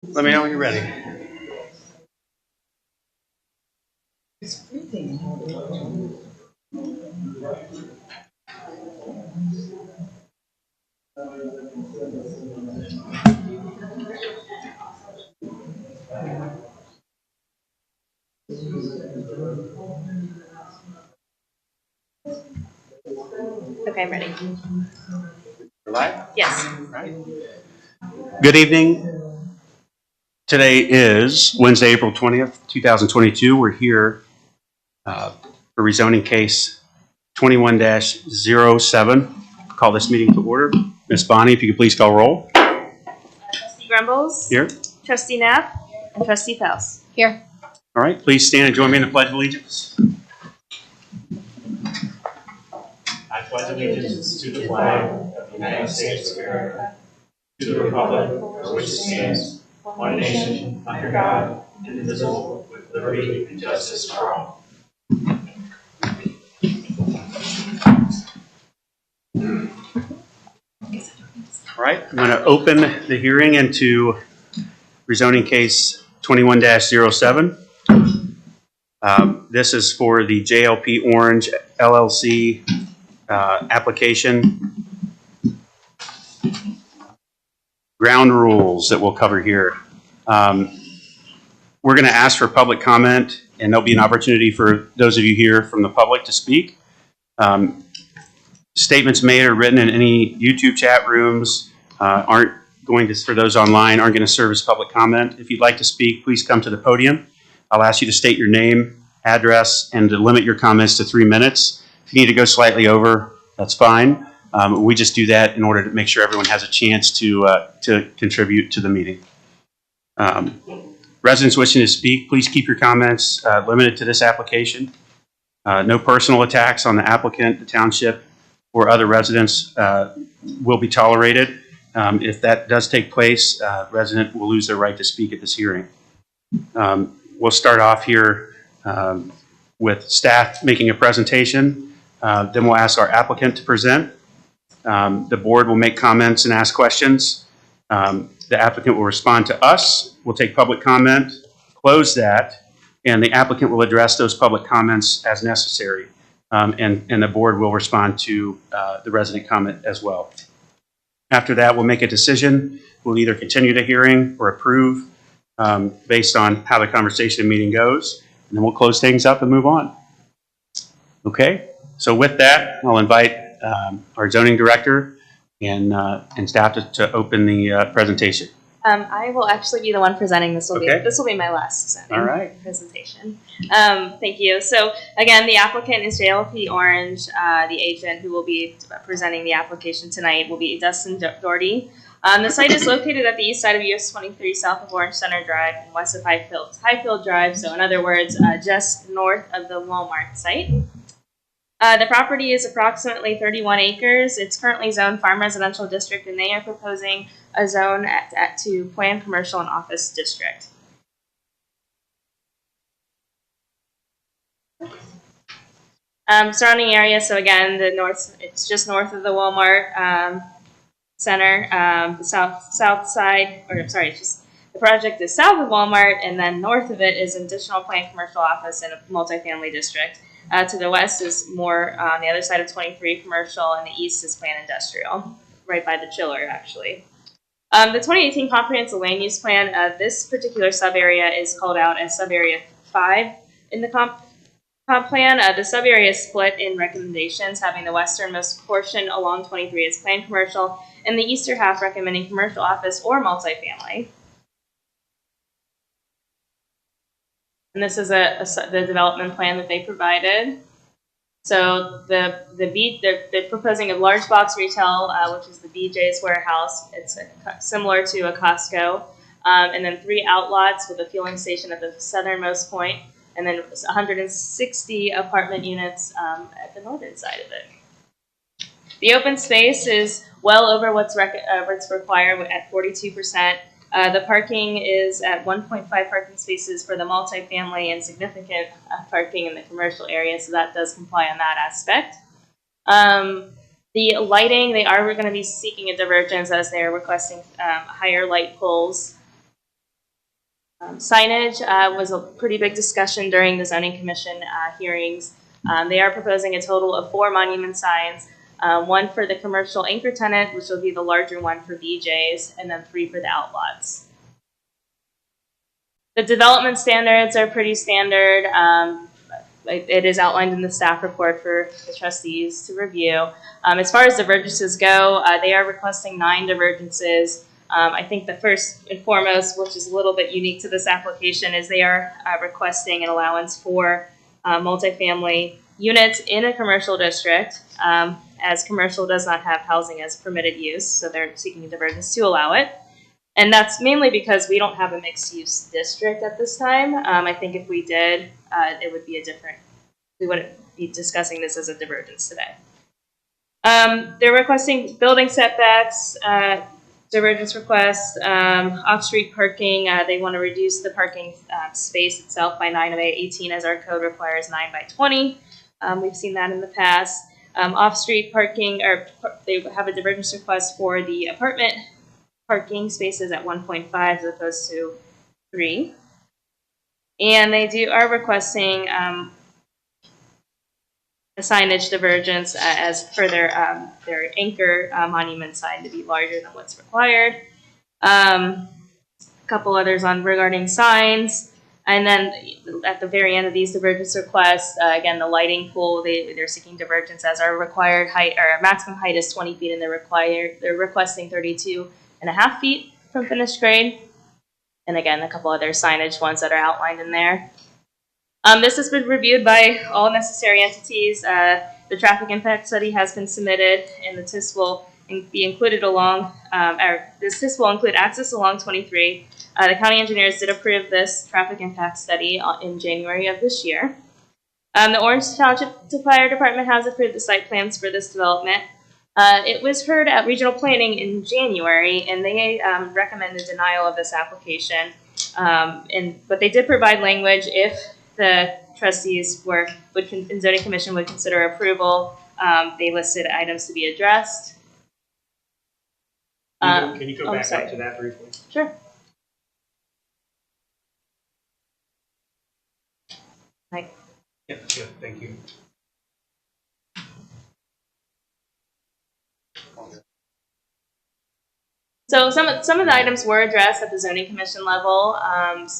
Let me know when you're ready. Okay, I'm ready. We're live? Yes. Right. Good evening. Today is Wednesday, April 20th, 2022. We're here for rezoning case 21-07. Call this meeting to order. Ms. Bonnie, if you could please call roll. Trustee Grumbles. Here. Trustee Knapp. And Trustee Faust. Here. All right, please stand and join me in the Pledge of Allegiance. I pledge allegiance to the flag of the United States of America, to the republic for which it stands, one nation, under God, indivisible, with liberty and justice for all. All right, I'm going to open the hearing into rezoning case 21-07. This is for the JLP Orange LLC application. Ground rules that we'll cover here. We're going to ask for public comment, and there'll be an opportunity for those of you here from the public to speak. Statements made or written in any YouTube chat rooms aren't going to, for those online, aren't going to serve as public comment. If you'd like to speak, please come to the podium. I'll ask you to state your name, address, and to limit your comments to 3 minutes. If you need to go slightly over, that's fine. We just do that in order to make sure everyone has a chance to contribute to the meeting. Residents wishing to speak, please keep your comments limited to this application. No personal attacks on the applicant, the township, or other residents will be tolerated. If that does take place, resident will lose their right to speak at this hearing. We'll start off here with staff making a presentation. Then we'll ask our applicant to present. The board will make comments and ask questions. The applicant will respond to us. We'll take public comment, close that, and the applicant will address those public comments as necessary. And the board will respond to the resident comment as well. After that, we'll make a decision. We'll either continue the hearing or approve based on how the conversation and meeting goes. And then we'll close things up and move on. Okay, so with that, I'll invite our zoning director and staff to open the presentation. I will actually be the one presenting. This will be my last zoning presentation. Thank you. So again, the applicant is JLP Orange. The agent who will be presenting the application tonight will be Dustin Doherty. The site is located at the east side of US 23, south of Orange Center Drive and west of Highfield Drive. So in other words, just north of the Walmart site. The property is approximately 31 acres. It's currently zoned farm residential district, and they are proposing a zone to planned commercial and office district. Surrounding area, so again, it's just north of the Walmart center. The project is south of Walmart, and then north of it is an additional planned commercial office and a multifamily district. To the west is more on the other side of 23 commercial, and the east is planned industrial, right by the chiller, actually. The 2018 comprehensive land use plan, this particular sub-area is called out as sub-area 5 in the comp plan. The sub-area is split in recommendations, having the westernmost portion along 23 as planned commercial, and the eastern half recommending commercial office or multifamily. And this is the development plan that they provided. So they're proposing a large box retail, which is the BJ's Warehouse. It's similar to a Costco. And then 3 outlots with a fueling station at the southernmost point, and then 160 apartment units at the northern side of it. The open space is well over what's required at 42%. The parking is at 1.5 parking spaces for the multifamily and significant parking in the commercial area, so that does comply on that aspect. The lighting, they are going to be seeking a divergence as they are requesting higher light poles Signage was a pretty big discussion during the zoning commission hearings. They are proposing a total of 4 monument signs, one for the commercial anchor tenant, which will be the larger one for BJ's, and then 3 for the outlots. The development standards are pretty standard. It is outlined in the staff report for the trustees to review. As far as divergences go, they are requesting 9 divergences. I think the first and foremost, which is a little bit unique to this application, is they are requesting an allowance for multifamily units in a commercial district, as commercial does not have housing as permitted use, so they're seeking a divergence to allow it. And that's mainly because we don't have a mixed-use district at this time. I think if we did, it would be a different, we wouldn't be discussing this as a divergence today. They're requesting building setbacks, divergence request, off-street parking. They want to reduce the parking space itself by 9 by 18, as our code requires 9 by 20. We've seen that in the past. Off-street parking, or they have a divergence request for the apartment parking spaces at 1.5 as opposed to 3. And they are requesting a signage divergence as for their anchor monument sign to be larger than what's required. A couple others regarding signs. And then at the very end of these divergence requests, again, the lighting pool, they're seeking divergence as our required height, or maximum height is 20 feet, and they're requesting 32.5 feet from finished grade. And again, a couple other signage ones that are outlined in there. This has been reviewed by all necessary entities. The traffic impact study has been submitted, and the TIS will be included along, this TIS will include access along 23. The county engineers did approve this traffic impact study in January of this year. The Orange Township Fire Department has approved the site plans for this development. It was heard at regional planning in January, and they recommended denial of this application. But they did provide language if the trustees and zoning commission would consider approval. They listed items to be addressed. Can you go back up to that briefly? Sure. Yeah, good, thank you. So some of the items were addressed at the zoning commission level,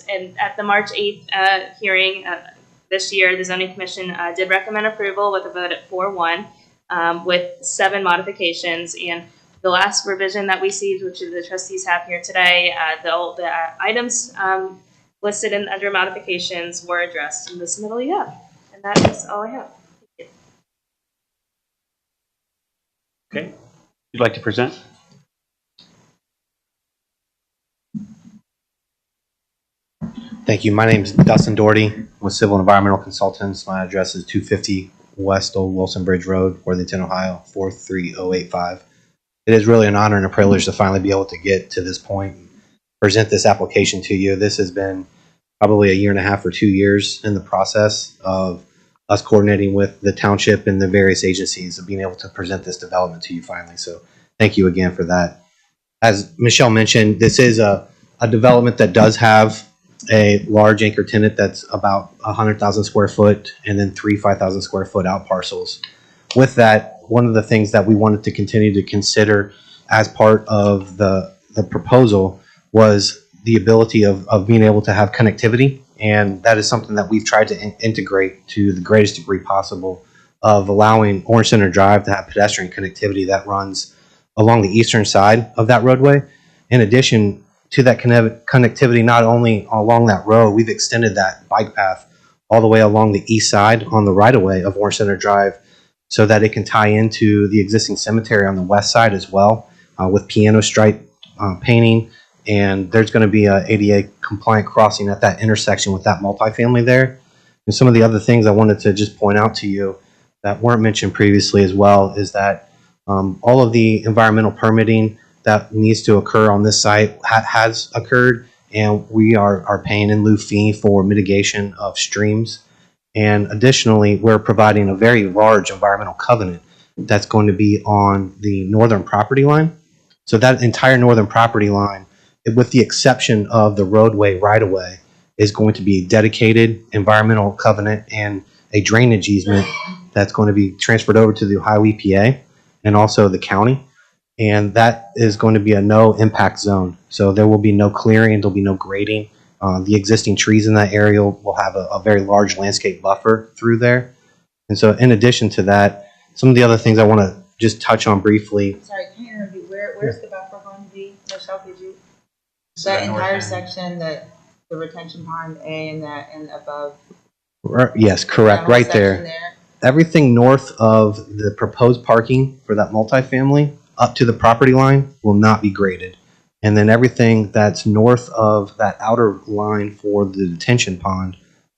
and at the March 8th hearing this year, the zoning commission did recommend approval with a vote at 4-1 with 7 modifications. And the last revision that we see, which the trustees have here today, the items listed under modifications were addressed in the submittal you have. And that is all I have. Thank you. Okay. You'd like to present? Thank you. My name is Dustin Doherty with Civil and Environmental Consultants. My address is 250 West Old Wilson Bridge Road, Worthington, Ohio, 43085. It is really an honor and a privilege to finally be able to get to this point and present this application to you. This has been probably 1.5 years or 2 years in the process of us coordinating with the township and the various agencies of being able to present this development to you finally. So thank you again for that. As Michelle mentioned, this is a development that does have a large anchor tenant that's about 100,000 square foot, and then 3 5,000 square foot out parcels. With that, one of the things that we wanted to continue to consider as part of the proposal was the ability of being able to have connectivity, and that is something that we've tried to integrate to the greatest degree possible, of allowing Orange Center Drive to have pedestrian connectivity that runs along the eastern side of that roadway. In addition to that connectivity, not only along that road, we've extended that bike path all the way along the east side on the right-of-way of Orange Center Drive, so that it can tie into the existing cemetery on the west side as well, with piano stripe painting. And there's going to be a ADA compliant crossing at that intersection with that multifamily there. And some of the other things I wanted to just point out to you that weren't mentioned previously as well is that all of the environmental permitting that needs to occur on this site has occurred, and we are paying in lieu fee for mitigation of streams. And additionally, we're providing a very large environmental covenant that's going to be on the northern property line. So that entire northern property line with the exception of the roadway right-of-way, is going to be a dedicated environmental covenant and a drainage easement that's going to be transferred over to the Ohio EPA and also the county. And that is going to be a no impact zone. So there will be no clearing, there'll be no grading. The existing trees in that area will have a very large landscape buffer through there. And so in addition to that, some of the other things I want to just touch on briefly. Sorry, can you interview, where's the buffer going to be? Michelle, could you? So That that north entire end. section, that the retention pond A and above. Yes, correct, that whole right section there. Everything north of the proposed parking for that multifamily up to the property line will not be graded. And then everything that's north of that outer line for the detention pond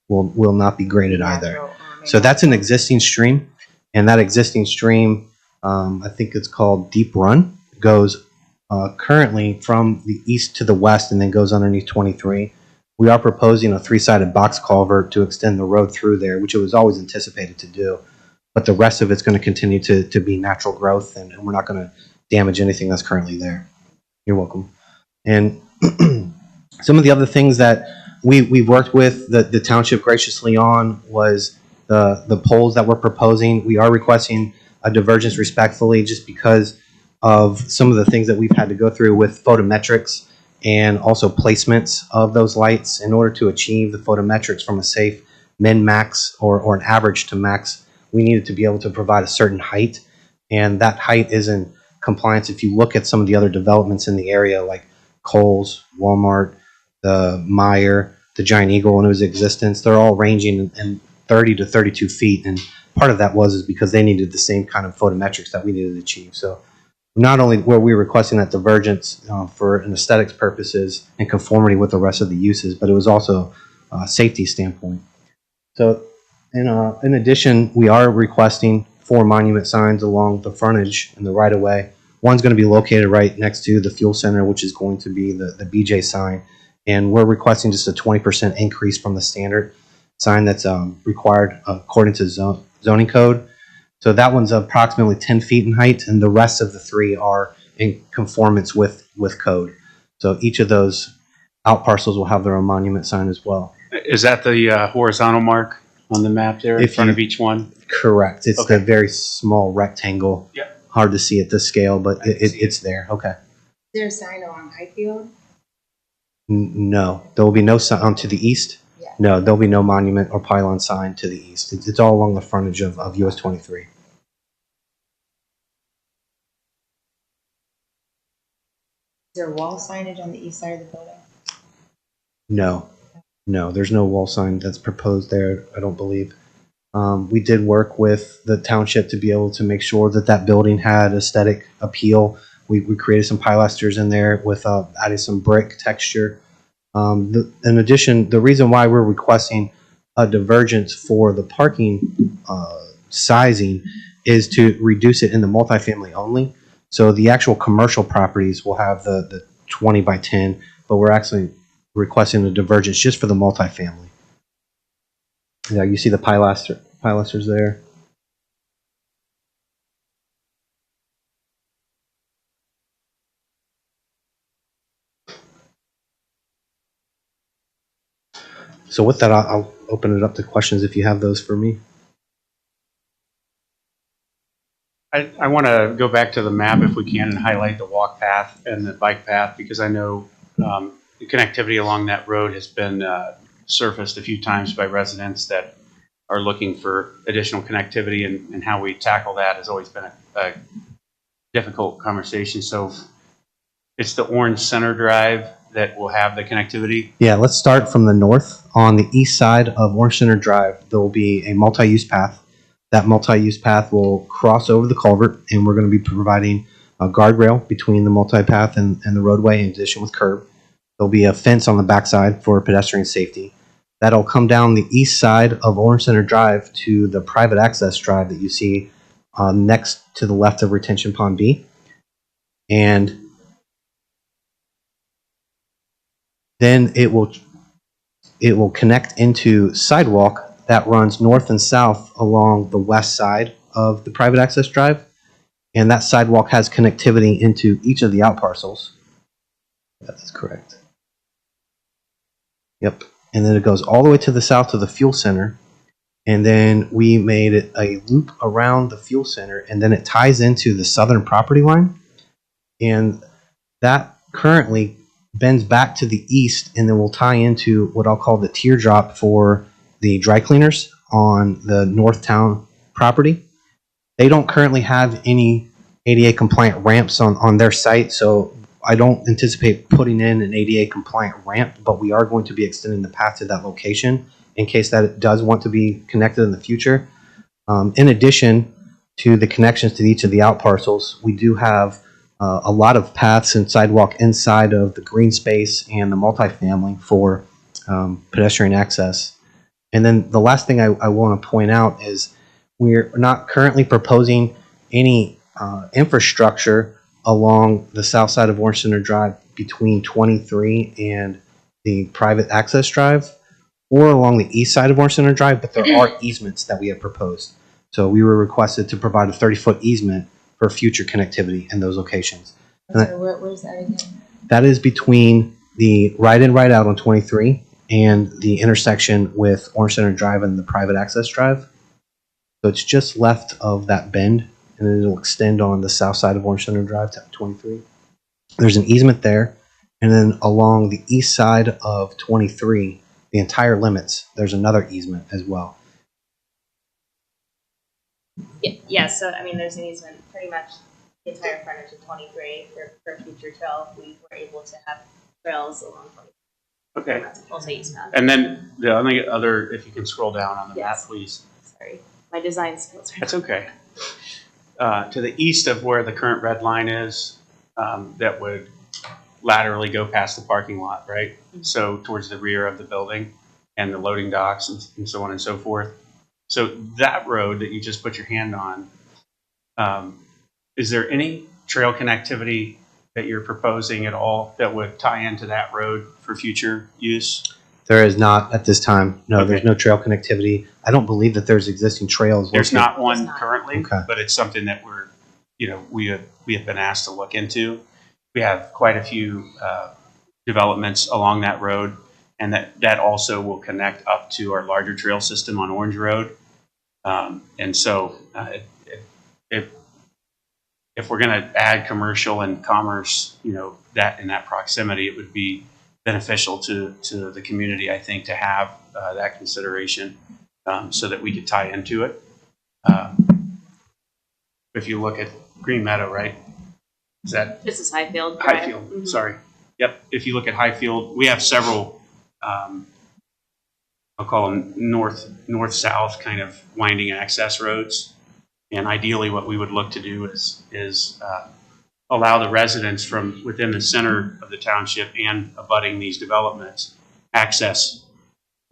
will not be graded either. Natural, So that's an existing stream, and that existing stream, I think it's called Deep Run, goes currently from the east to the west and then goes underneath 23. We are proposing a 3-sided box culvert to extend the road through there, which it was always anticipated to do. But the rest of it's going to continue to be natural growth, and we're not going to damage anything that's currently there. You're welcome. And some of the other things that we've worked with the township graciously on was the poles that we're proposing. We are requesting a divergence respectfully just because of some of the things that we've had to go through with photometrics and also placements of those lights in order to achieve the photometrics from a safe min max or an average to max. We needed to be able to provide a certain height, and that height is in compliance. If you look at some of the other developments in the area like Kohl's, Walmart, the Meyer, the Giant Eagle in its existence, they're all ranging in 30 to 32 feet, and part of that is because they needed the same kind of photometrics that we needed to achieve. So not only were we requesting that divergence for an aesthetics purposes and conformity with the rest of the uses, but it was also a safety standpoint. So in addition, we are requesting 4 monument signs along the frontage and the right-of-way. One's going to be located right next to the fuel center, which is going to be the BJ sign. And we're requesting just a 20% increase from the standard sign that's required according to zoning code. So that one's approximately 10 feet in height, and the rest of the 3 are in conformance with code. So each of those out parcels will have their own monument sign as well. Is that the horizontal mark on the map there in front of each one? Correct. It's Okay. the very small rectangle. Yep. Hard to see at this scale, but it's there. Okay. Is there a sign along Highfield? No, there will be no sign to the east. Yeah. No, there'll be no monument or pylon sign to the east. It's all along the frontage of US 23. Is there wall signage on the east side of the building? No, there's no wall sign that's proposed there, I don't believe. We did work with the township to be able to make sure that building had aesthetic appeal. We created some pilasters in there with adding some brick texture. In addition, the reason why we're requesting a divergence for the parking sizing is to reduce it in the multifamily only. So the actual commercial properties will have the 20 by 10, but we're actually requesting a divergence just for the multifamily. Yeah, you see the pilasters there. So with that, I'll open it up to questions if you have those for me. I want to go back to the map if we can and highlight the walk path and the bike path, because I know the connectivity along that road has been surfaced a few times by residents that are looking for additional connectivity, and how we tackle that has always been a difficult conversation. So it's the Orange Center Drive that will have the connectivity. Yeah, let's start from the north. On the east side of Orange Center Drive, there will be a multi-use path. That multi-use path will cross over the culvert, and we're going to be providing a guardrail between the multi-path and the roadway in addition with curb. There'll be a fence on the backside for pedestrian safety. That'll come down the east side of Orange Center Drive to the private access drive that you see next to the left of Retention Pond B. And then it will connect into sidewalk that runs north and south along the west side of the private access drive. And that sidewalk has connectivity into each of the out parcels. That is correct. Yep. And then it goes all the way to the south to the fuel center. And then we made it a loop around the fuel center, and then it ties into the southern property line. And that currently bends back to the east, and then will tie into what I'll call the teardrop for the dry cleaners on the North Town property. They don't currently have any ADA compliant ramps on their site, so I don't anticipate putting in an ADA compliant ramp, but we are going to be extending the path to that location in case that it does want to be connected in the future. In addition to the connections to each of the out parcels, we do have a lot of paths and sidewalk inside of the green space and the multifamily for pedestrian access. And then the last thing I want to point out is we're not currently proposing any infrastructure along the south side of Orange Center Drive between 23 and the private access drive, or along the east side of Orange Center Drive, but there are easements that we have proposed. So we were requested to provide a 30-foot easement for future connectivity in those locations. So where's that again? That is between the right-in, right-out on 23 and the intersection with Orange Center Drive and the private access drive. So it's just left of that bend, and then it'll extend on the south side of Orange Center Drive to 23. There's an easement there, and then along the east side of 23, the entire limits, there's another easement as well. Yeah, so I mean, there's an easement pretty much the entire frontage of 23 for future trail. If we were able to have trails along 23. Okay. That's also eastbound. And then the only other, if you can scroll down on the map, Yes. please. Sorry, my design skills are. That's okay. To the east of where the current red line is, that would laterally go past the parking lot, right? Mhm. So towards the rear of the building and the loading docks and so on and so forth. So that road that you just put your hand on, is there any trail connectivity that you're proposing at all that would tie into that road for future use? There is not at this time. No, Okay. There's no trail connectivity. I don't believe that there's existing trails. There's located. not one There's not. currently, Okay. but it's something that we have been asked to look into. We have quite a few developments along that road, and that also will connect up to our larger trail system on Orange Road. And so if we're going to add commercial and commerce, that in that proximity, it would be beneficial to the community, I think, to have that consideration so that we could tie into it. If you look at Green Meadow, right? Is that This is Highfield. Drive. Highfield? Mhm. Sorry. Yep. If you look at Highfield, we have several, I'll call them north-south kind of winding access roads. And ideally what we would look to do is allow the residents from within the center of the township and abutting these developments access,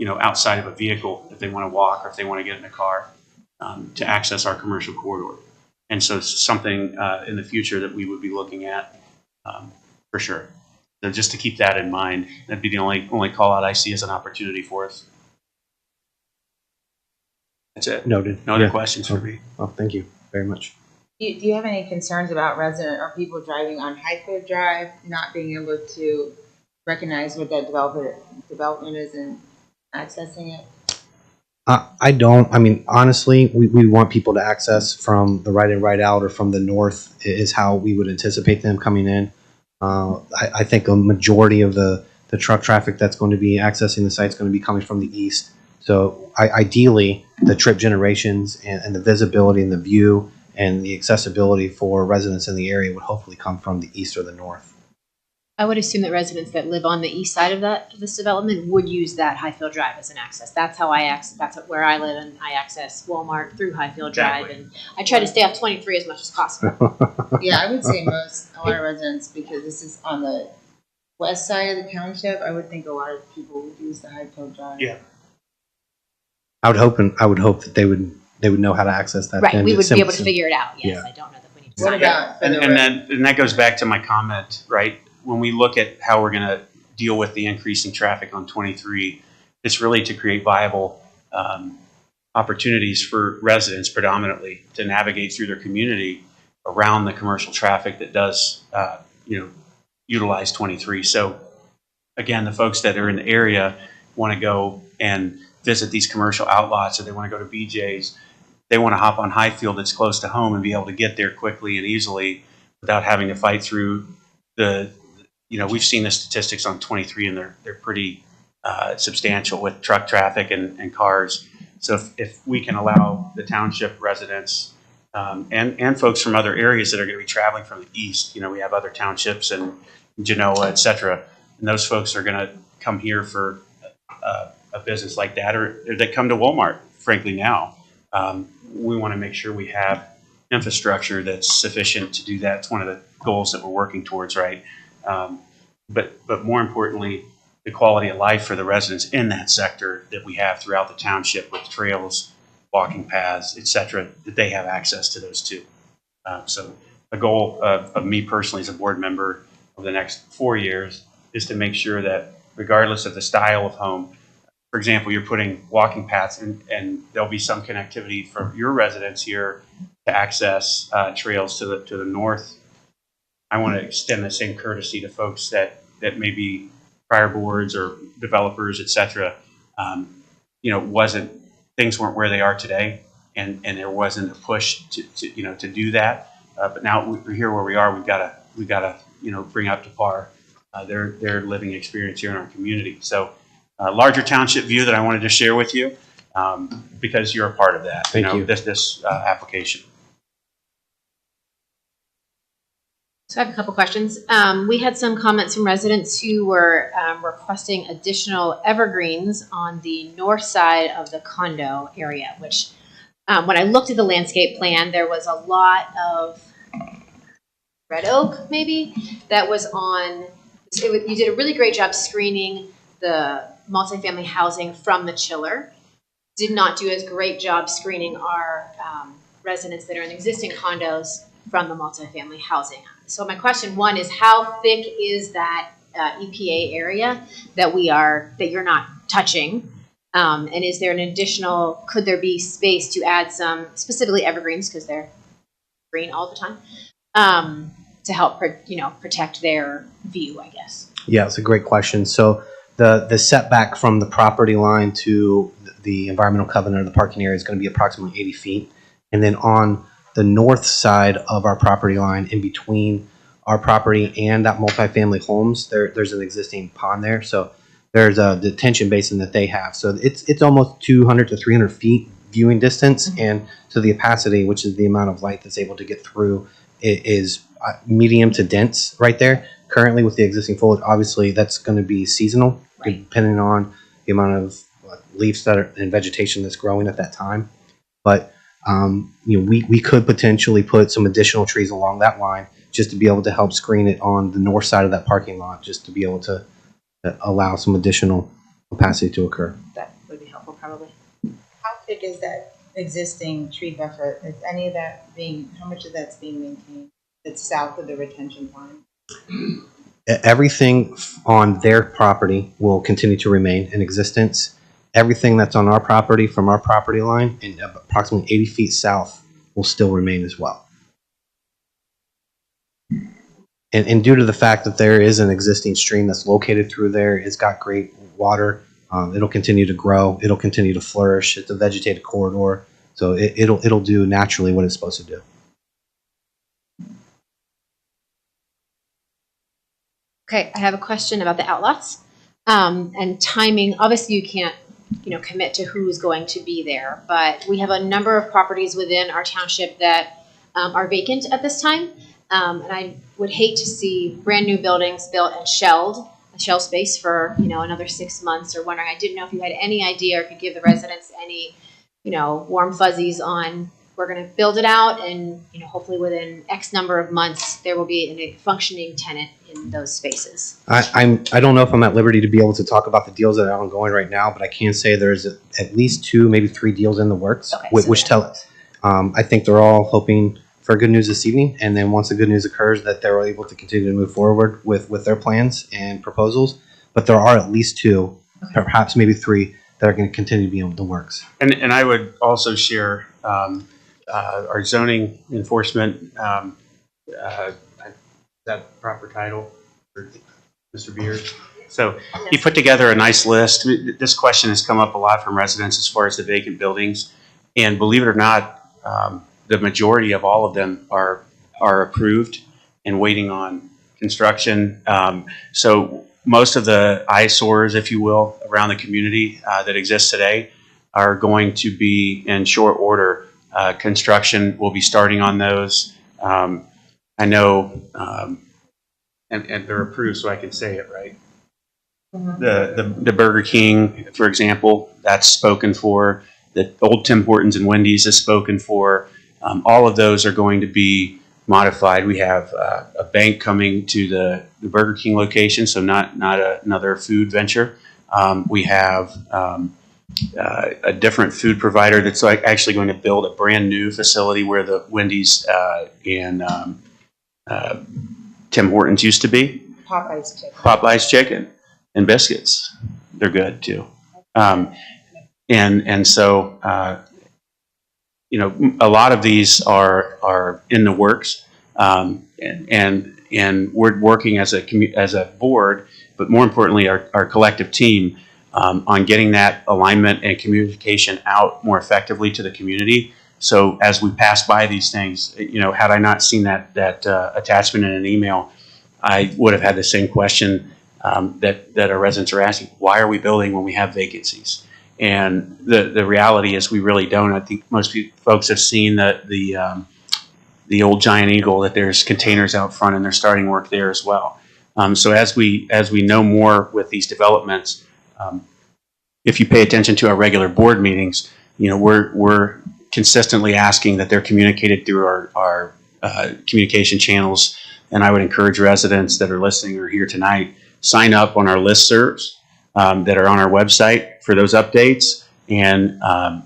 outside of a vehicle if they want to walk or if they want to get in a car, to access our commercial corridor. And so it's something in the future that we would be looking at for sure. So just to keep that in mind, that'd be the only call out I see as an opportunity for us. That's it. Noted. No other Yeah. questions for me. Well, thank you very much. Do you have any concerns about resident or people driving on Highfield Drive not being able to recognize what that development is and accessing it? I don't. I mean, honestly, we want people to access from the right in, right out, or from the north is how we would anticipate them coming in. I think a majority of the truck traffic that's going to be accessing the site is going to be coming from the east. So ideally, the trip generations and the visibility and the view and the accessibility for residents in the area would hopefully come from the east or the north. I would assume that residents that live on the east side of this development would use that Highfield Drive as an access. That's how I access. That's where I live, and I access Walmart through Highfield Drive, Exactly. and I try to stay off 23 as much as possible. Yeah, I would say a lot of residents, because this is on the west side of the township, I would think a lot of people would use the Highfield Drive. Yeah. I would hope that they would know how to access that. Right, then. we It's would be able to simple. figure it out. Yes, Yeah. I don't know that we need to. What about for the And that goes back to my comment, right? When we look at how we're going to deal with the increasing traffic on 23, it's really to create viable opportunities for residents predominantly to navigate through their community around the commercial traffic that does, utilize 23. So again, the folks that are in the area want to go and visit these commercial outlots, or they want to go to BJ's. They want to hop on Highfield that's close to home and be able to get there quickly and easily without having to fight through the, we've seen the statistics on 23 and they're pretty substantial with truck traffic and cars. So if we can allow the township residents and folks from other areas that are going to be traveling from the east, we have other townships and Genoa, et cetera, and those folks are going to come here for a business like that, or they come to Walmart, frankly, now. We want to make sure we have infrastructure that's sufficient to do that. It's one of the goals that we're working towards, right? But more importantly, the quality of life for the residents in that sector that we have throughout the township with trails, walking paths, et cetera, that they have access to those too. So a goal of me personally as a board member over the next 4 years is to make sure that regardless of the style of home, for example, you're putting walking paths and there'll be some connectivity from your residents here to access trails to the north. I want to extend the same courtesy to folks that may be prior boards or developers, et cetera. Things weren't where they are today, and there wasn't a push to do that. But now we're here where we are. We've got to bring up to par their living experience here in our community. So. Larger township view that I wanted to share with you because you're a part of that. Thank you. This application. So I have a couple questions. We had some comments from residents who were requesting additional evergreens on the north side of the condo area, which when I looked at the landscape plan, there was a lot of red oak maybe that was on, you did a really great job screening the multifamily housing from the chiller. Did not do as great job screening our residents that are in existing condos from the multifamily housing. So my question one is, how thick is that EPA area that you're not touching? And is there an additional, could there be space to add some, specifically evergreens, because they're green all the time, to help protect their view, I guess? Yeah, it's a great question. So the setback from the property line to the environmental covenant or the parking area is going to be approximately 80 feet. And then on the north side of our property line, in between our property and that multifamily homes, there's an existing pond there. So there's a detention basin that they have. So it's almost 200 to 300 feet viewing distance. And so the opacity, which is the amount of light that's able to get through, is medium to dense right there. Currently with the existing foliage, obviously that's going to be seasonal, right, depending on the amount of leaves that are and vegetation that's growing at that time. But we could potentially put some additional trees along that line just to be able to help screen it on the north side of that parking lot, just to be able to allow some additional opacity to occur. That would be helpful, probably. How thick is that existing tree buffer? Is any of that how much of that's being maintained that's south of the retention pond? Everything on their property will continue to remain in existence. Everything that's on our property from our property line and approximately 80 feet south will still remain as well. And due to the fact that there is an existing stream that's located through there, it's got great water. It'll continue to grow. It'll continue to flourish. It's a vegetated corridor, so it'll do naturally what it's supposed to do. Okay, I have a question about the outlots and timing. Obviously, you can't, commit to who's going to be there, but we have a number of properties within our township that are vacant at this time, and I would hate to see brand new buildings built and shell space for another 6 months or wondering. I didn't know if you had any idea or could give the residents any warm fuzzies on. We're going to build it out, and hopefully within X number of months there will be a functioning tenant in those spaces. I don't know if I'm at liberty to be able to talk about the deals that are ongoing right now, but I can say there's at least 2, maybe 3 deals in the works, Okay, which tell I think they're all hoping for good news this evening, and then once the good news occurs, that they're able to continue to move forward with their plans and proposals. But there are at least 2, perhaps maybe 3, that are going to continue to be in the works. And I would also share our zoning enforcement, is that proper title? Mr. Beers. So he put together a nice list. This question has come up a lot from residents as far as the vacant buildings. And believe it or not, the majority of all of them are approved and waiting on construction. So most of the eyesores, if you will, around the community that exist today are going to be in short order. Construction will be starting on those. I know, and they're approved, so I can say it, right? The Burger King, for example, that's spoken for. The old Tim Hortons and Wendy's is spoken for. All of those are going to be modified. We have a bank coming to the Burger King location, so not another food venture. We have a different food provider that's actually going to build a brand new facility where the Wendy's and Tim Hortons used to be. Popeye's chicken and biscuits. They're good too. And so you know, a lot of these are in the works, and we're working as a board, but more importantly, our collective team on getting that alignment and communication out more effectively to the community. So as we pass by these things, you know, had I not seen that attachment in an email, I would have had the same question that our residents are asking: why are we building when we have vacancies? And the reality is we really don't. I think most folks have seen the old Giant Eagle, that there's containers out front and they're starting work there as well. So as we know more with these developments, if you pay attention to our regular board meetings, you know, we're consistently asking that they're communicated through our communication channels. And I would encourage residents that are listening or here tonight, sign up on our listservs that are on our website for those updates. And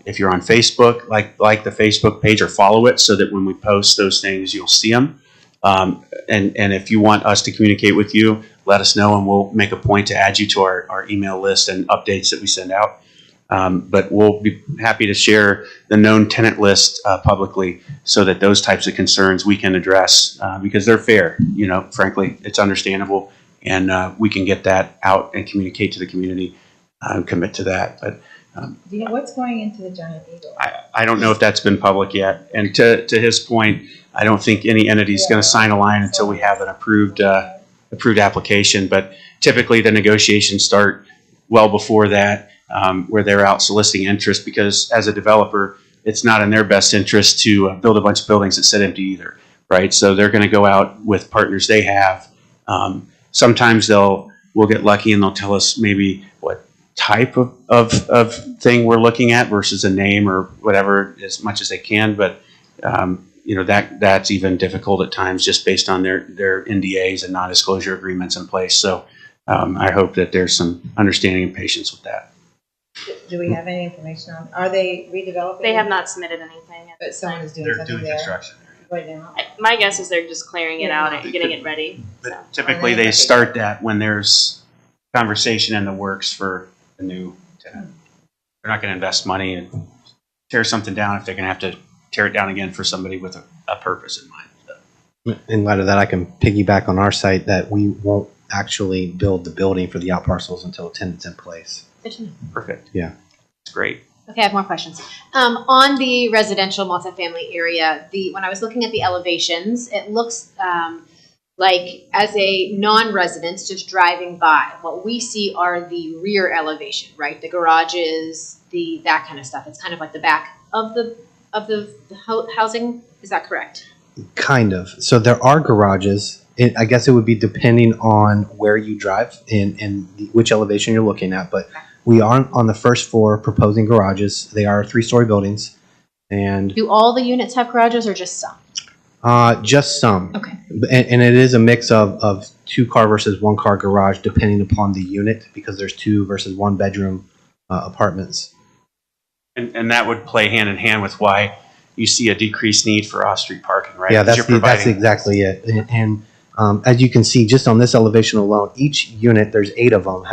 if you're on Facebook, like the Facebook page or follow it so that when we post those things, you'll see them. And if you want us to communicate with you, let us know and we'll make a point to add you to our email list and updates that we send out. But we'll be happy to share the known tenant list publicly so that those types of concerns we can address because they're fair. You know, frankly, it's understandable. And we can get that out and communicate to the community and commit to that. But do you know what's going into the Giant Eagle? I don't know if that's been public yet. And to his point, I don't think any entity is going to sign a line until we have an approved application. But typically the negotiations start well before that, where they're out soliciting interest, because as a developer, it's not in their best interest to build a bunch of buildings that sit empty either, right? So they're going to go out with partners they have. Sometimes we'll get lucky and they'll tell us maybe what type of thing we're looking at versus a name or whatever, as much as they can. But you know, that's even difficult at times just based on their NDAs and non-disclosure agreements in place. So I hope that there's some understanding and patience with that. Do we have any information on? Are they redeveloping? They have not submitted anything. But someone is doing They're something doing there construction. right now. My guess is they're just clearing it out and getting it ready. But So. typically they start that when there's conversation in the works for a new tenant. They're not going to invest money and tear something down if they're going to have to tear it down again for somebody with a purpose in mind. So. In light of that, I can piggyback on our site that we won't actually build the building for the out parcels until a tenant's in place. Good to know. Perfect. Yeah. It's great. Okay, I have more questions. On the residential multifamily area, when I was looking at the elevations, it looks like as a non-resident just driving by, what we see are the rear elevation, right? The garages, that kind of stuff. It's kind of like the back of the housing. Is that correct? Kind of. So there are garages. I guess it would be depending on where you drive and which elevation you're looking at. But we are on the first floor proposing garages. They are 3-story buildings. And Do all the units have garages or just some? just some. Okay. And it is a mix of 2-car versus 1-car garage depending upon the unit because there's 2 versus 1 bedroom apartments. And that would play hand in hand with why you see a decreased need for off-street parking, right? Yeah, 'Cause that's you're that's exactly it. And as you can see, just on this elevation alone, each unit, there's 8 of them,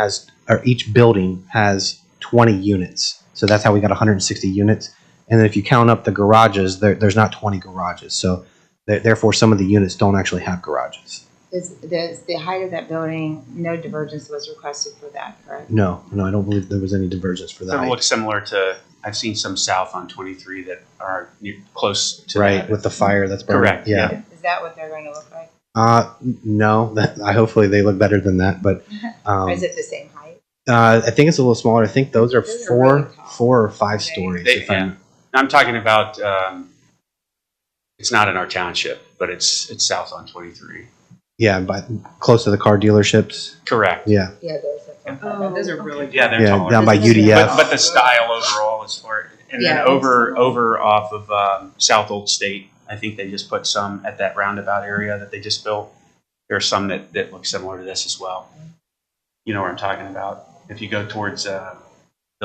each building has 20 units. So that's how we got 160 units. And then if you count up the garages, there's not 20 garages. So therefore, some of the units don't actually have garages. Is the height of that building, no divergence was requested for that, correct? No, I don't believe there was any divergence for So it that. looks similar to, I've seen some south on 23 that are close to Right, that. with the fire that's burning. Correct, Yeah. Is that what they're going to look like? No, hopefully they look better than that, but, Or is it the same height? I think it's a little smaller. I think those are Those are really tall. 4 or 5 Okay. stories. They- yeah. I'm talking about, it's not in our township, but it's south on 23. Yeah, but close to the car dealerships. Correct. Yeah. Yeah, those are really Yeah, they're Yeah, taller. down by This is UDF. But the style overall is for, and Yeah, then it's over off of South Old State, I think they just put some at that roundabout area that they just built. There's some that look similar to this as well. You know what I'm talking about. If you go towards the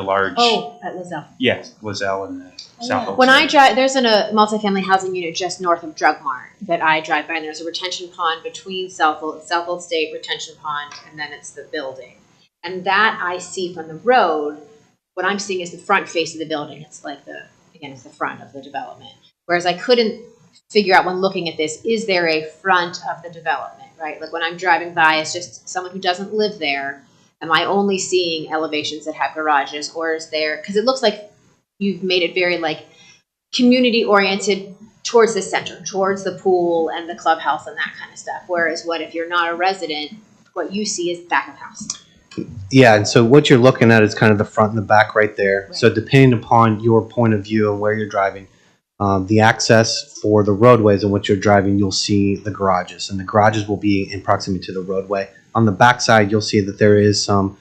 large, Oh, at Lizelle. yes, Lizelle and the South Old When I State. drive, there's a multifamily housing unit just north of Drug Mart that I drive by, and there's a retention pond between South Old State retention pond, and then it's the building. And that I see from the road. What I'm seeing is the front face of the building. It's like it's the front of the development. Whereas I couldn't figure out when looking at this, is there a front of the development, right? Like when I'm driving by as just someone who doesn't live there, am I only seeing elevations that have garages, or is there, because it looks like you've made it very like community oriented towards the center, towards the pool and the clubhouse and that kind of stuff. Whereas what if you're not a resident, what you see is back of house. Yeah, and so what you're looking at is kind of the front and the back right there. Right. So depending upon your point of view and where you're driving, the access for the roadways in which you're driving, you'll see the garages, and the garages will be in proximity to the roadway. On the back side, you'll see that there is some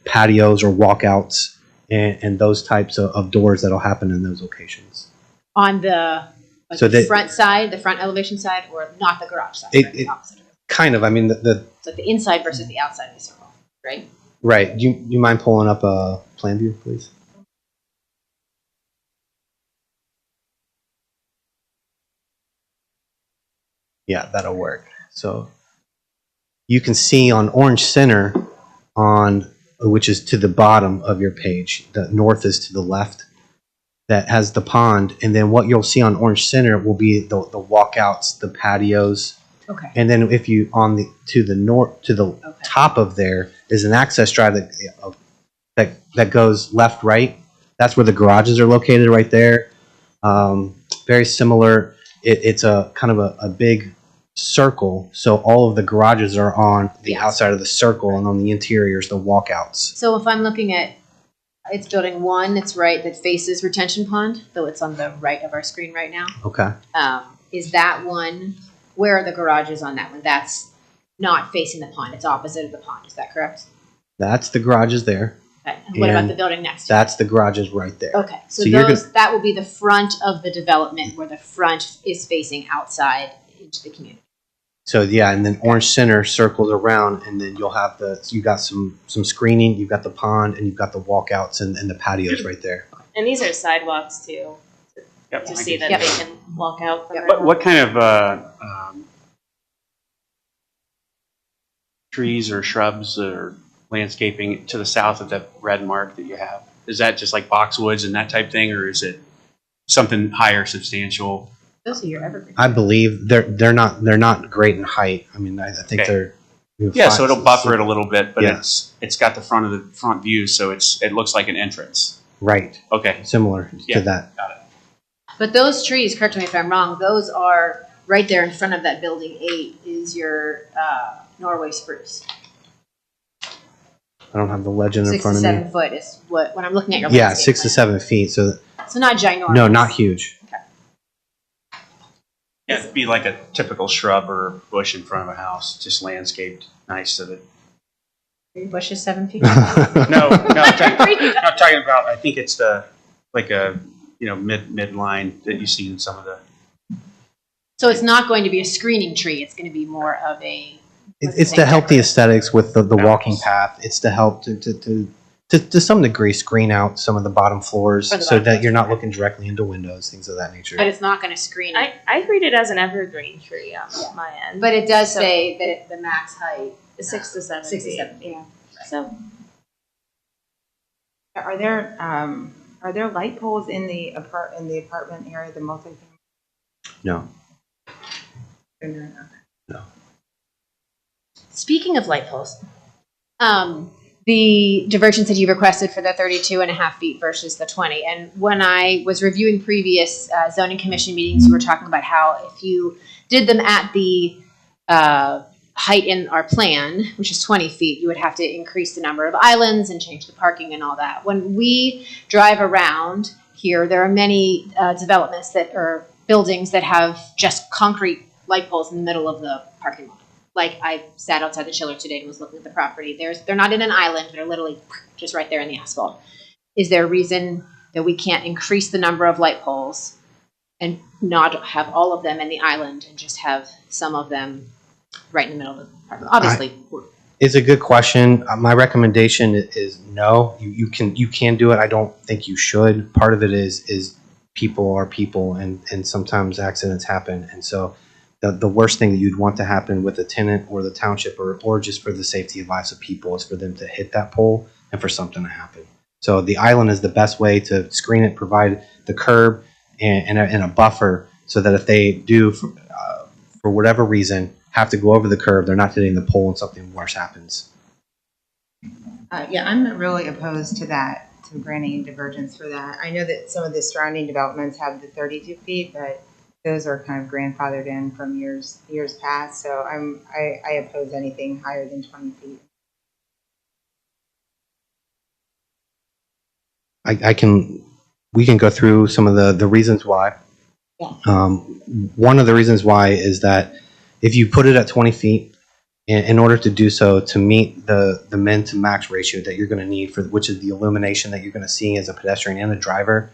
patios or walkouts and those types of doors that'll happen in those locations. On the So the they- front side, the front elevation side, or not the garage side, It- right? The it- opposite of it. Kind of, I mean, It's like the inside versus the outside of the circle, right? right. Do you mind pulling up a plan view, please? Yeah, that'll work. So you can see on Orange Center, which is to the bottom of your page, the north is to the left, that has the pond, and then what you'll see on Orange Center will be the walkouts, the patios, Okay. and then if you to the top of there is an access drive that goes left, right. That's where the garages are located, right there. Very similar. It's a kind of a big circle, so all of the garages are on the outside of the circle, and on the interior is the walkouts. So if I'm looking at, it's building 1 that's right, that faces retention pond, though it's on the right of our screen right now. Okay. Is that one, where are the garages on that one? That's not facing the pond, it's opposite of the pond, is that correct? That's the garages there. Okay. And what about And the building next to it? That's the garages right there. Okay, so So you're that will be the front of the development where the front is facing outside into the community. So yeah, and then Orange Center circles around, and then you'll have you got some screening, you've got the pond, and you've got the walkouts and the patios right there. And these are sidewalks too, Yep, to I see can that Yep. they can walk out. From What, what kind of trees or shrubs or landscaping to the south of that red mark that you have? Is that just like boxwoods and that type thing, or is it something higher, substantial? Those are your evergreens. I believe they're not great in height. I mean, I think Okay. they're Yeah, so it'll buffer it a little bit, but Yeah. it's got the front view, so it looks like an entrance. right, Okay, similar Yeah. to that. got it. But those trees, correct me if I'm wrong, those are right there in front of that building 8 is your Norway spruce. I don't have the legend in 6 to front of 7 me. foot is what, when I'm looking at your Yeah, landscape 6 to plan. 7 feet. So So not ginormous. no, not huge. Yeah, it'd be like a typical shrub or bush in front of a house, just landscaped nice so that. Your bush is 7 feet. No, I'm talking about, I think it's like a, midline that you see in some of the. So it's not going to be a screening tree. It's going to be more of a. It's to help the aesthetics with the walking path. It's to help to some degree screen out some of the bottom floors For the so bottom that floors, you're not okay. looking directly into windows, things of that nature. But it's not going to screen it. I read it as an evergreen tree on my end. But it does So- say that the max height. 6 to 7 6 to feet. 7 feet. Yeah. So Are there light poles in the apartment area, the multi? No. No. Speaking of light poles, the divergence that you requested for the 32.5 feet versus the 20. And when I was reviewing previous zoning commission meetings, you were talking about how if you did them at the height in our plan, which is 20 feet, you would have to increase the number of islands and change the parking and all that. When we drive around here, there are many developments that are buildings that have just concrete light poles in the middle of the parking lot. Like I sat outside the chiller today and was looking at the property. They're not in an island. They're literally just right there in the asphalt. Is there a reason that we can't increase the number of light poles and not have all of them in the island and just have some of them right in the middle of the parking lot? Obviously, It's a good question. My recommendation is no. You can do it. I don't think you should. Part of it is people are people, and sometimes accidents happen, and so the worst thing that you'd want to happen with a tenant or the township or just for the safety and lives of people is for them to hit that pole and for something to happen. So the island is the best way to screen it, provide the curb and a buffer so that if they do, for whatever reason, have to go over the curb, they're not hitting the pole and something worse happens. Yeah, I'm not really opposed to that, to granting divergence for that. I know that some of the surrounding developments have the 32 feet, but those are kind of grandfathered in from years past. So I oppose anything higher than 20 feet. We can go through some of the reasons why. Yeah. One of the reasons why is that if you put it at 20 feet, in order to do so, to meet the min to max ratio that you're going to need for, which is the illumination that you're going to see as a pedestrian and a driver,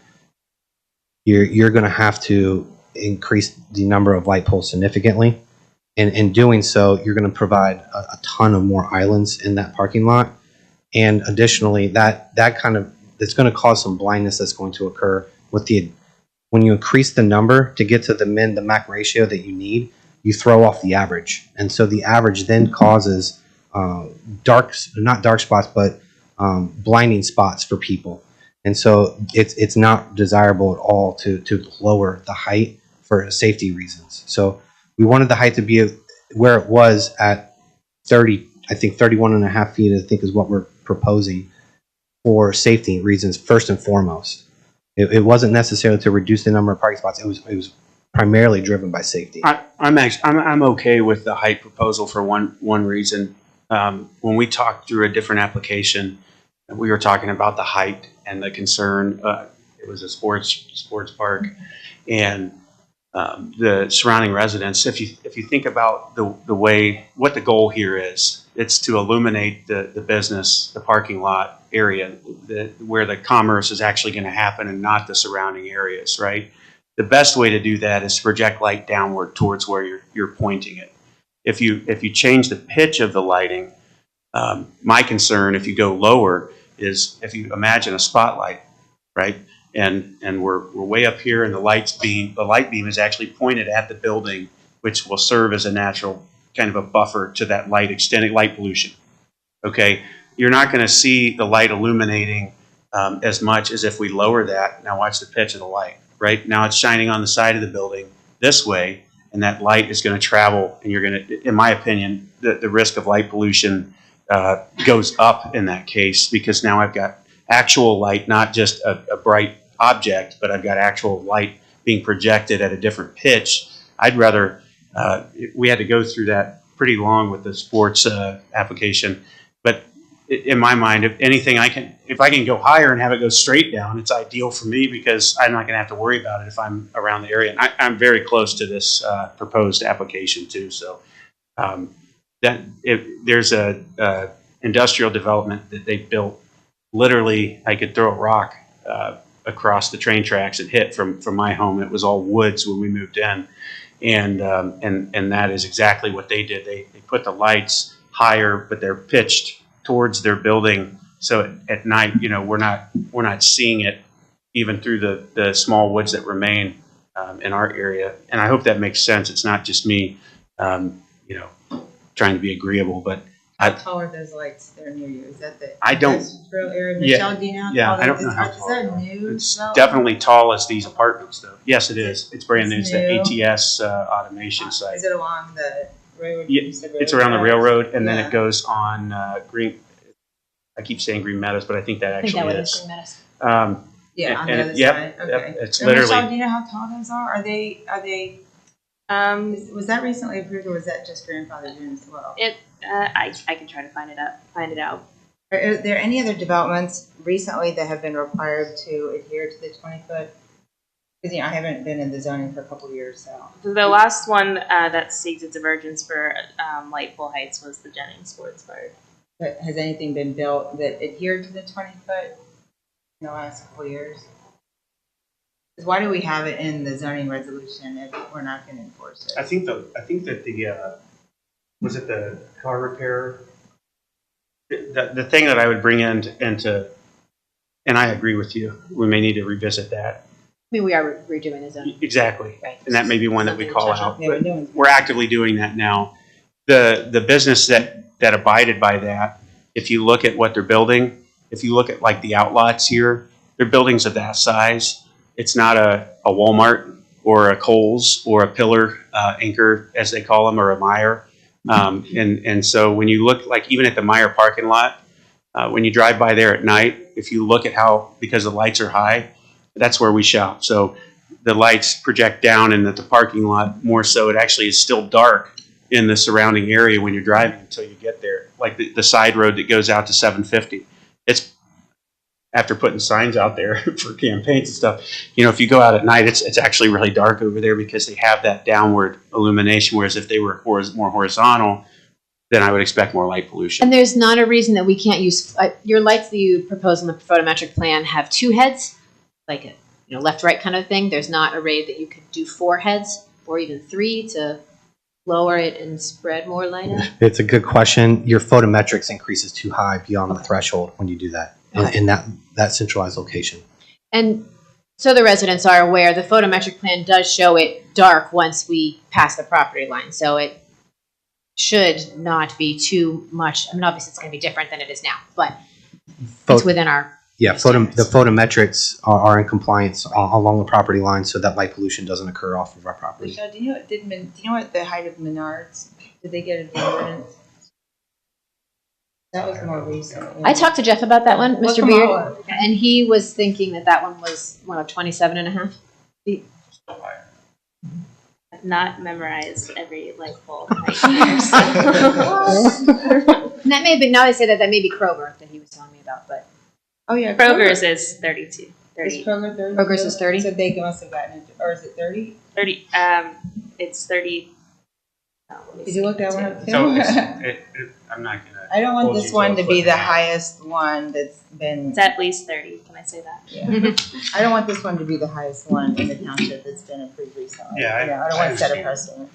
you're going to have to increase the number of light poles significantly. And in doing so, you're going to provide a ton of more islands in that parking lot. And additionally, that's going to cause some blindness that's going to occur when you increase the number to get to the max ratio that you need, you throw off the average. And so the average then causes not dark spots, but blinding spots for people. And so it's not desirable at all to lower the height for safety reasons. So we wanted the height to be where it was at 30, I think 31.5 feet, I think is what we're proposing for safety reasons first and foremost. It wasn't necessarily to reduce the number of parking spots. It was primarily driven by safety. I'm okay with the height proposal for one reason. When we talked through a different application, we were talking about the height and the concern. It was a sports park, and the surrounding residents. If you think about the way what the goal here is, it's to illuminate the business, the parking lot area, where the commerce is actually going to happen, and not the surrounding areas, right? The best way to do that is to project light downward towards where you're pointing it. If you change the pitch of the lighting, my concern if you go lower is if you imagine a spotlight, right? And we're way up here, and the light beam is actually pointed at the building, which will serve as a natural kind of a buffer to that extended light pollution. Okay, you're not going to see the light illuminating as much as if we lower that. Now watch the pitch of the light. Right now, it's shining on the side of the building this way, and that light is going to travel, and you're going to, in my opinion, the risk of light pollution goes up in that case, because now I've got actual light, not just a bright object, but I've got actual light being projected at a different pitch. I'd rather, we had to go through that pretty long with the sports application, but in my mind, if I can go higher and have it go straight down, it's ideal for me, because I'm not going to have to worry about it if I'm around the area. And I'm very close to this proposed application too. So there's a industrial development that they built. Literally, I could throw a rock across the train tracks and hit from my home. It was all woods when we moved in, and that is exactly what they did. They put the lights higher, but they're pitched towards their building, so at night, we're not seeing it even through the small woods that remain in our area. And I hope that makes sense. It's not just me, trying to be agreeable, but how tall are those lights that are near you? Is that the I don't. industrial area? Michelle, do you know? Yeah, I don't know how Is tall. that new? It's definitely tall as these apartments, though. Yes, it is. It's brand new. It's the new? ATS automation site. Is it along the Railroad? Yeah, You said it's around the railroad, and then Yeah. it goes on Green. I keep saying Green Meadows, but I think that I think actually that was is. Green Meadows. Yeah, on And the it- other yep, side. yep, Okay. it's And Michelle, literally- do you know how tall those are? Are they? Was that recently approved, or was that just grandfathered in as well? I can try to find it out. Are there any other developments recently that have been required to adhere to the 20-foot? Because I haven't been in the zoning for a couple of years, so. The last one that seeks a divergence for light pole heights was the Jennings Sports Park. But has anything been built that adhered to the 20-foot in the last couple of years? Because why do we have it in the zoning resolution if we're not going to enforce I it? think that the was it the car repair? The thing that I would bring into, and I agree with you, we may need to revisit that. I mean, we are redoing the zoning, Exactly. right? And that may be one that we Something call to touch on. out. Yeah, we're But doing. we're actively doing that now. The business that abided by that, if you look at what they're building, if you look at like the outlots here, they're buildings of that size. It's not a Walmart or a Kohl's or a Pillar Anchor, as they call them, or a Meijer. And so when you look, like even at the Meijer parking lot, when you drive by there at night, if you look at how, because the lights are high, that's where we shop. So the lights project down and at the parking lot more so. It actually is still dark in the surrounding area when you're driving until you get there. Like the side road that goes out to 750. It's after putting signs out there for campaigns and stuff. You know, if you go out at night, it's actually really dark over there because they have that downward illumination. Whereas if they were more horizontal, then I would expect more light pollution. And there's not a reason that we can't use, your lights that you propose in the photometric plan have 2 heads, like a left, right kind of thing. There's not a way that you could do 4 heads or even 3 to lower it and spread more light out. It's a good question. Your photometrics increases too high beyond the threshold when you do that in that centralized location. And so the residents are aware, the photometric plan does show it dark once we pass the property line. So it should not be too much. I mean, obviously it's going to be different than it is now, but it's within our. Yeah, the photometrics are in compliance along the property line, so that light pollution doesn't occur off of our property. Michelle, do you know what the height of Menards? Did they get a variance? That was more recent. Yeah. I talked to Jeff about that one, Look Mr. them Beard, all up. and he was thinking that one was 27 and a half. I've not memorized every light pole height here, so. And that may have been, now they say that may be Kroger that he was telling me about, but Oh yeah, Kroger's is 32. Is 30. Kroger 30? Kroger's is 30? So they must have gotten it, or is it 30? 30. It's 30. Oh, let me Did see. you look that one up too? So I'm not gonna. I don't want hold this you one a to foot be and a the half. highest one that's been. It's at least 30. Can I say that? Yeah. I don't want this one to be the highest one in the township that's been approved recently. Yeah, I don't want to set a understand. precedent.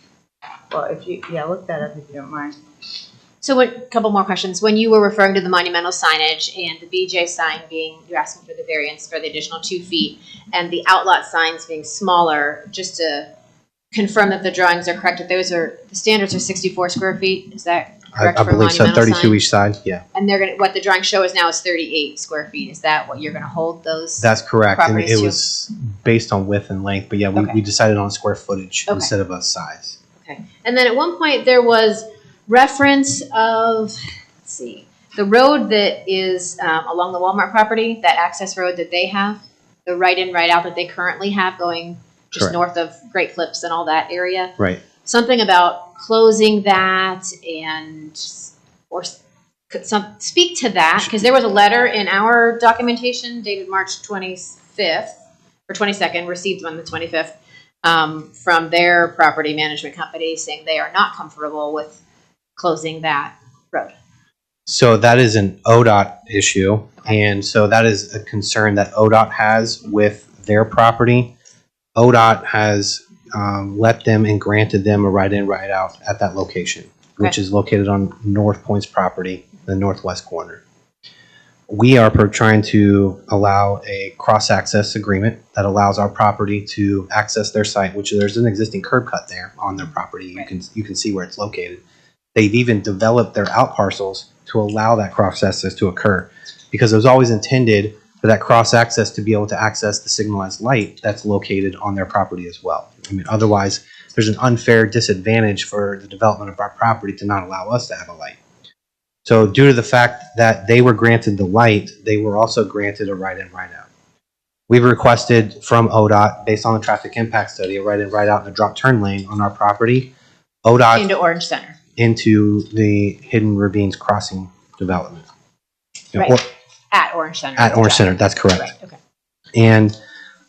Well, if you, look that up if you don't mind. So a couple more questions. When you were referring to the monumental signage and the BJ sign being, you're asking for the variance for the additional 2 feet, and the outlot signs being smaller, just to confirm that the drawings are correct, that the standards are 64 square feet, is that correct I for a believe so, monumental 32 sign? each side, yeah. And what the drawings show is now is 38 square feet. Is that what you're gonna hold those? That's correct, and Properties it too. was based on width and length, but yeah, Okay. we decided on square footage Okay. instead of a size. Okay. And then at one point there was reference of, let's see, the road that is along the Walmart property, that access road that they have, the right in, right out that they currently have going just Correct. north of Great Clips and all that area. Right. Something about closing that speak to that, because there was a letter in our documentation dated March 25th or 22nd, received on the 25th, from their property management company saying they are not comfortable with closing that road. So that is an ODOT issue, and so that is a concern that ODOT has with their property. ODOT has let them and granted them a right in, right out at that location, which is located on North Point's property, the northwest corner. We are trying to allow a cross-access agreement that allows our property to access their site, which there's an existing curb cut there on their property. You can see where it's located. They've even developed their out parcels to allow that cross-access to occur, because it was always intended for that cross-access to be able to access the signalized light that's located on their property as well. I mean, otherwise, there's an unfair disadvantage for the development of our property to not allow us to have a light. So due to the fact that they were granted the light, they were also granted a right in, right out. We've requested from ODOT, based on the traffic impact study, a right in, right out in a drop turn lane on our property. ODOT Into Orange Center. into the Hidden Ravines crossing development. Right. Or At Orange Center. at Orange Center, that's correct. Right, okay. And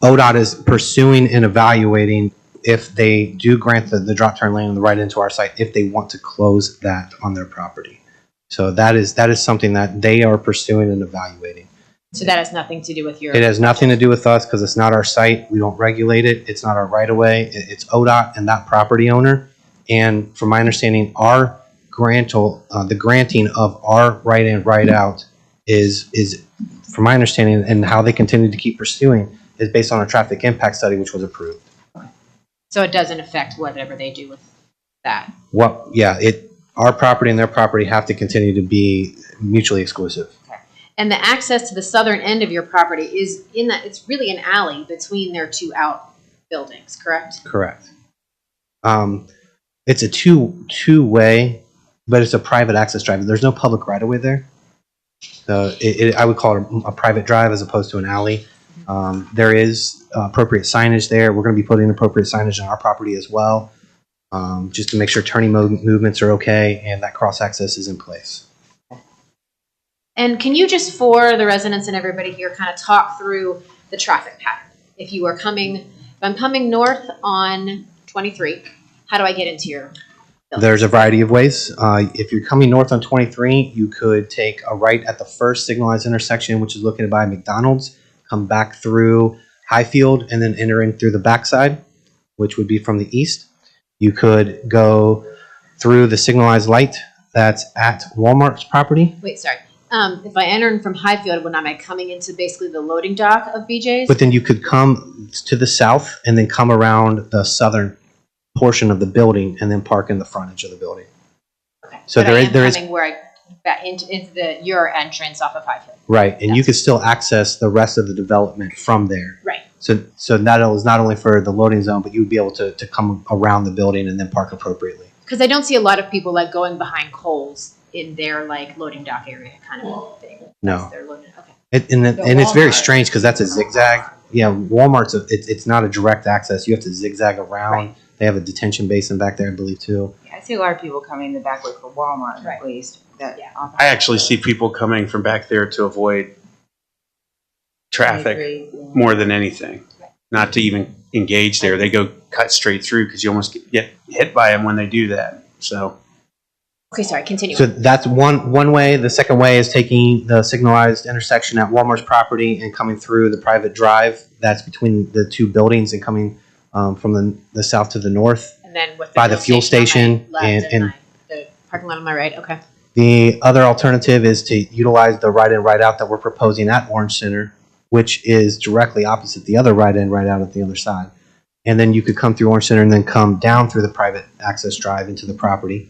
ODOT is pursuing and evaluating if they do grant the drop turn lane and the right into our site, if they want to close that on their property. So that is something that they are pursuing and evaluating. So that has nothing to do with your. It has nothing to do with us because it's not our site. We don't regulate it. It's not our right of way. It's ODOT and that property owner. And from my understanding, our the granting of our right in, right out is from my understanding and how they continue to keep pursuing is based on a traffic impact study which was approved. So it doesn't affect whatever they do with that. Our property and their property have to continue to be mutually exclusive. And the access to the southern end of your property is in that, it's really an alley between their two outbuildings, correct? Correct. It's a two-way, but it's a private access drive. There's no public right-of-way there. So I would call it a private drive as opposed to an alley. There is appropriate signage there. We're going to be putting appropriate signage on our property as well, just to make sure turning movements are okay and that cross-access is in place. And can you just, for the residents and everybody here, kind of talk through the traffic pattern? If I'm coming north on 23, how do I get into your building? There's a variety of ways. If you're coming north on 23, you could take a right at the first signalized intersection, which is located by McDonald's, come back through Highfield, and then enter in through the backside, which would be from the east. You could go through the signalized light that's at Walmart's property. Wait, sorry. If I enter in from Highfield, when am I coming into basically the loading dock of BJ's? But then you could come to the south and then come around the southern portion of the building and then park in the frontage of the building. Okay. So but there is coming where I back into your entrance off of Highfield. right, and you could still access the rest of the development from there. Right. So that is not only for the loading zone, but you would be able to come around the building and then park appropriately. Because I don't see a lot of people like going behind Kohl's in their like loading dock area kind of thing. No. They're loading. Okay. And it's very strange because that's a zigzag. Yeah, Walmart's it's not a direct access. You have to zigzag around. Right. They have a detention basin back there, I believe, too. Yeah, I see a lot of people coming the back way for Walmart, Right. at least. That Yeah. I actually see people coming from back there to avoid traffic more than anything, not to even engage there. They go cut straight through because you almost get hit by them when they do that. So Okay, sorry. Continue. So that's one way. The second way is taking the signalized intersection at Walmart's property and coming through the private drive that's between the two buildings and coming from the south to the north. And then with by the fuel station on my left and the parking lot on my right. Okay. The other alternative is to utilize the right in, right out that we're proposing at Orange Center, which is directly opposite the other right in, right out at the other side. And then you could come through Orange Center and then come down through the private access drive into the property.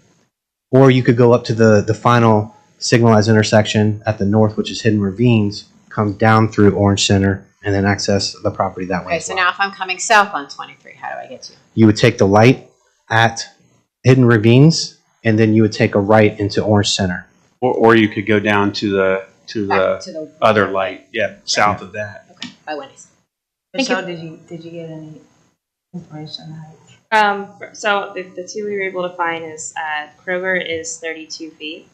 Or you could go up to the final signalized intersection at the north, which is Hidden Ravines, come down through Orange Center, and then access the property that way. Okay, as so well. now if I'm coming south on 23, how do I get to you? You would take the light at Hidden Ravines, and then you would take a right into Orange Center. or you could go down to the Back to the other light, south of that. Okay, by Wendy's. Thank Michelle, did you get any information on the height? So the two we were able to find is Kroger is 32 feet,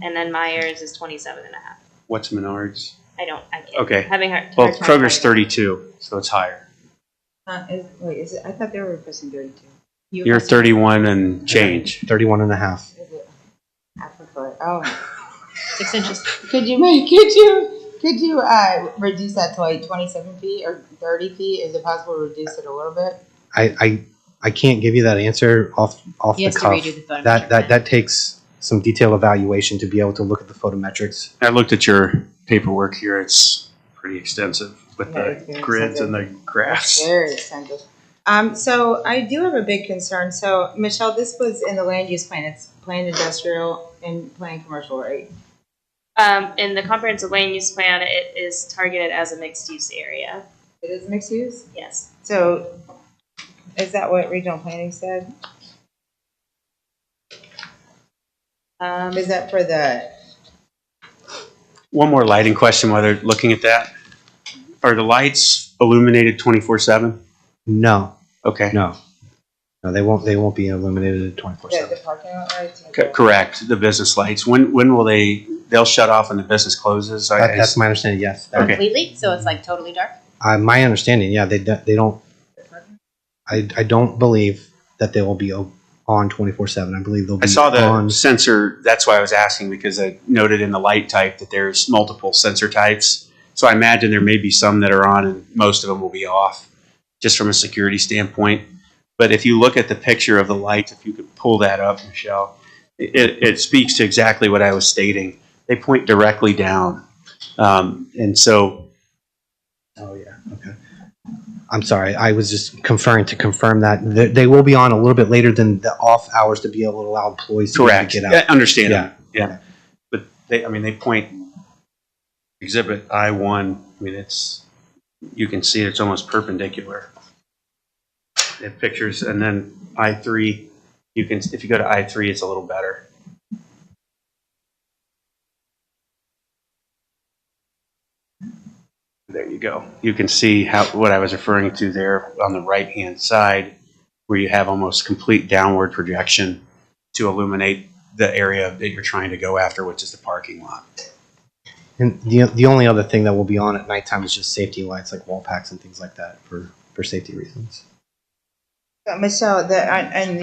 and then Myers is 27 and a half. What's Menards? I can't. Okay. Having hard Well, time Kroger's finding. 32, so it's higher. Is it? I thought they were requesting 32. You're 31 and change. 31 and a half. Is it half a foot? Oh. 6 inches. Could you reduce that to like 27 feet or 30 feet? Is it possible to reduce it a little bit? I can't give you that answer off He the has to cuff. redo the photometric plan. That takes some detailed evaluation to be able to look at the photometrics. I looked at your paperwork here. It's pretty extensive with Yeah, it's the very grids and the graphs. Very expensive. So I do have a big concern. So Michelle, this was in the land use plan. It's planned industrial and planned commercial, right? In the comprehensive land use plan, it is targeted as a mixed use area. It is mixed use. Yes. So Is that what regional planning said? Is that for the, One more lighting question while they're looking at that. Are the lights illuminated 24/7? No, Okay. no, they won't be illuminated 24/7. the parking lot lights? Correct. The business lights. When will they'll shut off when the business closes? That's my understanding. Yes. Okay. Completely, so it's like totally dark? My understanding, yeah, they don't. I don't believe that they will be on 24/7. I believe they'll be I saw the on. sensor. That's why I was asking, because I noted in the light type that there's multiple sensor types. So I imagine there may be some that are on and most of them will be off, just from a security standpoint. But if you look at the picture of the lights, if you could pull that up, Michelle, it speaks to exactly what I was stating. They point directly down. And so. Oh, yeah. Okay. I'm sorry. I was just conferring to confirm that they will be on a little bit later than the off hours to be able to allow employees to be able Correct. to get out. Understand. Yeah. Yeah. But they point exhibit I-1. I mean, you can see it's almost perpendicular. They have pictures, and then I-3, if you go to I-3, it's a little better. There you go. You can see what I was referring to there on the right-hand side, where you have almost complete downward projection to illuminate the area that you're trying to go after, which is the parking lot. And the only other thing that will be on at nighttime is just safety lights, like wall packs and things like that for safety reasons. Michelle, I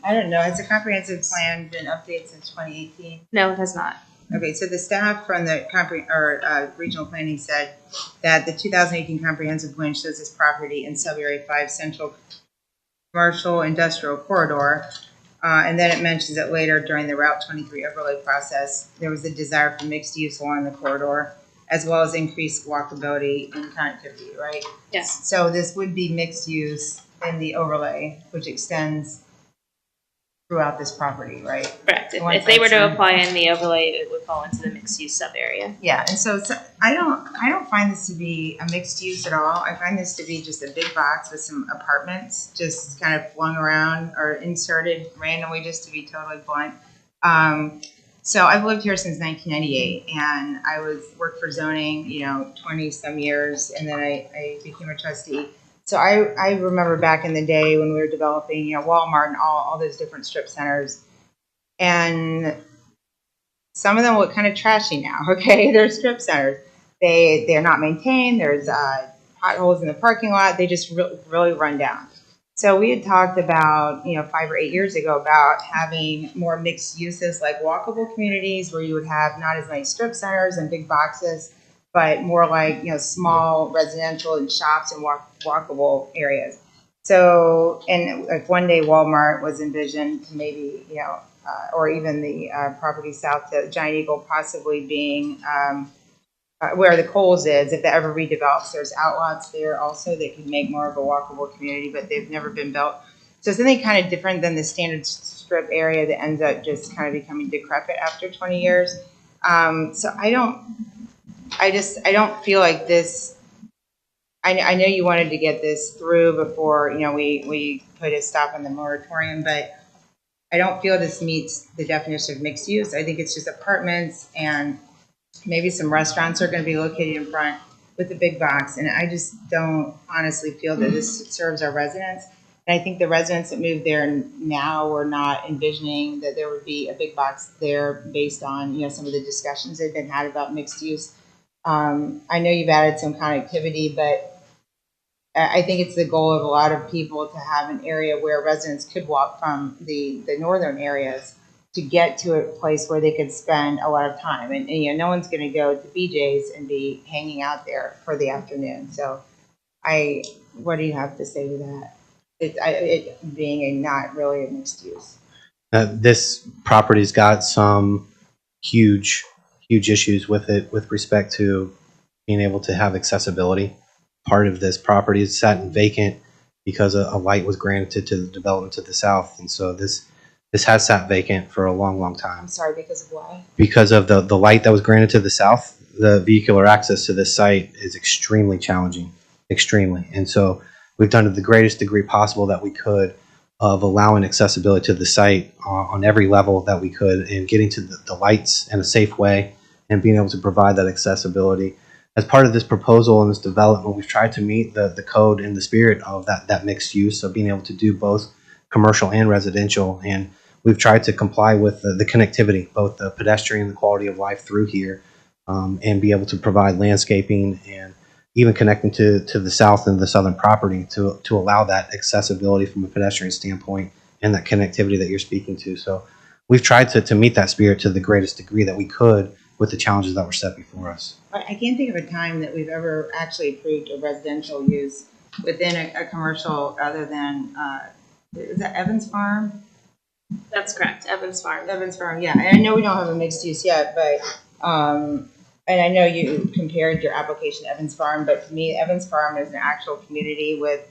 don't know, has the comprehensive plan been updated since 2018? No, it has not. Okay, so the staff from the regional planning said that the 2018 comprehensive plan shows this property in sub-area 5 central commercial industrial corridor. And then it mentions that later during the Route 23 overlay process, there was a desire for mixed use along the corridor, as well as increased walkability and connectivity, right? Yes. So this would be mixed use in the overlay, which extends throughout this property, right? Correct. The one If they were to section. apply in the overlay, it would fall into the mixed use sub area. Yeah, and so I don't find this to be a mixed use at all. I find this to be just a big box with some apartments just kind of flung around or inserted randomly, just to be totally blunt. So I've lived here since 1998, and I worked for zoning, 20 some years, and then I became a trustee. So I remember back in the day when we were developing, Walmart and all those different strip centers, and some of them look kind of trashy now. Okay, they're strip centers. They're not maintained. There's potholes in the parking lot. They just really run down. So we had talked about 5 or 8 years ago about having more mixed uses, like walkable communities, where you would have not as many strip centers and big boxes, but more like small residential and shops and walkable areas. So, and like one day Walmart was envisioned to maybe or even the property south to Giant Eagle possibly being where the Kohl's is. If that ever redevelops, there's outlots there also that could make more of a walkable community, but they've never been built. So something kind of different than the standard strip area that ends up just kind of becoming decrepit after 20 years. So I don't feel like this. I know you wanted to get this through before we put a stop on the moratorium, but I don't feel this meets the definition of mixed use. I think it's just apartments, and maybe some restaurants are going to be located in front with a big box. And I just don't honestly feel that this serves our residents. And I think the residents that moved there now were not envisioning that there would be a big box there based on some of the discussions that have been had about mixed use. I know you've added some connectivity, but I think it's the goal of a lot of people to have an area where residents could walk from the northern areas to get to a place where they could spend a lot of time. And no one's going to go to BJ's and be hanging out there for the afternoon. So what do you have to say to that? It being a not really a mixed use. This property's got some huge issues with it with respect to being able to have accessibility. Part of this property is sat vacant because a light was granted to the development to the south, and so this has sat vacant for a long time. I'm sorry, because of why? Because of the light that was granted to the south, the vehicular access to this site is extremely challenging, extremely. And so we've done to the greatest degree possible that we could of allowing accessibility to the site on every level that we could, and getting to the lights in a safe way and being able to provide that accessibility. As part of this proposal and this development, we've tried to meet the code and the spirit of that mixed use, so being able to do both commercial and residential. And we've tried to comply with the connectivity, both the pedestrian and the quality of life through here, and be able to provide landscaping and even connecting to the south and the southern property to allow that accessibility from a pedestrian standpoint and that connectivity that you're speaking to. So we've tried to meet that spirit to the greatest degree that we could with the challenges that were set before us. I can't think of a time that we've ever actually approved a residential use within a commercial other than, is that Evans Farm? That's correct, Evans Farm. Evans Farm, yeah. And I know we don't have a mixed use yet, but, and I know you compared your application to Evans Farm, but to me, Evans Farm is an actual community with,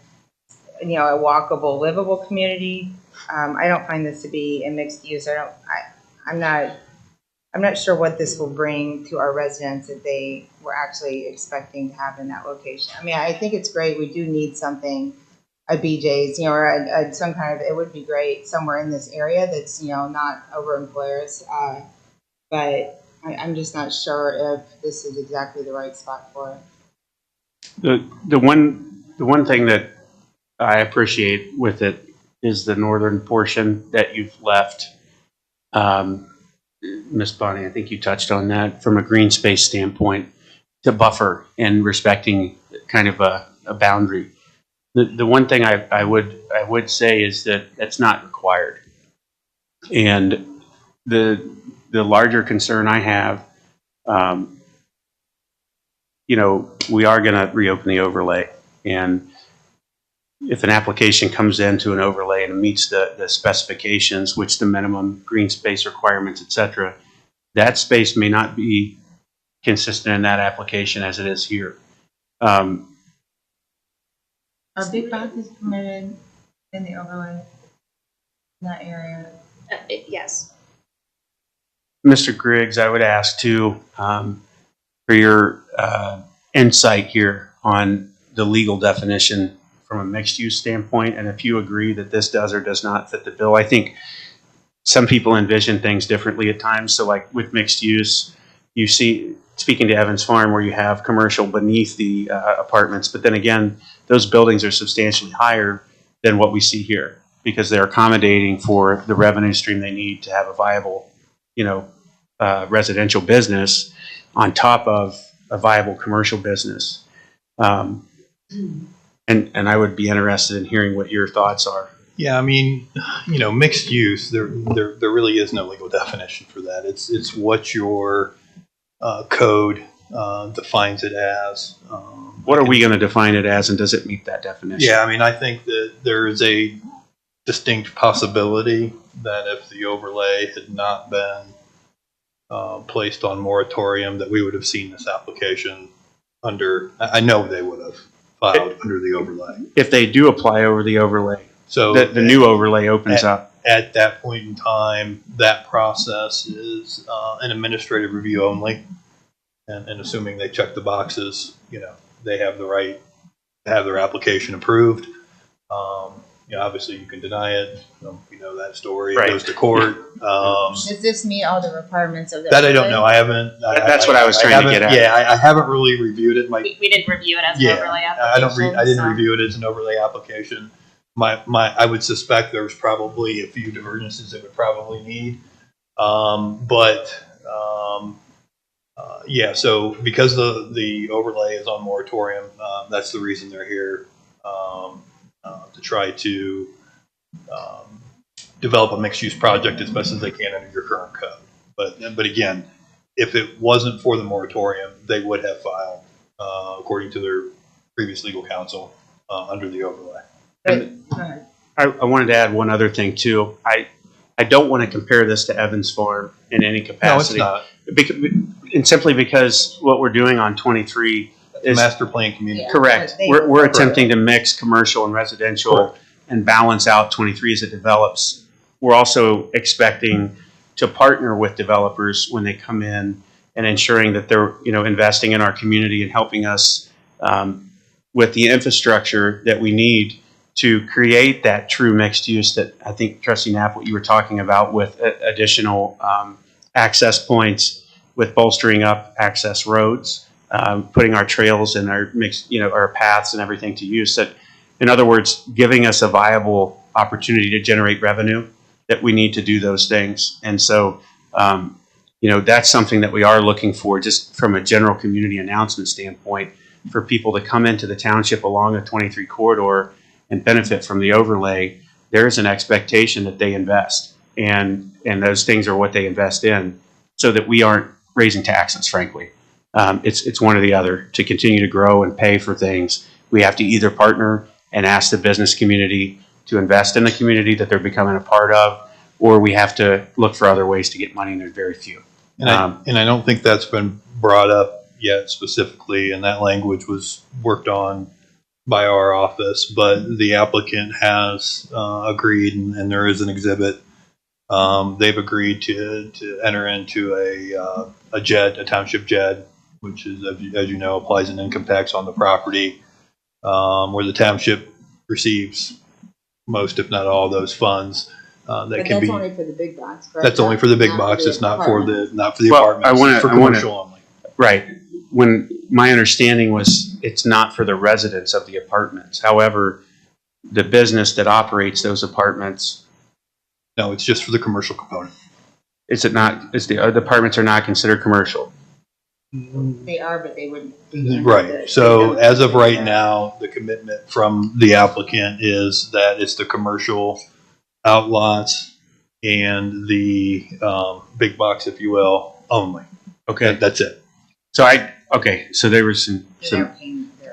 a walkable, livable community. I don't find this to be a mixed use. I'm not sure what this will bring to our residents that they were actually expecting to have in that location. I mean, I think it's great. We do need something, a BJ's, or some kind of, it would be great somewhere in this area that's, not over in Polaris. But I'm just not sure if this is exactly the right spot for it. The one thing that I appreciate with it is the northern portion that you've left. Ms. Bonnie, I think you touched on that from a green space standpoint, to buffer and respecting kind of a boundary. The one thing I would say is that that's not required. And the larger concern I have, we are going to reopen the overlay, and if an application comes into an overlay and meets the specifications, which the minimum green space requirements, et cetera, that space may not be consistent in that application as it is here. Are big boxes permitted in the overlay in that area? Yes. Mr. Griggs, I would ask too, for your insight here on the legal definition from a mixed use standpoint, and if you agree that this does or does not fit the bill. I think some people envision things differently at times. So like with mixed use, you see, speaking to Evans Farm, where you have commercial beneath the apartments, but then again, those buildings are substantially higher than what we see here because they're accommodating for the revenue stream they need to have a viable, residential business on top of a viable commercial business. And I would be interested in hearing what your thoughts are. Yeah, I mean, mixed use, there really is no legal definition for that. It's what your code defines it as. What are we going to define it as, and does it meet that definition? Yeah, I mean, I think that there is a distinct possibility that if the overlay had not been placed on moratorium, that we would have seen this application under, I know they would have filed under the overlay. If they do apply over the overlay, so the new overlay opens up. At that point in time, that process is an administrative review only, and assuming they check the boxes, they have the right to have their application approved. Obviously you can deny it. You know that story. Right. It goes to court. Does this meet all the requirements of that? I don't know. I haven't. That's what I was trying to get at. Yeah, I haven't really reviewed it. We didn't review it as an overlay application. I didn't review it as an overlay application. I would suspect there's probably a few divergences it would probably need. So because the overlay is on moratorium, that's the reason they're here, to try to develop a mixed-use project as best as they can under your current code. But again, if it wasn't for the moratorium, they would have filed, according to their previous legal counsel, under the overlay. I wanted to add one other thing too. I don't want to compare this to Evans Farm in any capacity. No, it's not. And simply because what we're doing on 23 is master plan community. Correct. We're attempting to mix commercial and residential and balance out 23 as it develops. We're also expecting to partner with developers when they come in and ensuring that they're investing in our community and helping us with the infrastructure that we need to create that true mixed use that I think, Trustee Knapp, what you were talking about with additional access points, with bolstering up access roads, putting our trails and our mixed, our paths and everything to use. That, in other words, giving us a viable opportunity to generate revenue, that we need to do those things. And so, that's something that we are looking for, just from a general community announcement standpoint, for people to come into the township along a 23 corridor and benefit from the overlay. There is an expectation that they invest, and those things are what they invest in, so that we aren't raising taxes, frankly. It's one or the other. To continue to grow and pay for things, we have to either partner and ask the business community to invest in the community that they're becoming a part of, or we have to look for other ways to get money, and there's very few. And I don't think that's been brought up yet specifically, and that language was worked on by our office, but the applicant has agreed, and there is an exhibit. They've agreed to enter into a JED, a township JED, which is, as you know, applies an income tax on the property, where the township receives most, if not all, of those funds. But that's only for the big box, correct? That's only for the big box. It's not for the apartments. It's for commercial only. Right. When my understanding was, it's not for the residents of the apartments. However, the business that operates those apartments, No, it's just for the commercial component. is it not? Is the apartments are not considered commercial? They are, but they wouldn't be. Right. So as of right now, the commitment from the applicant is that it's the commercial outlots and the big box, if you will, only. Okay. That's it. So so there was some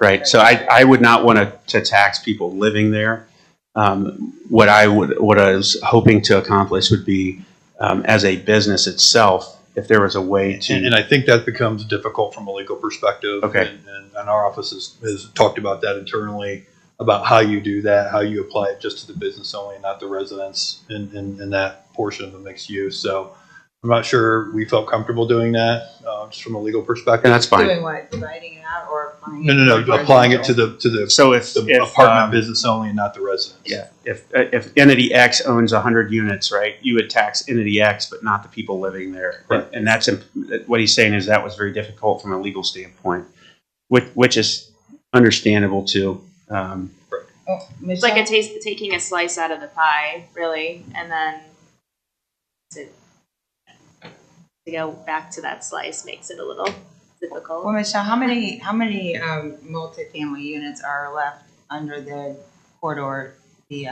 right. So I would not want to tax people living there. What I was hoping to accomplish would be, as a business itself, if there was a way to. And I think that becomes difficult from a legal perspective. Okay. And our office has talked about that internally, about how you do that, how you apply it just to the business only, not the residents in that portion of the mixed use. So I'm not sure we felt comfortable doing that, just from a legal perspective. And that's fine. Doing what? Dividing it out or applying No. Applying it to the So if apartment business only and not the residents. Yeah, if entity X owns 100 units, right, you would tax entity X, but not the people living there. Right. And that's what he's saying is that was very difficult from a legal standpoint, which is understandable too. It's like taking a slice out of the pie, really, and then to go back to that slice makes it a little difficult. Well, Michelle, how many multifamily units are left under the corridor? The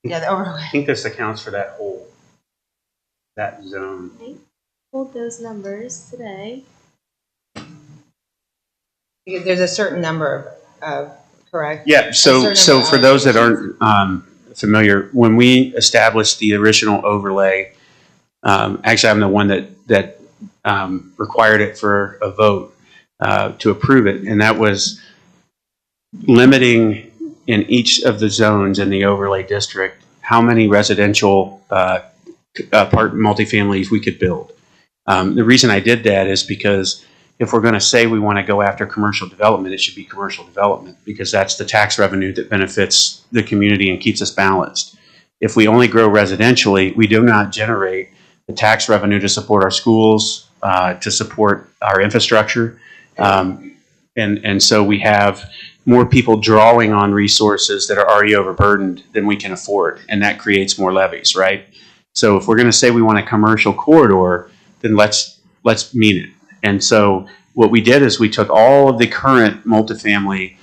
overlay. I think this accounts for that zone. I pulled those numbers today. Because there's a certain number of correct. Yeah. So for those that aren't familiar, when we established the original overlay, actually I'm the one that required it for a vote to approve it, and that was limiting in each of the zones in the overlay district how many residential multifamilies we could build. The reason I did that is because if we're going to say we want to go after commercial development, it should be commercial development, because that's the tax revenue that benefits the community and keeps us balanced. If we only grow residentially, we do not generate the tax revenue to support our schools, to support our infrastructure. And so we have more people drawing on resources that are already overburdened than we can afford, and that creates more levies, right? So if we're going to say we want a commercial corridor, then let's mean it. And so what we did is we took all of the current multifamily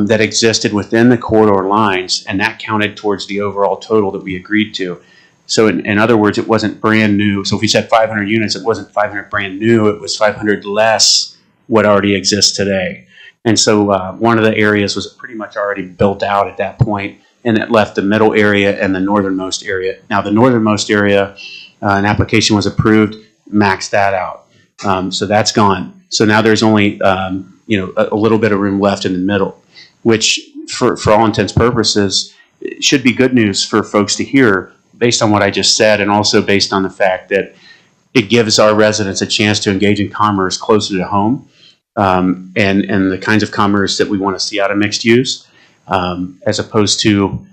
that existed within the corridor lines, and that counted towards the overall total that we agreed to. So in other words, it wasn't brand new. So if we said 500 units, it wasn't 500 brand new. It was 500 less what already exists today. And so one of the areas was pretty much already built out at that point, and it left the middle area and the northernmost area. Now the northernmost area, an application was approved, maxed that out. So that's gone. So now there's only a little bit of room left in the middle, which for all intents and purposes should be good news for folks to hear, based on what I just said, and also based on the fact that it gives our residents a chance to engage in commerce closer to home. and the kinds of commerce that we want to see out of mixed use, as opposed to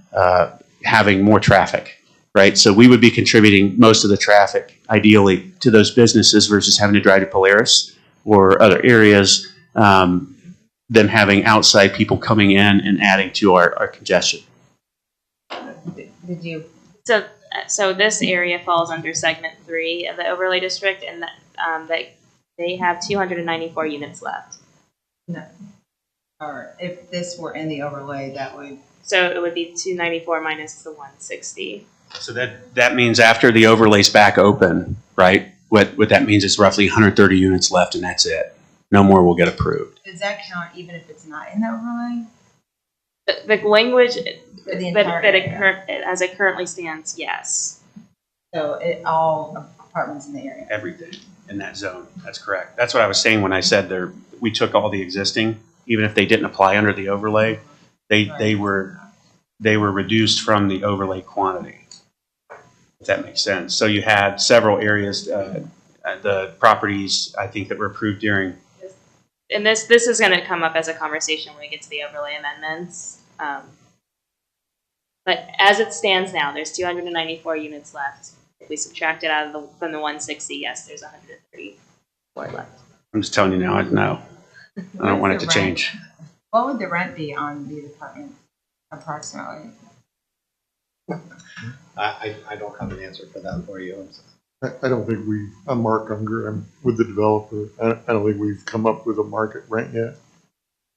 having more traffic, right? So we would be contributing most of the traffic, ideally, to those businesses versus having to drive to Polaris or other areas, than having outside people coming in and adding to our congestion. Did you, So this area falls under segment 3 of the overlay district, and that they have 294 units left. no, or if this were in the overlay, that would, So it would be 294 minus the 160. So that means after the overlay's back open, right? What that means is roughly 130 units left, and that's it. No more will get approved. does that count even if it's not in the overlay? The language For the that entire it area? as it currently stands, yes. So all apartments in the area? Everything in that zone. That's correct. That's what I was saying when I said we took all the existing, even if they didn't apply under the overlay, they were reduced from the overlay quantity, if that makes sense. So you had several areas, the properties, I think, that were approved during. And this is going to come up as a conversation when we get to the overlay amendments. But as it stands now, there's 294 units left. If we subtract it out of from the 160, yes, there's 134 left. I'm just telling you now, no. I don't want it to change. What would the rent be on these apartments approximately? I don't have an answer for that for you. I don't think I'm Mark Unger, I'm with the developer. I don't think we've come up with a market rent yet.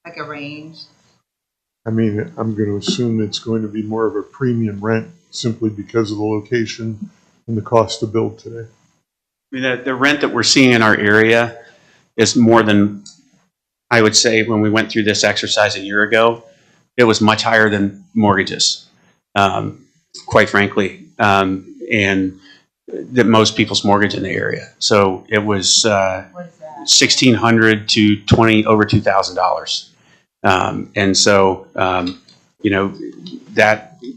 Like a range? I mean, I'm going to assume it's going to be more of a premium rent simply because of the location and the cost to build today. I mean, the rent that we're seeing in our area is more than, I would say, when we went through this exercise a year ago, it was much higher than mortgages, quite frankly, and that most people's mortgage in the area. So it was What is that? $1,600 to over $2,000, and so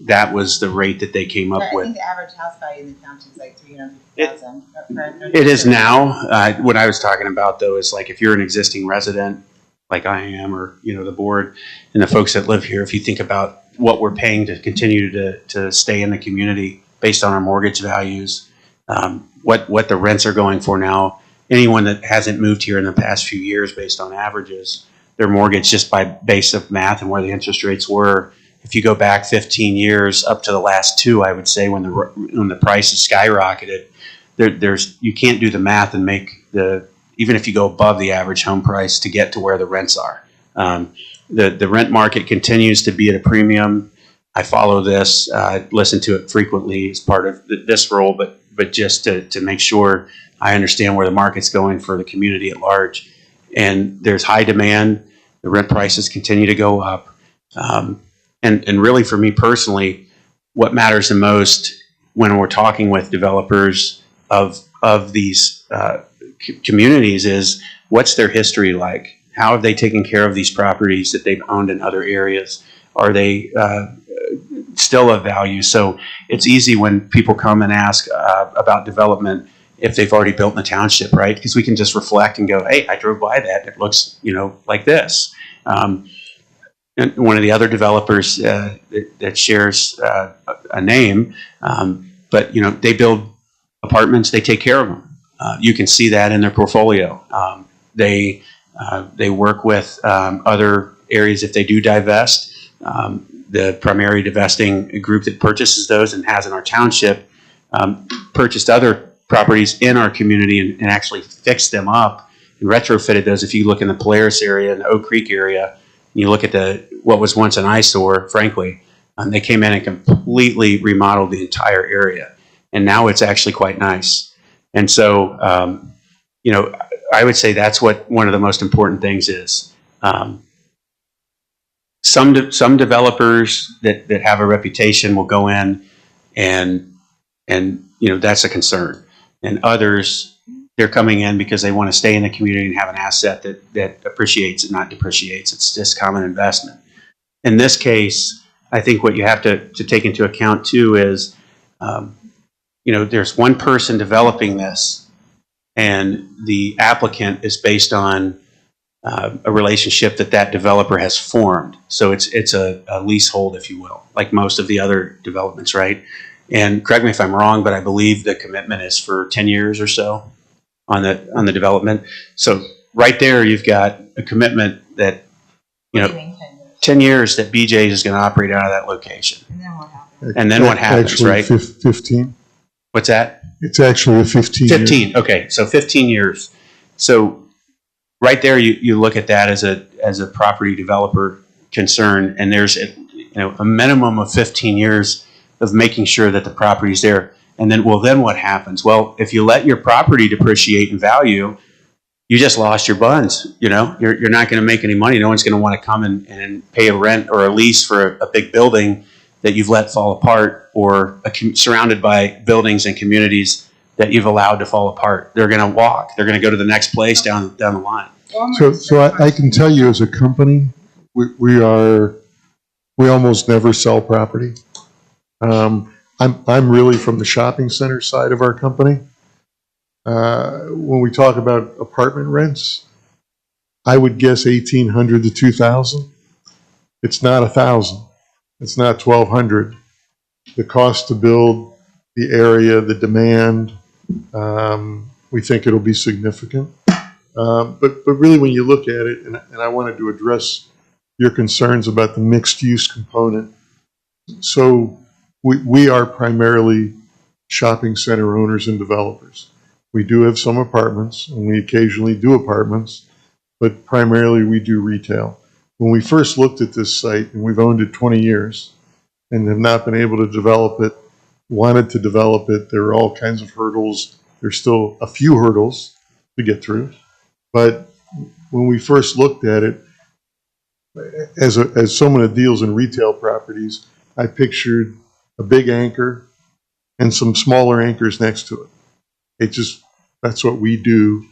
that was the rate that they came up I with. think the average house value in the township is like $350,000. It is now. What I was talking about, though, is like if you're an existing resident, like I am, or the board and the folks that live here, if you think about what we're paying to continue to stay in the community based on our mortgage values, what the rents are going for now. Anyone that hasn't moved here in the past few years, based on averages, their mortgage just by base of math and where the interest rates were. If you go back 15 years up to the last 2, I would say when the prices skyrocketed, you can't do the math and make even if you go above the average home price to get to where the rents are. The rent market continues to be at a premium. I follow this, listen to it frequently as part of this role, but just to make sure I understand where the market's going for the community at large. And there's high demand. The rent prices continue to go up. And really for me personally, what matters the most when we're talking with developers of these communities is what's their history like? How have they taken care of these properties that they've owned in other areas? Are they still of value? So it's easy when people come and ask about development if they've already built in the township, right? Because we can just reflect and go, hey, I drove by that. It looks, like this. And one of the other developers that shares a name, but they build apartments. They take care of them. You can see that in their portfolio. They work with other areas if they do divest. The primary divesting group that purchases those and has in our township purchased other properties in our community and actually fixed them up and retrofitted those. If you look in the Polaris area and the Oak Creek area, and you look at what was once an eyesore, frankly, they came in and completely remodeled the entire area. And now it's actually quite nice. And so, I would say that's what one of the most important things is. Some developers that have a reputation will go in and that's a concern. And others, they're coming in because they want to stay in the community and have an asset that appreciates and not depreciates. It's just common investment. In this case, I think what you have to take into account too is, there's one person developing this, and the applicant is based on a relationship that developer has formed. So it's a leasehold, if you will, like most of the other developments, right? And correct me if I'm wrong, but I believe the commitment is for 10 years or so on the development. So right there, you've got a commitment that, you What do know, you mean 10 years? 10 years that BJ's is going to operate out of that location. And then what happens? And then what happens, Actually, right? 15. What's that? It's actually a 15. 15. Okay, so 15 years. So right there, you look at that as a property developer concern, and there's a minimum of 15 years of making sure that the property's there. And then what happens? Well, if you let your property depreciate in value, you just lost your buns. You're not going to make any money. No one's going to want to come and pay a rent or a lease for a big building that you've let fall apart, or surrounded by buildings and communities that you've allowed to fall apart. They're going to walk. They're going to go to the next place down the line. So I can tell you, as a company, we almost never sell property. I'm really from the shopping center side of our company. When we talk about apartment rents, I would guess 1,800 to 2,000. It's not 1,000. It's not 1,200. The cost to build, the area, the demand, we think it'll be significant. But really, when you look at it, and I wanted to address your concerns about the mixed use component. So we are primarily shopping center owners and developers. We do have some apartments, and we occasionally do apartments, but primarily we do retail. When we first looked at this site, and we've owned it 20 years and have not been able to develop it, wanted to develop it, there were all kinds of hurdles. There's still a few hurdles to get through. But when we first looked at it, as someone that deals in retail properties, I pictured a big anchor and some smaller anchors next to it. That's what we do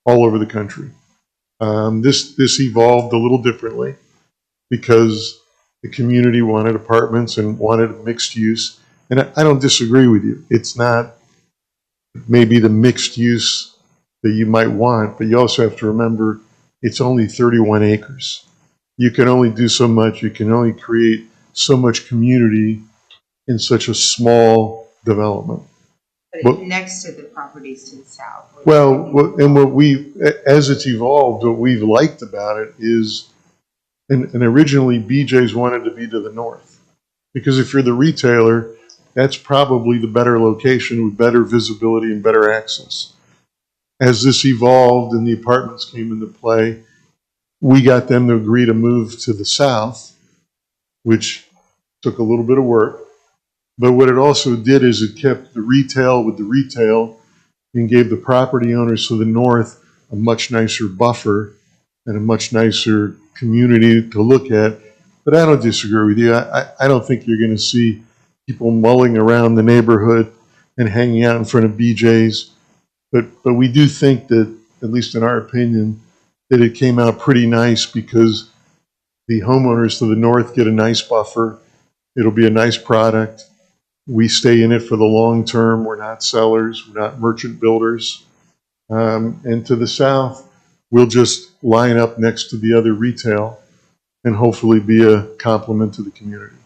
all over the country. This evolved a little differently because the community wanted apartments and wanted mixed use. And I don't disagree with you. It's not maybe the mixed use that you might want, but you also have to remember it's only 31 acres. You can only do so much. You can only create so much community in such a small development. But next to the properties to the south. As it's evolved, what we've liked about it is, and originally BJ's wanted to be to the north, because if you're the retailer, that's probably the better location with better visibility and better access. As this evolved and the apartments came into play, we got them to agree to move to the south, which took a little bit of work. But what it also did is it kept the retail with the retail and gave the property owners to the north a much nicer buffer and a much nicer community to look at. But I don't disagree with you. I don't think you're going to see people mulling around the neighborhood and hanging out in front of BJ's. But we do think that, at least in our opinion, that it came out pretty nice because the homeowners to the north get a nice buffer. It'll be a nice product. We stay in it for the long term. We're not sellers. We're not merchant builders. And to the south, we'll just line up next to the other retail and hopefully be a complement to the community.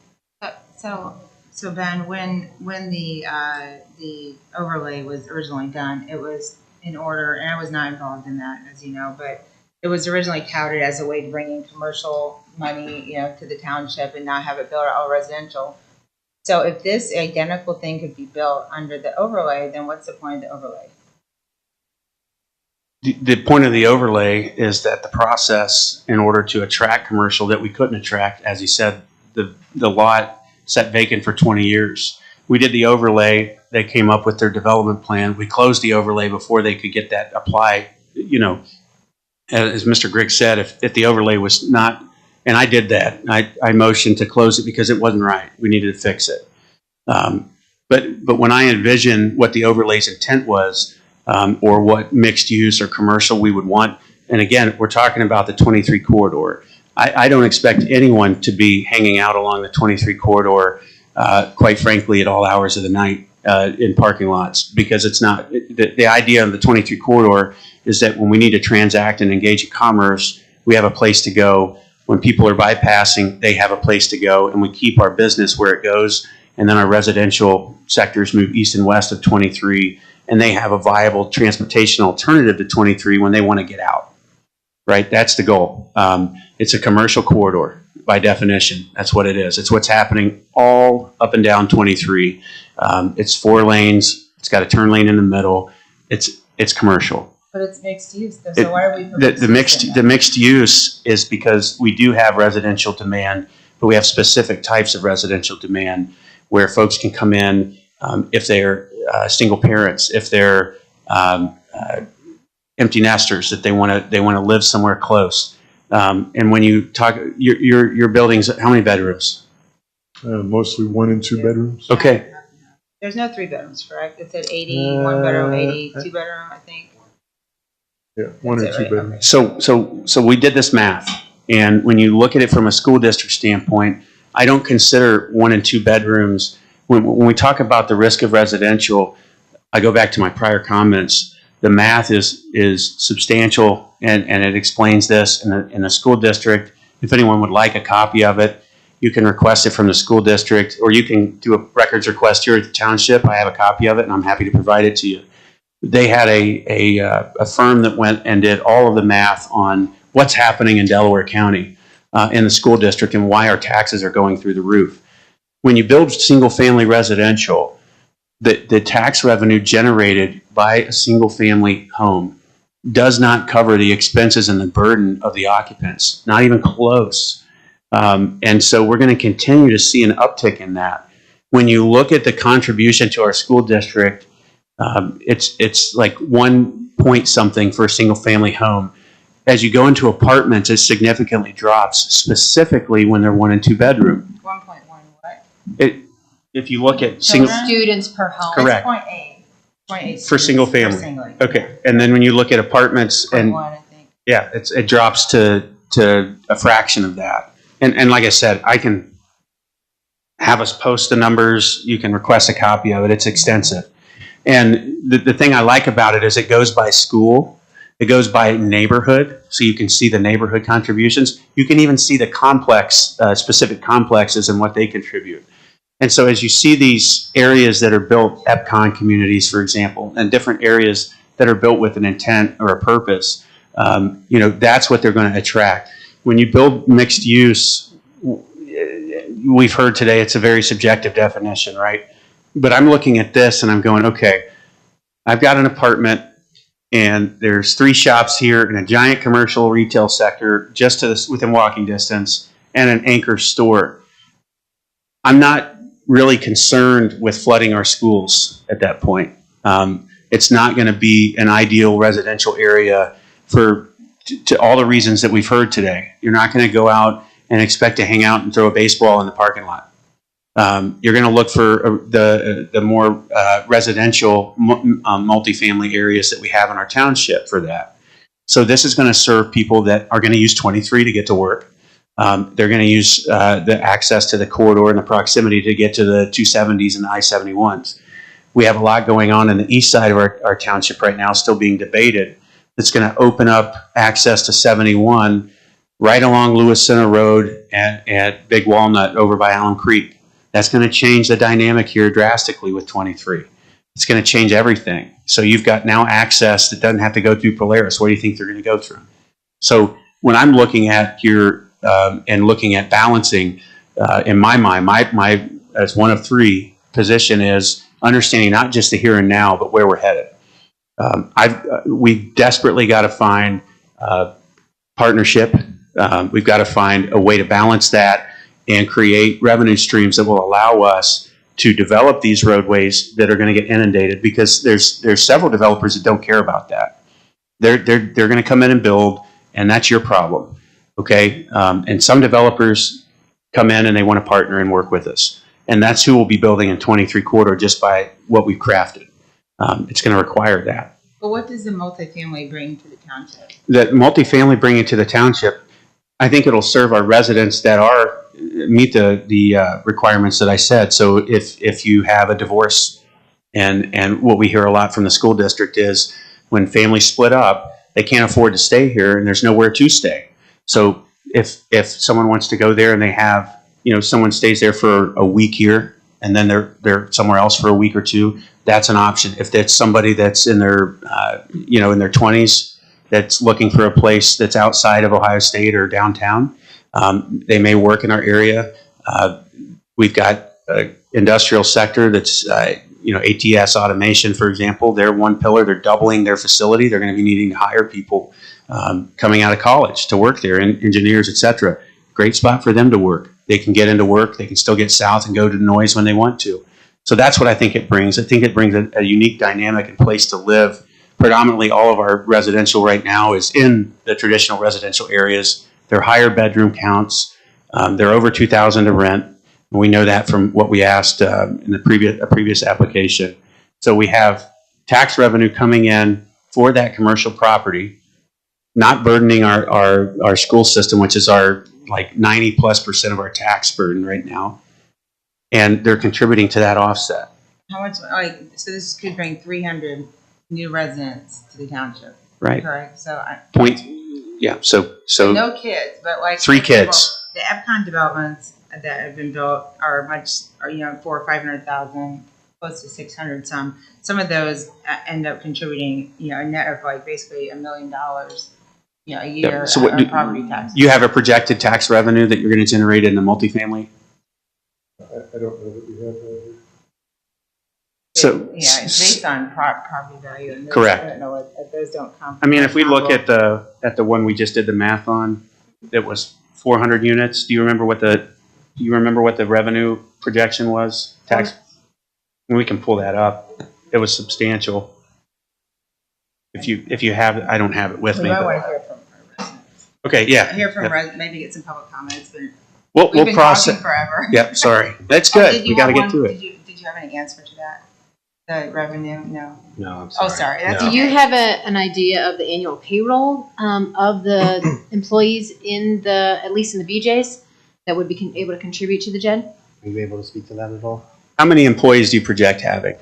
So Ben, when the overlay was originally done, it was in order, and I was not involved in that, as you know, but it was originally touted as a way to bring in commercial money, to the township and not have it built all residential. So if this identical thing could be built under the overlay, then what's the point of the overlay? The point of the overlay is that the process, in order to attract commercial that we couldn't attract, as he said, the lot sat vacant for 20 years. We did the overlay. They came up with their development plan. We closed the overlay before they could get that applied. As Mr. Griggs said, if the overlay was not, and I did that, I motioned to close it because it wasn't right. We needed to fix it. But when I envisioned what the overlay's intent was, or what mixed use or commercial we would want, and again, we're talking about the 23 corridor. I don't expect anyone to be hanging out along the 23 corridor, quite frankly, at all hours of the night. in parking lots, because it's not, the idea of the 23 corridor is that when we need to transact and engage in commerce, we have a place to go. When people are bypassing, they have a place to go, and we keep our business where it goes. And then our residential sectors move east and west of 23, and they have a viable transportation alternative to 23 when they want to get out, right? That's the goal. It's a commercial corridor by definition. That's what it is. It's what's happening all up and down 23. It's 4 lanes. It's got a turn lane in the middle. It's commercial. But it's mixed use, though, so why are we? The mixed use is because we do have residential demand, but we have specific types of residential demand where folks can come in if they're single parents, if they're empty nesters, that they want to live somewhere close. And when you talk, your buildings, how many bedrooms? Mostly 1 and 2 bedrooms. Okay. There's no 3 bedrooms, correct? It said 80, 1 bedroom, 80, 2 bedroom, I think. Yeah, 1 or 2 Right, bedrooms. So we did this math, and when you look at it from a school district standpoint, I don't consider 1 and 2 bedrooms. When we talk about the risk of residential, I go back to my prior comments. The math is substantial, and it explains this in the school district. If anyone would like a copy of it, you can request it from the school district, or you can do a records request here at the township. I have a copy of it, and I'm happy to provide it to you. They had a firm that went and did all of the math on what's happening in Delaware County in the school district and why our taxes are going through the roof. When you build single-family residential, the tax revenue generated by a single-family home does not cover the expenses and the burden of the occupants, not even close. And so we're going to continue to see an uptick in that. When you look at the contribution to our school district, it's like 1 point something for a single-family home. As you go into apartments, it significantly drops, specifically when they're 1 and 2 bedroom. 1.1 what? If you look at single, Students per home. Correct. It's 0.8. For single family. Okay, and then when you look at apartments, and 0.1, I think. yeah, it drops to a fraction of that. And like I said, I can have us post the numbers. You can request a copy of it. It's extensive. And the thing I like about it is it goes by school. It goes by neighborhood, so you can see the neighborhood contributions. You can even see the complex, specific complexes and what they contribute. And so as you see these areas that are built, EPCON communities, for example, and different areas that are built with an intent or a purpose, that's what they're going to attract. When you build mixed use, we've heard today it's a very subjective definition, right? But I'm looking at this and I'm going, okay, I've got an apartment and there's 3 shops here and a giant commercial retail sector just within walking distance and an anchor store. I'm not really concerned with flooding our schools at that point. It's not going to be an ideal residential area to all the reasons that we've heard today. You're not going to go out and expect to hang out and throw a baseball in the parking lot. You're going to look for the more residential multifamily areas that we have in our township for that. So this is going to serve people that are going to use 23 to get to work. They're going to use the access to the corridor and the proximity to get to the 270s and the I-71s. We have a lot going on in the east side of our township right now, still being debated. That's going to open up access to 71 right along Lewis Center Road and at Big Walnut over by Allen Creek. That's going to change the dynamic here drastically with 23. It's going to change everything. So you've got now access that doesn't have to go through Polaris. What do you think they're going to go through? So when I'm looking at here and looking at balancing, in my mind, my as one of 3 position is understanding not just the here and now, but where we're headed. We desperately got to find partnership. We've got to find a way to balance that and create revenue streams that will allow us to develop these roadways that are going to get inundated, because there's several developers that don't care about that. They're going to come in and build, and that's your problem, okay? And some developers come in and they want to partner and work with us, and that's who will be building in 23 corridor just by what we've crafted. It's going to require that. But what does the multifamily bring to the township? The multifamily bringing to the township, I think it'll serve our residents that meet the requirements that I said. So if you have a divorce And what we hear a lot from the school district is when families split up, they can't afford to stay here and there's nowhere to stay. So if someone wants to go there and they have, someone stays there for a week here and then they're somewhere else for a week or two, that's an option. If that's somebody that's in their, in their 20s that's looking for a place that's outside of Ohio State or downtown, they may work in our area. We've got an industrial sector that's, ATS automation, for example. They're one pillar. They're doubling their facility. They're going to be needing to hire people coming out of college to work there, engineers, et cetera. Great spot for them to work. They can get into work. They can still get south and go to noise when they want to. So that's what I think it brings. I think it brings a unique dynamic and place to live. Predominantly all of our residential right now is in the traditional residential areas. They're higher bedroom counts. They're over 2,000 to rent. And we know that from what we asked in the previous application. So we have tax revenue coming in for that commercial property, not burdening our school system, which is our 90+% of our tax burden right now. And they're contributing to that offset. How much, so this could bring 300 new residents to the township, Right. correct? So So no kids, but 3 kids. The EPCON developments that have been built are 400,000 or 500,000, close to 600 some. Some of those end up contributing, a net of basically $1 million, a year So what on property taxes. You have a projected tax revenue that you're going to generate in the multifamily? I don't know that we have that here. So Yeah, it's based on property value. And those, Correct. I don't know if those don't come. I mean, if we look at the one we just did the math on, that was 400 units. Do you remember what the revenue projection was? Tax. We can pull that up. It was substantial. If you have it, I don't have it with We me. might But, want to hear from residents. okay, yeah. Hear from Yeah. maybe get some public comments, but We'll we've been process. talking forever. Yep. Sorry. That's Oh, good. did you We got to have get to one? it. Did you have any answer to that? The revenue? No. No, I'm Oh, sorry. That's Do you okay. have an idea of the annual payroll of the employees at least in the BJ's, that would be able to contribute to the JED? Are you able to speak to that at all? How many employees do you project having?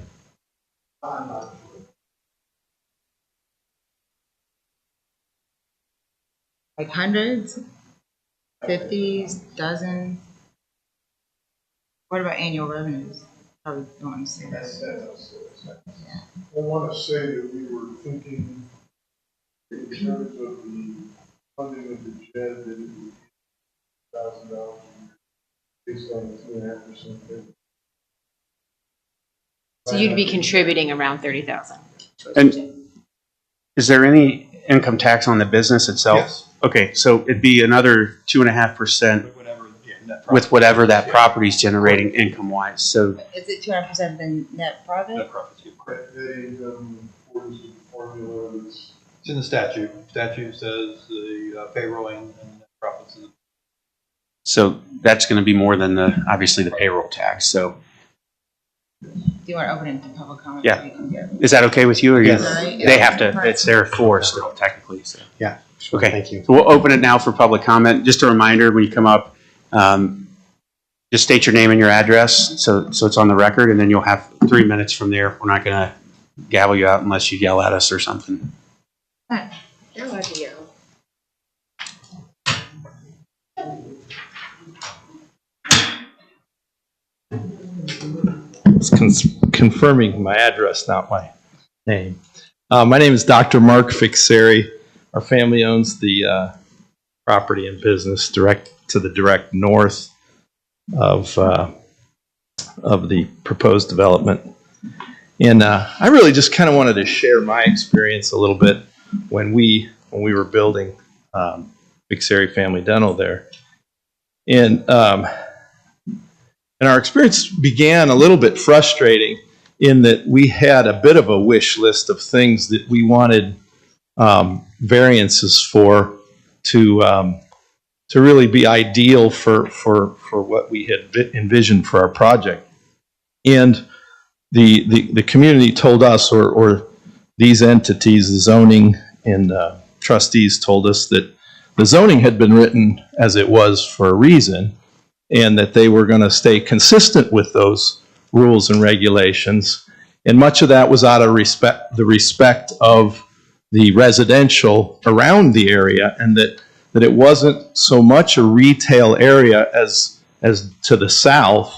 Like hundreds? 50s? Dozens? What about annual revenues? Probably don't want to say that. I want to say that we were thinking in terms of the funding of the JED that it would be $1,000 based on the 2.5%. So you'd be contributing around 30,000. And is there any income tax on the business itself? Yes. Okay, so it'd be another 2.5% Whatever, net profit. with whatever that property's generating income-wise. So Is it 200% the net profit? Net profits, yeah, correct. That income is the formula that's It's in the statute. Statute says the payroll and net profits is So that's going to be more than obviously the payroll tax. So Do you want to open it to public comment? Yeah. So we can get- is that okay with you? Or Yes. they have to, it's their force still technically. So. Yeah. Sure. Okay. Thank you. So we'll open it now for public comment. Just a reminder, when you come up, just state your name and your address so it's on the record, and then you'll have 3 minutes from there. We're not going to gavel you out unless you yell at us or something. You're allowed to yell. It's confirming my address, not my name. My name is Dr. Mark Fixeri. Our family owns the property and business direct north of the proposed development. And I really just kind of wanted to share my experience a little bit when we were building Fixeri Family Dental there. And our experience began a little bit frustrating in that we had a bit of a wish list of things that we wanted variances for to really be ideal for what we had envisioned for our project. And the community told us, or these entities, the zoning and trustees told us that the zoning had been written as it was for a reason, and that they were going to stay consistent with those rules and regulations, And much of that was out of the respect of the residential around the area, and that it wasn't so much a retail area as to the south,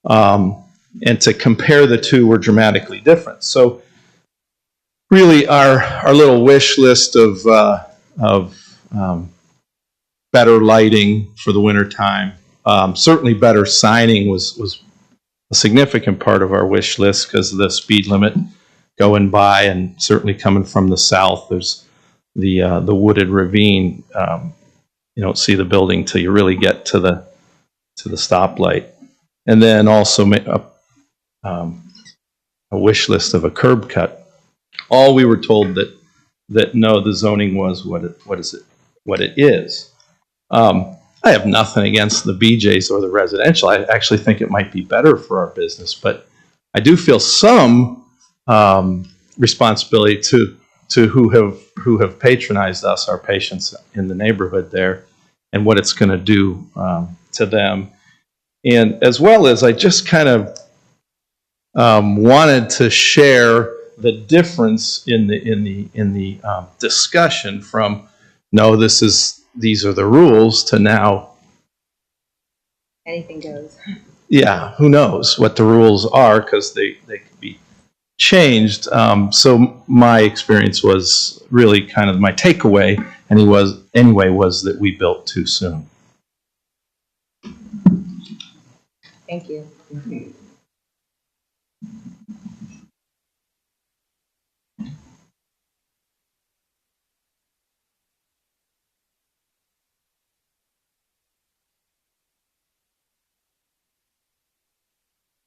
and to compare the two were dramatically different. So really our little wish list of better lighting for the winter time, certainly better signing was a significant part of our wish list because of the speed limit going by, and certainly coming from the south, there's the wooded ravine. You don't see the building till you really get to the stoplight. And then also a wish list of a curb cut. All we were told that no, the zoning was what it is. I have nothing against the BJ's or the residential. I actually think it might be better for our business, but I do feel some responsibility to who have patronized us, our patients in the neighborhood there, and what it's going to do to them. And as well as I just kind of wanted to share the difference in the discussion from no, these are the rules to now Anything goes. yeah, who knows what the rules are, because they could be changed. So my experience was really kind of my takeaway, and was that we built too soon. Thank you.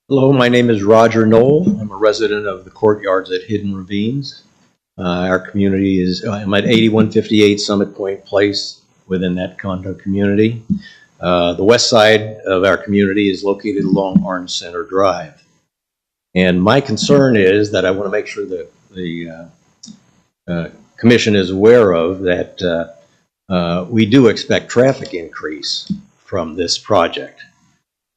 Hello, my name is Roger Knoll. I'm a resident of the courtyards at Hidden Ravines. Our community is, I'm at 8158 Summit Point Place within that condo community. The west side of our community is located along Orange Center Drive. And my concern is that I want to make sure that the commission is aware of that we do expect traffic increase from this project.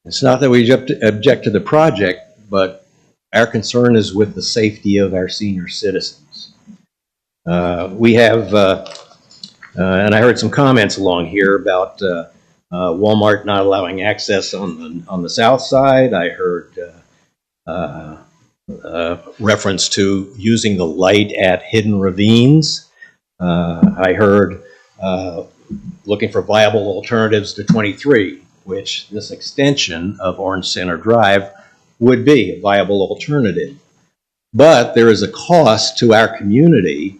It's not that we object to the project, but our concern is with the safety of our senior citizens. We have, and I heard some comments along here about Walmart not allowing access on the south side. I heard reference to using the light at Hidden Ravines. I heard looking for viable alternatives to 23. Which this extension of Orange Center Drive would be a viable alternative. But there is a cost to our community.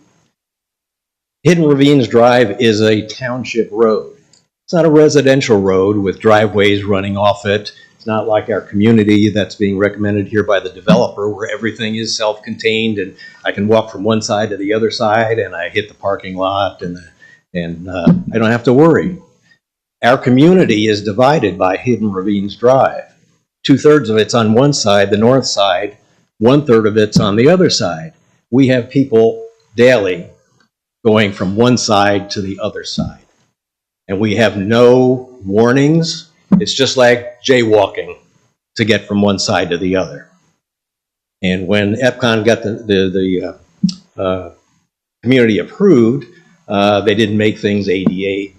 Hidden Ravines Drive is a township road. It's not a residential road with driveways running off it. It's not like our community that's being recommended here by the developer, where everything is self-contained and I can walk from one side to the other side and I hit the parking lot and I don't have to worry. Our community is divided by Hidden Ravines Drive. 2/3 of it's on one side, the north side, 1/3 of it's on the other side. We have people daily going from one side to the other side. And we have no warnings. It's just like jaywalking to get from one side to the other. And when EPCON got the community approved, they didn't make things ADA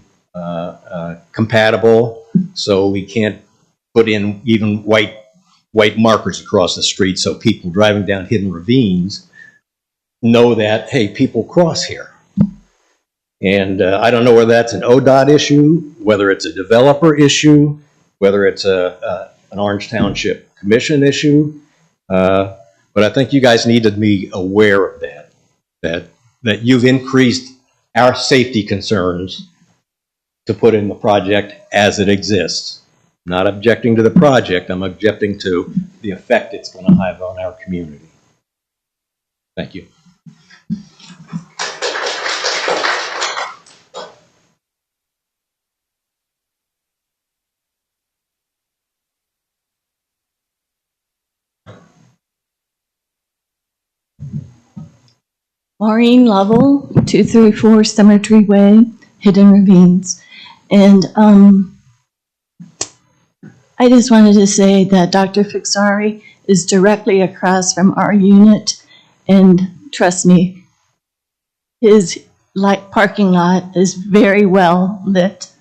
compatible, so we can't put in even white markers across the street so people driving down Hidden Ravines know that, hey, people cross here. And I don't know whether that's an ODOT issue, whether it's a developer issue, whether it's an Orange Township Commission issue, but I think you guys need to be aware of that you've increased our safety concerns to put in the project as it exists. I'm not objecting to the project, I'm objecting to the effect it's going to have on our community. Thank you. Maureen Lovell, 234 Cemetery Way, Hidden Ravines. And I just wanted to say that Dr. Fixari is directly across from our unit. And trust me, his parking lot is very well lit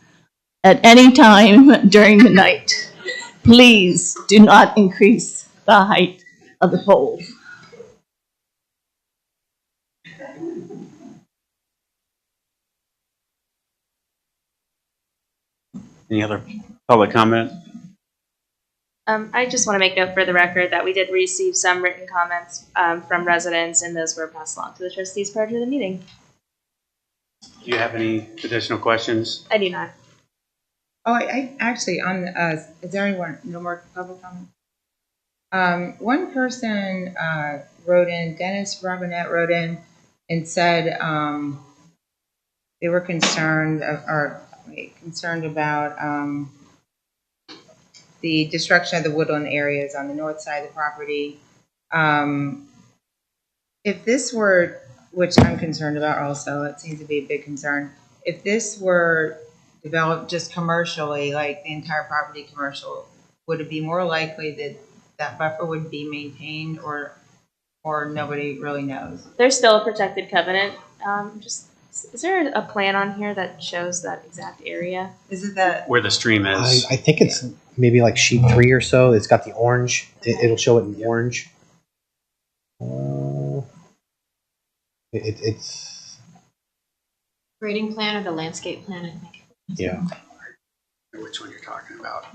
at any time during the night. Please do not increase the height of the poles. Any other public comment? I just want to make note for the record that we did receive some written comments from residents, and those were passed along to the trustees prior to the meeting. Do you have any additional questions? I do not. Oh, I actually, on the, is there anyone, no more public comment? One person wrote in, Dennis Robinette wrote in and said they were concerned about the destruction of the woodland areas on the north side of the property. If this were, which I'm concerned about also, it seems to be a big concern, if this were developed just commercially, like the entire property commercial, would it be more likely that that buffer would be maintained, or nobody really knows? There's still a protected covenant. Is there a plan on here that shows that exact area? Is it that? Where the stream is? I think it's maybe like sheet 3 or so. It's got the orange. It'll show it in orange. It's Grading plan or the landscape plan, I think. yeah. Which one you're talking about?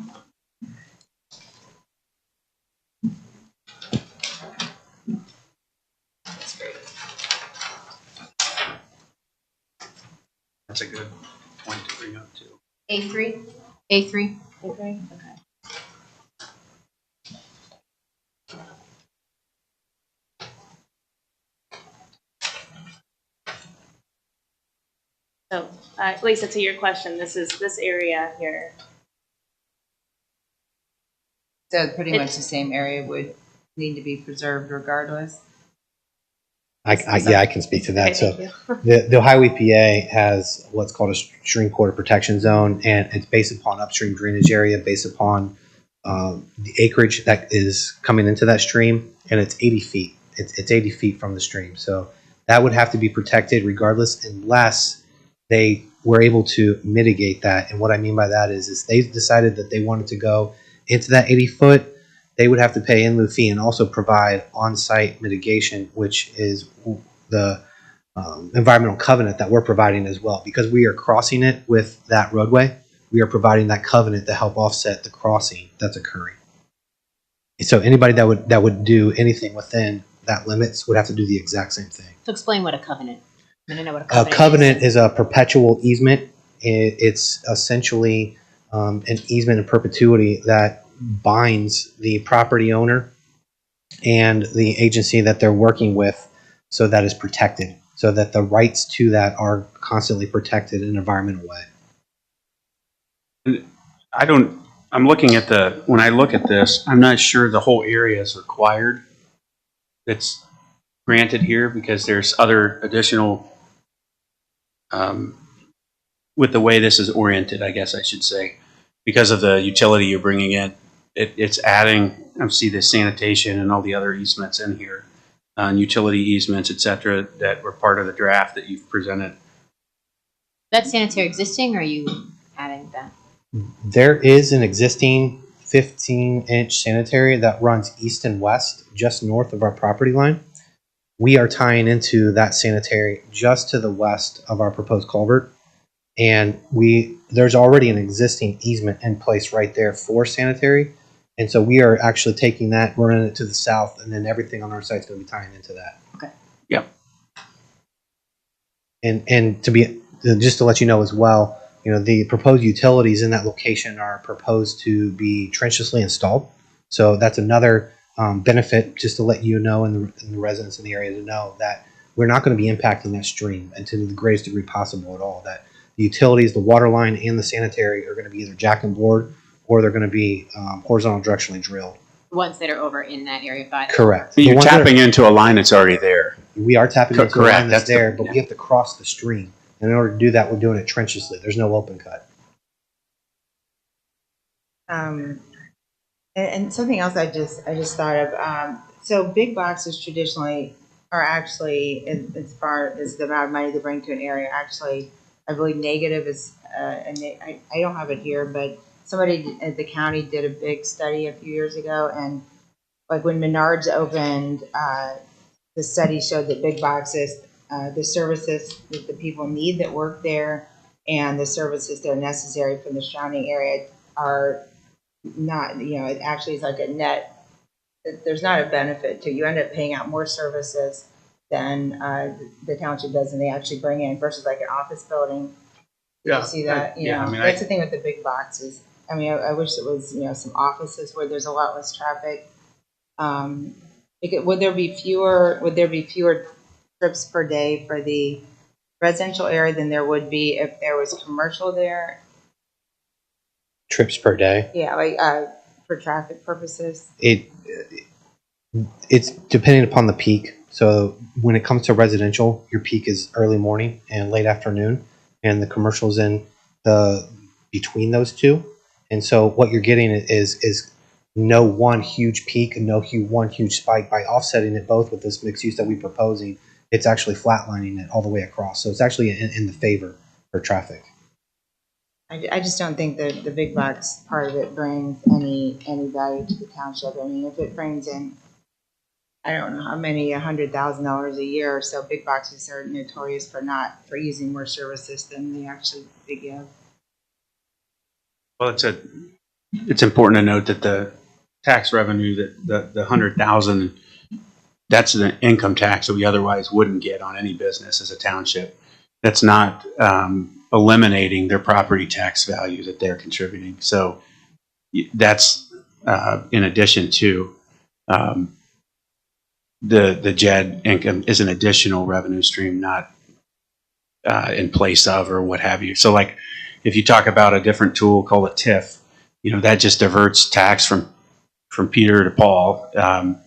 That's a good point to bring up too. A3? A3? Okay. So, Lisa, to your question, this is this area here. So pretty much the same area would need to be preserved regardless? I can speak to that. Okay, So thank you. the Ohio EPA has what's called a stream corridor protection zone, and it's based upon upstream drainage area, based upon the acreage that is coming into that stream, and it's 80 feet. It's 80 feet from the stream. So that would have to be protected regardless, unless they were able to mitigate that. And what I mean by that is they decided that they wanted to go into that 80 foot, they would have to pay in lieu fee and also provide on-site mitigation, which is the environmental covenant that we're providing as well. Because we are crossing it with that roadway, we are providing that covenant to help offset the crossing that's occurring. So anybody that would do anything within that limits would have to do the exact same thing. So explain what a covenant. I don't know what a A covenant covenant is a perpetual easement. It's essentially an easement in perpetuity that binds the property owner and the agency that they're working with, so that is protected, so that the rights to that are constantly protected in an environmental way. I'm looking at when I look at this, I'm not sure the whole area is required that's granted here, because there's other additional, with the way this is oriented, I guess I should say, because of the utility you're bringing in, it's adding, I see the sanitation and all the other easements in here, utility easements, et cetera, that were part of the draft that you've presented. That's sanitary existing, or are you adding that? There is an existing 15-inch sanitary that runs east and west just north of our property line. We are tying into that sanitary just to the west of our proposed culvert. And there's already an existing easement in place right there for sanitary. And so we are actually taking that, running it to the south, and then everything on our site is going to be tying into that. Okay. Yep. And just to let you know as well, the proposed utilities in that location are proposed to be trenchlessly installed. So that's another benefit, just to let you know, and the residents in the area to know, that we're not going to be impacting that stream, and to the greatest degree possible at all. That the utilities, the water line, and the sanitary are going to be either jack and board, or they're going to be horizontal directionally drilled. Ones that are over in that area. Correct. You're tapping into a line that's already there. We are tapping into a line that's there, but yeah. we have to cross the stream. And in order to do that, we're doing it trenchlessly. There's no open cut. And And something else I just thought of. So big boxes traditionally are actually, as far as the amount of money they bring to an area, actually, I believe negative is, and I don't have it here, but somebody at the county did a big study a few years ago, and like when Menards opened, the study showed that big boxes, the services that the people need that work there, and the services that are necessary for the surrounding area are not, it actually is like a net. There's not a benefit to you. End up paying out more services than the township does, and they actually bring in versus like an office building. You see that? That's the thing with the big boxes. I mean, I wish it was some offices where there's a lot less traffic. Would there be fewer trips per day for the residential area than there would be if there was commercial there? Trips per day. Yeah, like for traffic purposes. It's depending upon the peak. So when it comes to residential, your peak is early morning and late afternoon, and the commercial's in the between those two. And so what you're getting is no one huge peak and one huge spike. By offsetting it both with this mixed use that we're proposing, it's actually flatlining it all the way across. So it's actually in the favor for traffic. I just don't think that the big box part of it brings any value to the township. I mean, if it brings in, I don't know how many, $100,000 a year or so, big boxes are notorious for using more services than they actually give. Well, it's important to note that the tax revenue, that the 100,000, that's an income tax that we otherwise wouldn't get on any business as a township. That's not eliminating their property tax value that they're contributing. So that's in addition to the JED income is an additional revenue stream, not in place of or what have you. So like if you talk about a different tool called a TIF, that just diverts tax from Peter to Paul.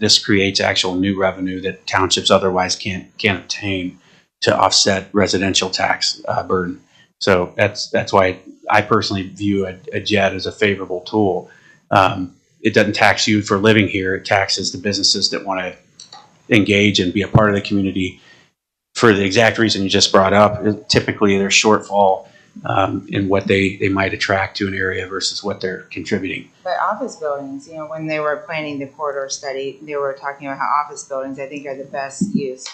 This creates actual new revenue that townships otherwise can't obtain to offset residential tax burden. So that's why I personally view a JED as a favorable tool. It doesn't tax you for living here. It taxes the businesses that want to engage and be a part of the community for the exact reason you just brought up. Typically, there's shortfall in what they might attract to an area versus what they're contributing. But office buildings, when they were planning the corridor study, they were talking about how office buildings, I think, are the best use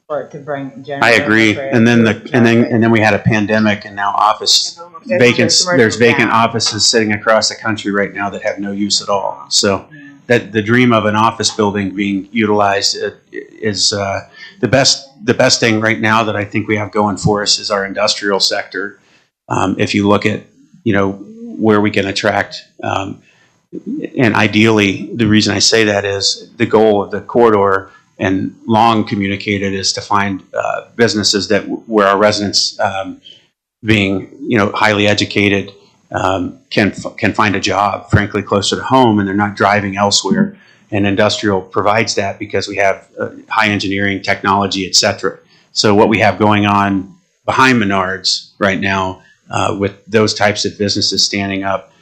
for it to bring general. I agree. And then we had a pandemic, and now there's vacant offices sitting across the country right now that have no use at all. So that the dream of an office building being utilized is the best thing right now that I think we have going for us is our industrial sector. If you look at where we can attract, and ideally, the reason I say that is the goal of the corridor and long communicated is to find businesses where our residents, being highly educated, can find a job, frankly, closer to home, and they're not driving elsewhere. And industrial provides that because we have high engineering, technology, etc. So what we have going on behind Menards right now with those types of businesses standing up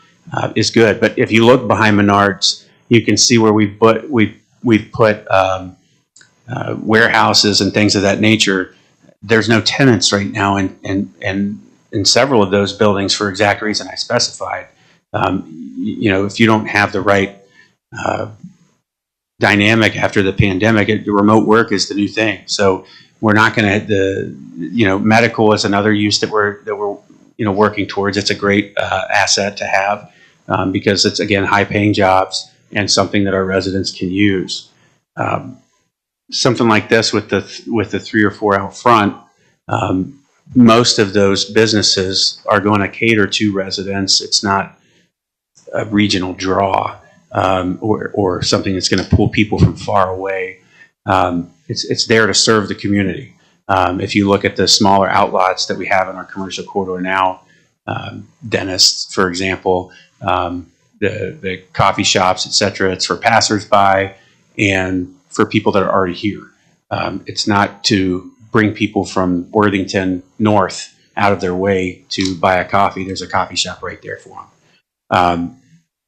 is good. But if you look behind Menards, you can see where we've put warehouses and things of that nature. There's no tenants right now, and in several of those buildings for exact reason I specified. If you don't have the right dynamic after the pandemic, remote work is the new thing. So we're not going to. Medical is another use that we're working towards. It's a great asset to have because it's again high-paying jobs and something that our residents can use. Something like this with the 3 or 4 out front. Most of those businesses are going to cater to residents. It's not a regional draw or something that's going to pull people from far away. It's there to serve the community. If you look at the smaller outlots that we have in our commercial corridor now, dentists, for example, the coffee shops, etc., it's for passersby and for people that are already here. It's not to bring people from Worthington north out of their way to buy a coffee. There's a coffee shop right there for them.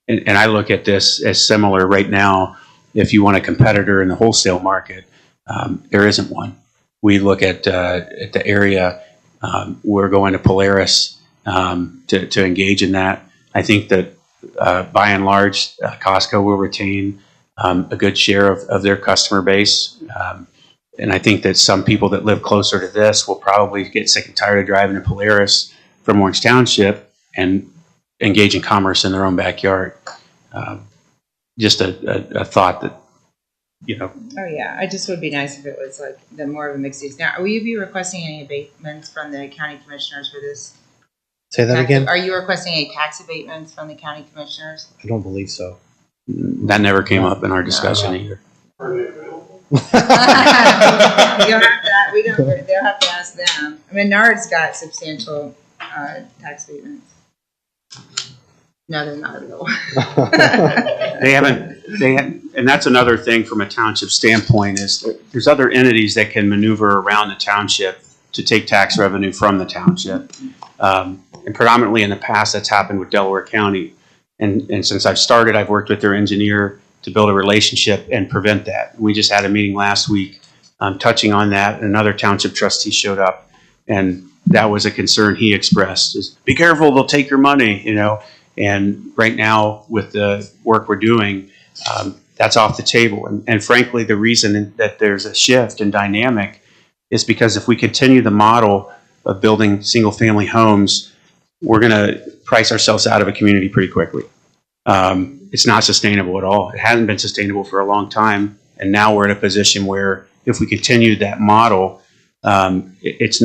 and I look at this as similar right now. If you want a competitor in the wholesale market, there isn't one. We look at the area. We're going to Polaris to engage in that. I think that by and large, Costco will retain a good share of their customer base. And I think that some people that live closer to this will probably get sick and tired of driving to Polaris from Orange Township and engage in commerce in their own backyard. Just a thought that, you know. Oh, yeah, it just would be nice if it was like the more of a mixed use. Now, will you be requesting any abatements from the county commissioners for this? Say that again? Are you requesting any tax abatements from the county commissioners? I don't believe so. That never came up in our discussion either. You'll have to, they'll have to ask them. I mean, NARD's got substantial tax abatements. No, they're not at all. And that's another thing from a township standpoint is that there's other entities that can maneuver around the township to take tax revenue from the township. And predominantly in the past, that's happened with Delaware County. And since I've started, I've worked with their engineer to build a relationship and prevent that. We just had a meeting last week touching on that. Another township trustee showed up, and that was a concern he expressed: is be careful, they'll take your money, you know. And right now, with the work we're doing, that's off the table. And frankly, the reason that there's a shift in dynamic is because if we continue the model of building single-family homes, we're going to price ourselves out of a community pretty quickly. It's not sustainable at all. It hasn't been sustainable for a long time, and now we're in a position where if we continue that model, it's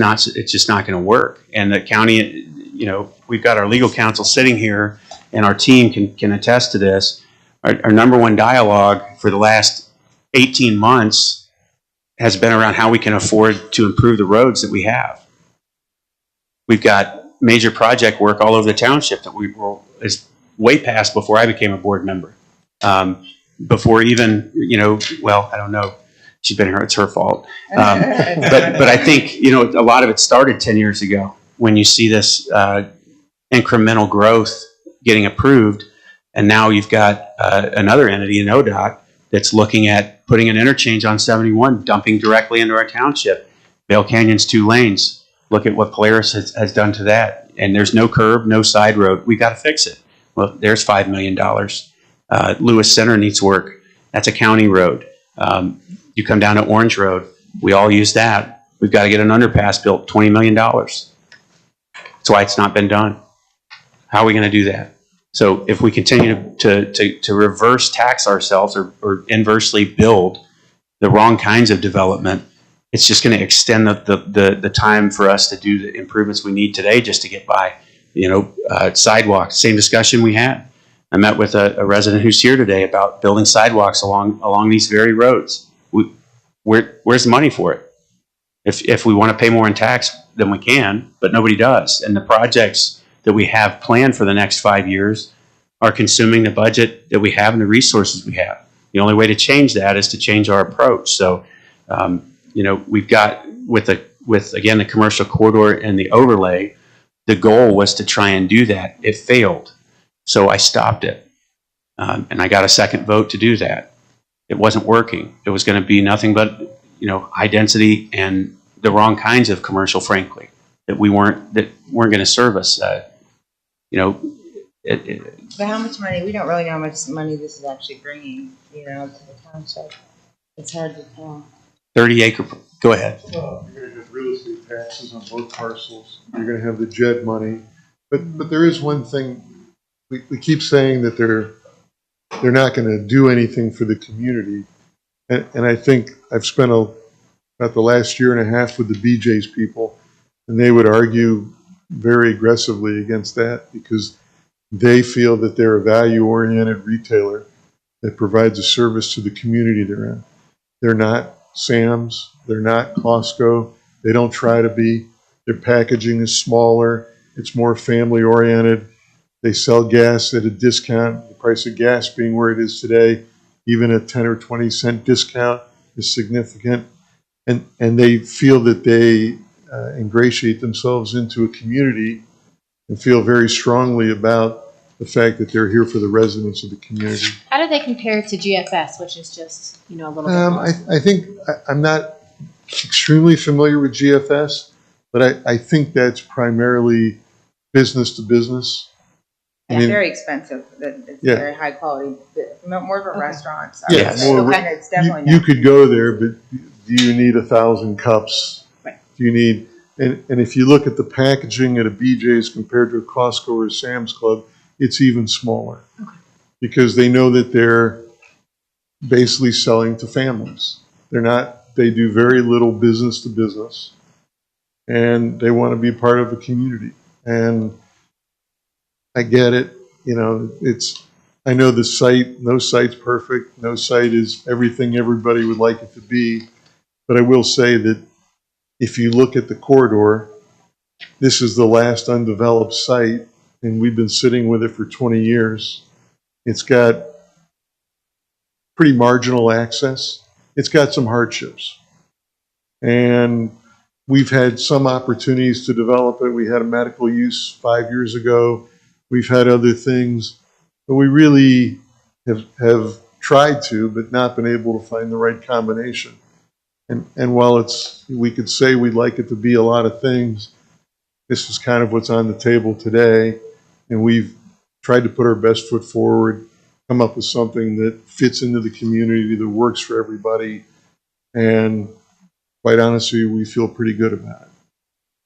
just not going to work. And the county, you know, we've got our legal counsel sitting here, and our team can attest to this. Our number one dialogue for the last 18 months has been around how we can afford to improve the roads that we have. We've got major project work all over the township that is way past before I became a board member. Before even, you know, well, I don't know. She's been here, it's her fault. But I think, you know, a lot of it started 10 years ago when you see this incremental growth getting approved. And now you've got another entity in ODOT that's looking at putting an interchange on 71, dumping directly into our township. Vail Canyon's 2 lanes. Look at what Polaris has done to that. And there's no curb, no side road. We got to fix it. Well, there's $5 million. Lewis Center needs work. That's a county road. You come down to Orange Road. We all use that. We've got to get an underpass built, $20 million. That's why it's not been done. How are we going to do that? So if we continue to reverse tax ourselves or inversely build the wrong kinds of development, it's just going to extend the time for us to do the improvements we need today just to get by. You know, sidewalks, same discussion we had. I met with a resident who's here today about building sidewalks along these very roads. Where's the money for it? If we want to pay more in tax, then we can, but nobody does. And the projects that we have planned for the next 5 years are consuming the budget that we have and the resources we have. The only way to change that is to change our approach. So, you know, we've got with again the commercial corridor and the overlay, the goal was to try and do that. It failed, so I stopped it, and I got a second vote to do that. It wasn't working. It was going to be nothing but, you know, high density and the wrong kinds of commercial, frankly, that weren't going to serve us. You know, But how much money? We don't really know how much money this is actually bringing, you know, to the township. It's hard to tell. 30 acre. Go ahead. Well, you're going to have real estate taxes on both parcels. You're going to have the JED money, but there is one thing we keep saying that they're not going to do anything for the community, and I think I've spent about the last year and a half with the BJ's people, and they would argue very aggressively against that because they feel that they're a value-oriented retailer that provides a service to the community they're in. They're not Sam's. They're not Costco. They don't try to be. Their packaging is smaller. It's more family-oriented. They sell gas at a discount. The price of gas being where it is today, even a 10 or 20 cent discount is significant. And they feel that they ingratiate themselves into a community and feel very strongly about the fact that they're here for the residents of the community. How do they compare to GFS, which is just, a little bit more? I think, I'm not extremely familiar with GFS, but I think that's primarily business to business. I Yeah, mean, very expensive. It's Yeah. very high quality, more of a Okay. restaurant. So Yeah, more and it's definitely you not. could go there, but do you need 1,000 cups? Right. Do you need, and if you look at the packaging at a BJ's compared to a Costco or a Sam's Club, it's even smaller. Okay. Because they know that they're basically selling to families. They do very little business to business, and they want to be part of the community. And I get it, I know the site, no site's perfect, no site is everything everybody would like it to be, but I will say that if you look at the corridor, this is the last undeveloped site, and we've been sitting with it for 20 years. It's got pretty marginal access. It's got some hardships. And we've had some opportunities to develop it. We had a medical use 5 years ago. We've had other things, but we really have tried to, but not been able to find the right combination. And while we could say we'd like it to be a lot of things, this is kind of what's on the table today. And we've tried to put our best foot forward, come up with something that fits into the community, that works for everybody. And quite honestly, we feel pretty good about it.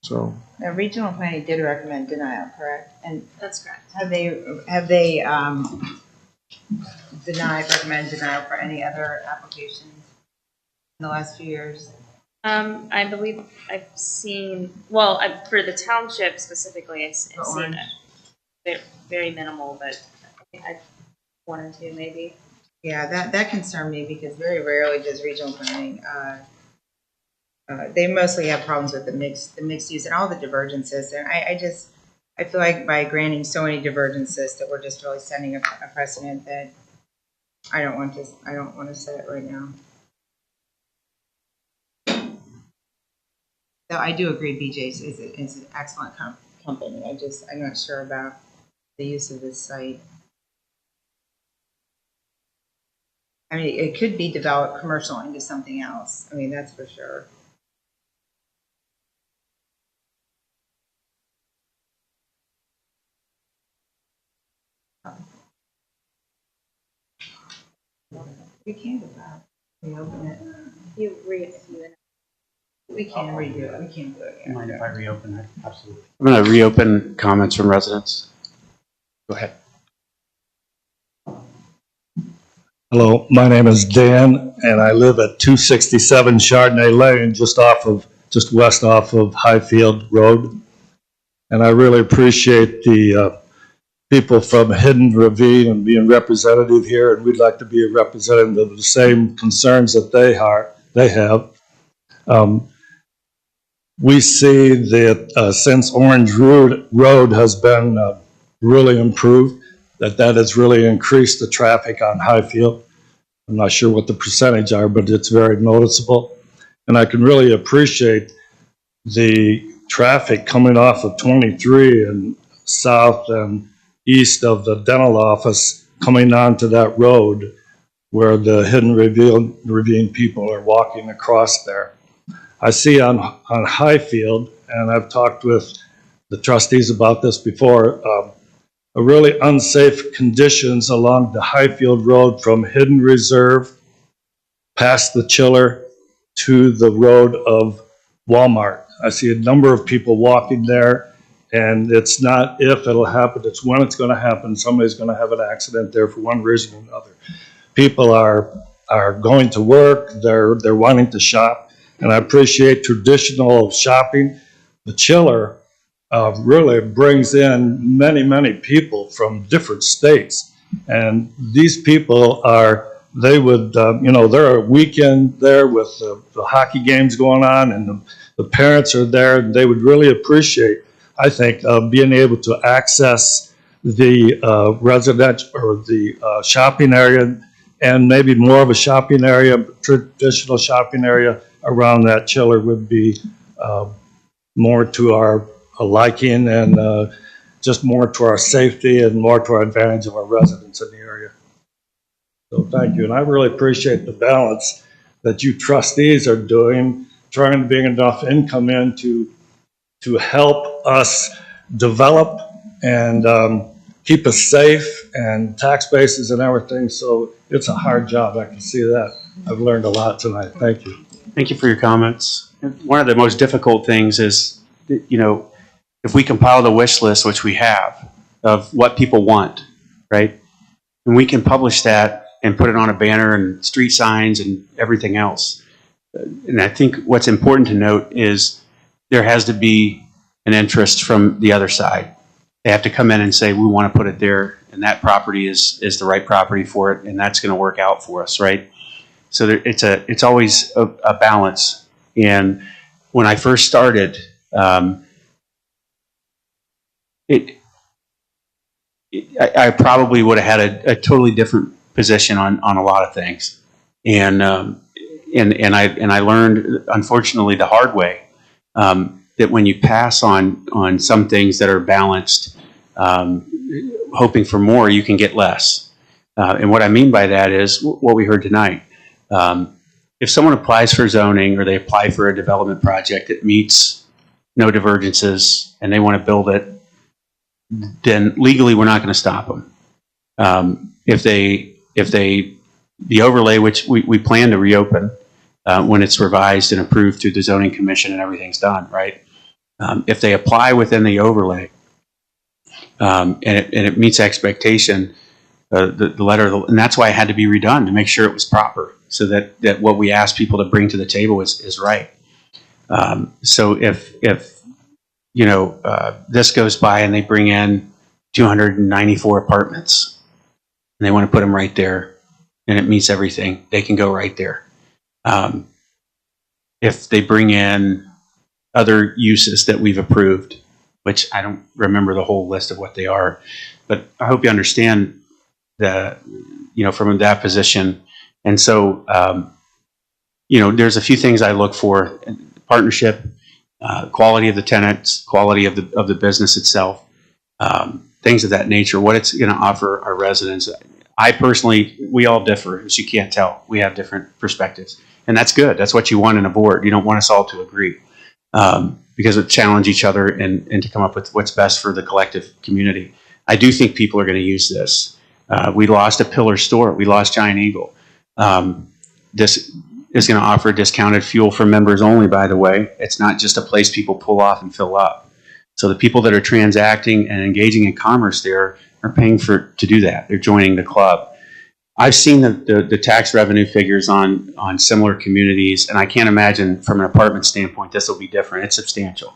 So. The regional planning did recommend denial, correct? And That's correct. have they recommended denial for any other applications in the last few years? I believe I've seen, for the township specifically, I've seen Orange. it. Very minimal, but I think I've one or two maybe. Yeah, that concerned me because very rarely does regional planning. They mostly have problems with the mixed use and all the divergences. And I feel like by granting so many divergences that we're just really setting a precedent that I don't want to set it right now. So I do agree BJ's is an excellent company. I'm not sure about the use of this site. I mean, it could be developed commercial into something else. I mean, that's for sure. We can do that. Reopen it. We can redo it. We can do it. Do you mind if I reopen it? Absolutely. I'm going to reopen comments from residents. Go ahead. Hello, my name is Dan, and I live at 267 Chardonnay Lane, just west off of Highfield Road. And I really appreciate the people from Hidden Ravine and being representative here, and we'd like to be a representative of the same concerns that they have. We see that since Orange Road has been really improved, that has really increased the traffic on Highfield. I'm not sure what the percentage are, but it's very noticeable. And I can really appreciate the traffic coming off of 23 and south and east of the dental office coming onto that road where the Hidden Ravine people are walking across there. I see on Highfield, and I've talked with the trustees about this before, a really unsafe conditions along the Highfield Road from Hidden Reserve past the chiller to the road of Walmart. I see a number of people walking there, and it's not if it'll happen, it's when it's going to happen. Somebody's going to have an accident there for one reason or another. People are going to work, they're wanting to shop, and I appreciate traditional shopping. The chiller really brings in many people from different states. And these people they're a weekend there with the hockey games going on, and the parents are there, and they would really appreciate, I think, being able to access the residential or the shopping area, and maybe more of a shopping area, traditional shopping area around that chiller would be more to our liking, and just more to our safety and more to our advantage of our residents in the area. So thank you, and I really appreciate the balance that you trustees are doing, trying to bring enough income in to help us develop and keep us safe and tax bases and everything. So it's a hard job. I can see that. I've learned a lot tonight. Thank you. Thank you for your comments. One of the most difficult things is, you know, if we compile the wish list, which we have, of what people want, right? And we can publish that and put it on a banner and street signs and everything else. And I think what's important to note is there has to be an interest from the other side. They have to come in and say, we want to put it there, and that property is the right property for it, and that's going to work out for us, right? So it's always a balance. And when I first started, I probably would have had a totally different position on a lot of things, and I learned, unfortunately, the hard way, that when you pass on some things that are balanced, hoping for more, you can get less. And what I mean by that is what we heard tonight. If someone applies for zoning or they apply for a development project that meets no divergences and they want to build it, then legally we're not going to stop them. If the overlay, which we plan to reopen when it's revised and approved through the zoning commission and everything's done, right? If they apply within the overlay and it meets expectation, the letter, and that's why it had to be redone to make sure it was proper, so that what we asked people to bring to the table is right. So if you know, this goes by and they bring in 294 apartments and they want to put them right there and it meets everything, they can go right there. If they bring in other uses that we've approved, which I don't remember the whole list of what they are, but I hope you understand the, you know, from that position. And so, you know, there's a few things I look for: partnership, quality of the tenants, quality of the business itself, things of that nature, what it's going to offer our residents. I personally, we all differ, as you can't tell. We have different perspectives, and that's good. That's what you want in a board. You don't want us all to agree, because it challenge each other and to come up with what's best for the collective community. I do think people are going to use this. We lost a pillar store. We lost Giant Eagle. This is going to offer discounted fuel for members only, by the way. It's not just a place people pull off and fill up. So the people that are transacting and engaging in commerce there are paying to do that. They're joining the club. I've seen the tax revenue figures on similar communities, and I can't imagine from an apartment standpoint this will be different. It's substantial.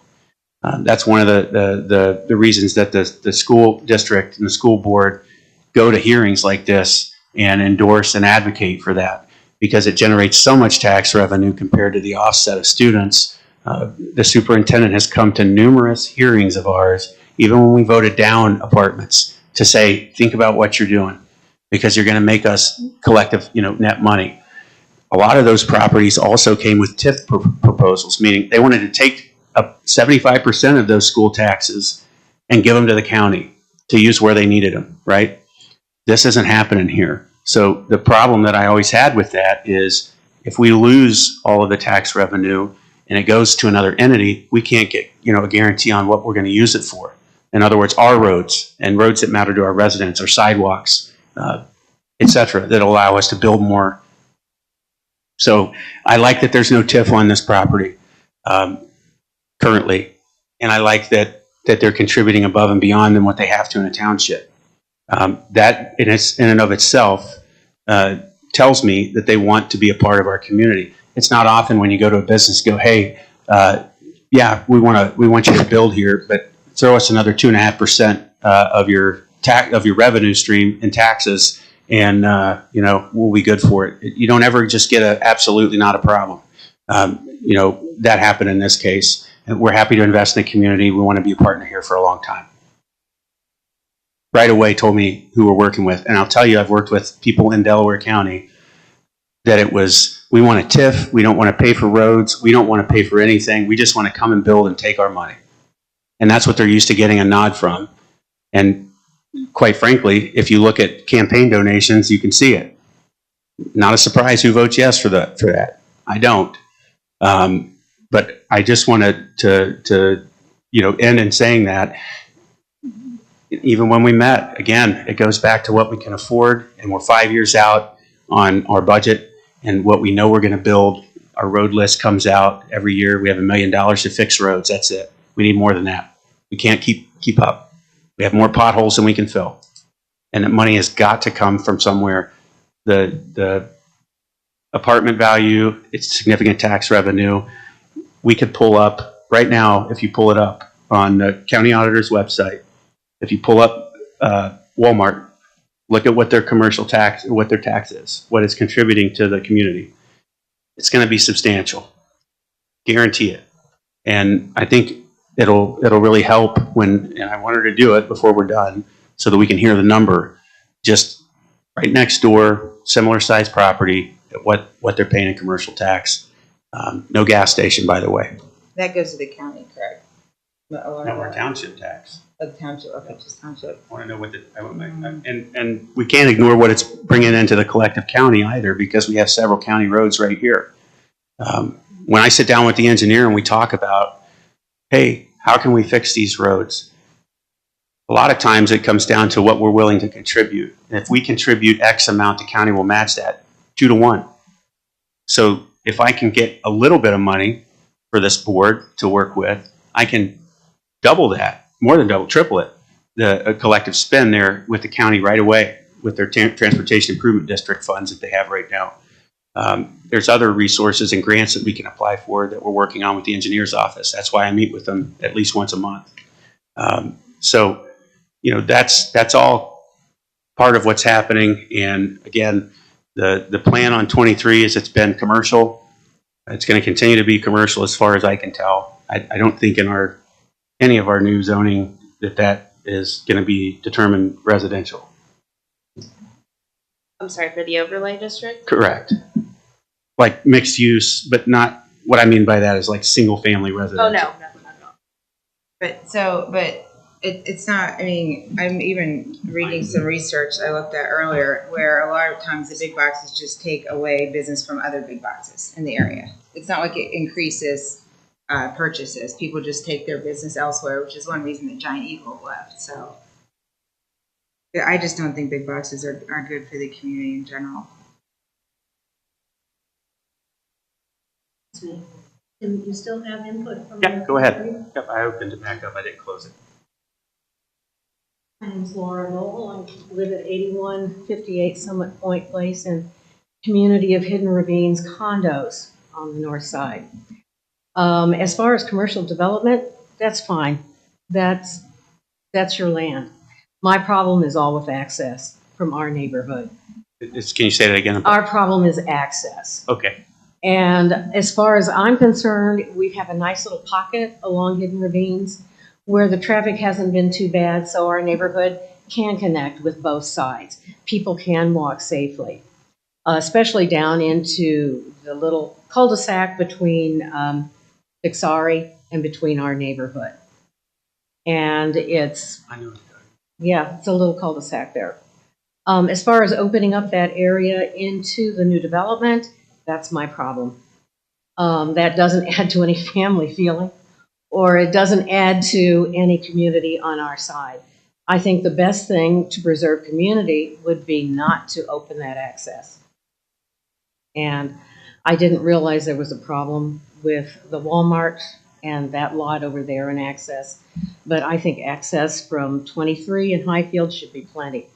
That's one of the reasons that the school district and the school board go to hearings like this and endorse and advocate for that, because it generates so much tax revenue compared to the offset of students. The superintendent has come to numerous hearings of ours, even when we voted down apartments, to say, think about what you're doing, because you're going to make us collective, net money. A lot of those properties also came with TIF proposals, meaning they wanted to take up 75% of those school taxes and give them to the county to use where they needed them, right? This isn't happening here. So the problem that I always had with that is, if we lose all of the tax revenue and it goes to another entity, we can't get, a guarantee on what we're going to use it for. In other words, our roads and roads that matter to our residents, or sidewalks, et cetera, that allow us to build more. So I like that there's no TIF on this property currently, and I like that they're contributing above and beyond than what they have to in a township. That in and of itself tells me that they want to be a part of our community. It's not often when you go to a business, go, hey, yeah, we want you to build here, but throw us another 2.5% of your revenue stream in taxes, and we'll be good for it. You don't ever just get absolutely not a problem. That happened in this case, and we're happy to invest in the community. We want to be a partner here for a long time. Right away told me who we're working with, and I'll tell you, I've worked with people in Delaware County that it was, we want a TIF, we don't want to pay for roads, we don't want to pay for anything, we just want to come and build and take our money. And that's what they're used to getting a nod from. And quite frankly, if you look at campaign donations, you can see it. Not a surprise who votes yes for that. I don't. But I just wanted to end in saying that even when we met, again, it goes back to what we can afford, and we're 5 years out on our budget and what we know we're going to build. Our road list comes out every year. We have $1 million to fix roads. That's it. We need more than that. We can't keep up. We have more potholes than we can fill, and that money has got to come from somewhere. The apartment value, it's significant tax revenue. We could pull up right now, if you pull it up on the county auditor's website, if you pull up Walmart, look at what their commercial tax, what their tax is, what it's contributing to the community. It's going to be substantial, guarantee it. And I think it'll really help and I want her to do it before we're done so that we can hear the number. Just right next door, similar size property, what they're paying in commercial tax. No gas station, by the way. That goes to the county, correct? No, our township tax. Oh, the township, okay, just township. I want to know what and we can't ignore what it's bringing into the collective county either, because we have several county roads right here. When I sit down with the engineer and we talk about, hey, how can we fix these roads? A lot of times it comes down to what we're willing to contribute. And if we contribute X amount, the county will match that 2 to 1. So if I can get a little bit of money for this board to work with, I can double that, more than double, triple it, the collective spend there with the county right away with their transportation improvement district funds that they have right now. There's other resources and grants that we can apply for that we're working on with the engineer's office. That's why I meet with them at least once a month. So, that's all part of what's happening. And again, the plan on 23 is it's been commercial. It's going to continue to be commercial as far as I can tell. I don't think in any of our new zoning that is going to be determined residential. I'm sorry, for the overlay district? Correct. Like mixed use, but not, what I mean by that is like single family residential. Oh, no, not at all. But it's not, I mean, I'm even reading some research I looked at earlier where a lot of times the big boxes just take away business from other big boxes in the area. It's not like it increases purchases. People just take their business elsewhere, which is one reason that Giant Eagle left. So yeah, I just don't think big boxes are good for the community in general. Do you still have input from? Yeah, go ahead. Yep, I opened it back up. I didn't close it. My name's Laura Noel. I live at 8158 Summit Point Place in community of Hidden Ravines condos on the north side. As far as commercial development, that's fine. That's your land. My problem is all with access from our neighborhood. Can you say that again? Our problem is access. Okay. And as far as I'm concerned, we have a nice little pocket along Hidden Ravines where the traffic hasn't been too bad, so our neighborhood can connect with both sides. People can walk safely, especially down into the little cul-de-sac between Fixari and between our neighborhood. And it's a little cul-de-sac there. As far as opening up that area into the new development, that's my problem. That doesn't add to any family feeling, or it doesn't add to any community on our side. I think the best thing to preserve community would be not to open that access. And I didn't realize there was a problem with the Walmart and that lot over there in access. But I think access from 23 and Highfield should be plenty.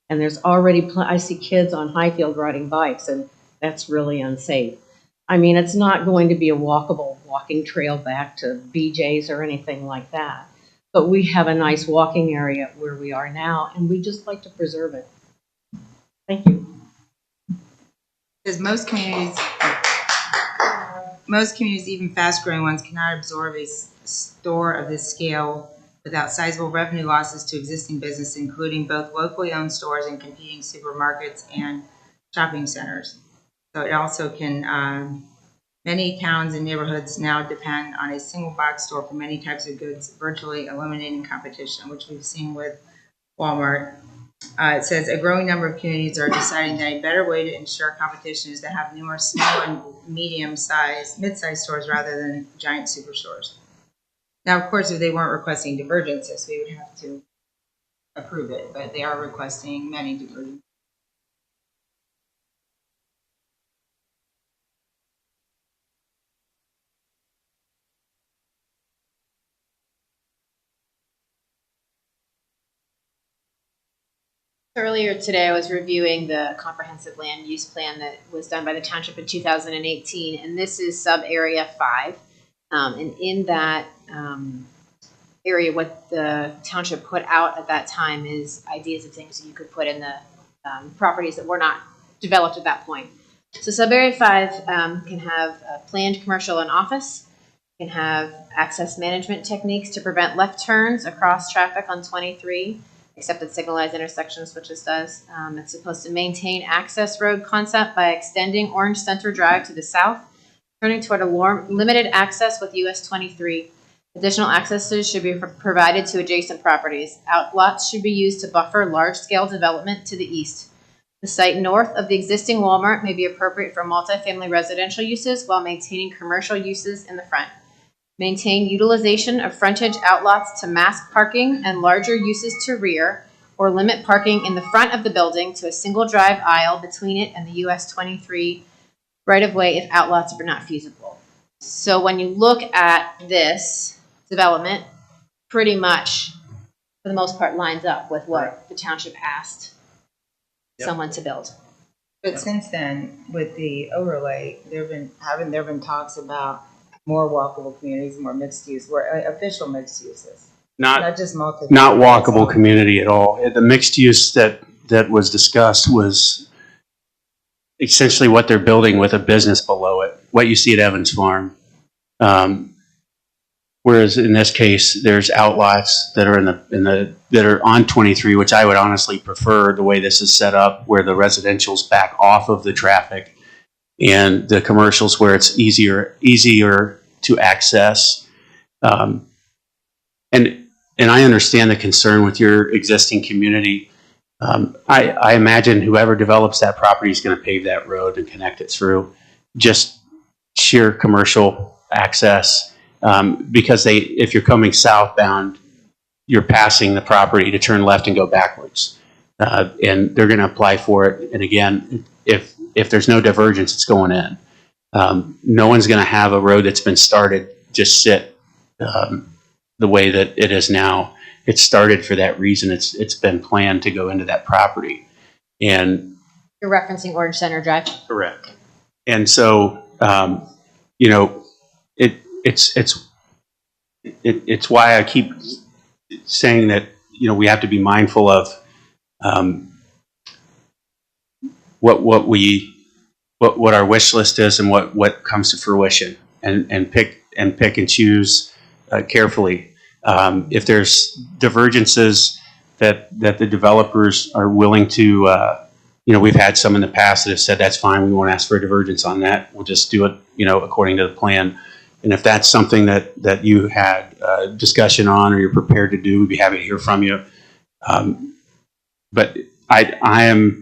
And there's already, I see kids on Highfield riding bikes, and that's really unsafe. I mean, it's not going to be a walkable walking trail back to BJ's or anything like that. But we have a nice walking area where we are now, and we just like to preserve it. Thank you. Because most communities, even fast-growing ones, cannot absorb a store of this scale without sizable revenue losses to existing business, including both locally owned stores and competing supermarkets and shopping centers. So it also can, many towns and neighborhoods now depend on a single box store for many types of goods, virtually eliminating competition, which we've seen with Walmart. It says a growing number of communities are deciding that a better way to ensure competition is to have numerous small and medium-sized, mid-sized stores rather than giant superstores. Now, of course, if they weren't requesting divergences, we would have to approve it, but they are requesting many divergences. Earlier today, I was reviewing the comprehensive land use plan that was done by the township in 2018, and this is sub area 5. And in that area, what the township put out at that time is ideas of things that you could put in the properties that were not developed at that point. So sub area 5 can have a planned commercial and office, can have access management techniques to prevent left turns across traffic on 23, except at signalized intersections, which this does. It's supposed to maintain access road concept by extending Orange Center Drive to the south, turning toward a limited access with US 23. Additional accesses should be provided to adjacent properties. Outlots should be used to buffer large-scale development to the east. The site north of the existing Walmart may be appropriate for multifamily residential uses while maintaining commercial uses in the front. Maintain utilization of frontage outlots to mask parking and larger uses to rear, or limit parking in the front of the building to a single drive aisle between it and the US 23 right-of-way if outlots are not feasible. So when you look at this development, pretty much, for the most part, lines up with what the township asked someone to build. But since then, with the overlay, there have been talks about more walkable communities, more mixed use, more official mixed uses, not just multi. Not walkable community at all. The mixed use that was discussed was essentially what they're building with a business below it, what you see at Evans Farm. Whereas in this case, there's outlots that are that are on 23, which I would honestly prefer the way this is set up, where the residential's back off of the traffic and the commercials where it's easier to access. And I understand the concern with your existing community. I imagine whoever develops that property is going to pave that road and connect it through. Just sheer commercial access, because if you're coming southbound, you're passing the property to turn left and go backwards, and they're going to apply for it. And again, if there's no divergence, it's going in. No one's going to have a road that's been started just sit the way that it is now. It's started for that reason. It's been planned to go into that property. And you're referencing Orange Center Drive? Correct. And so, it's why I keep saying that, we have to be mindful of what our wish list is and what comes to fruition, and pick and choose carefully. If there's divergences that the developers are willing to, we've had some in the past that have said that's fine, we won't ask for a divergence on that, we'll just do it, according to the plan. And if that's something that you had discussion on or you're prepared to do, we'd be happy to hear from you. But I am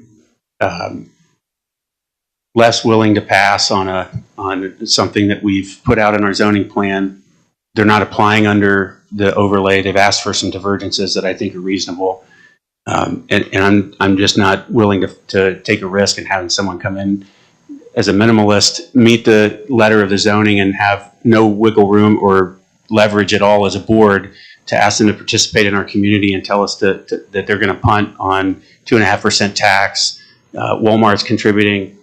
less willing to pass on something that we've put out in our zoning plan. They're not applying under the overlay. They've asked for some divergences that I think are reasonable. And I'm just not willing to take a risk in having someone come in as a minimalist, meet the letter of the zoning, and have no wiggle room or leverage at all as a board to ask them to participate in our community and tell us that they're going to punt on 2.5% tax. Walmart's contributing.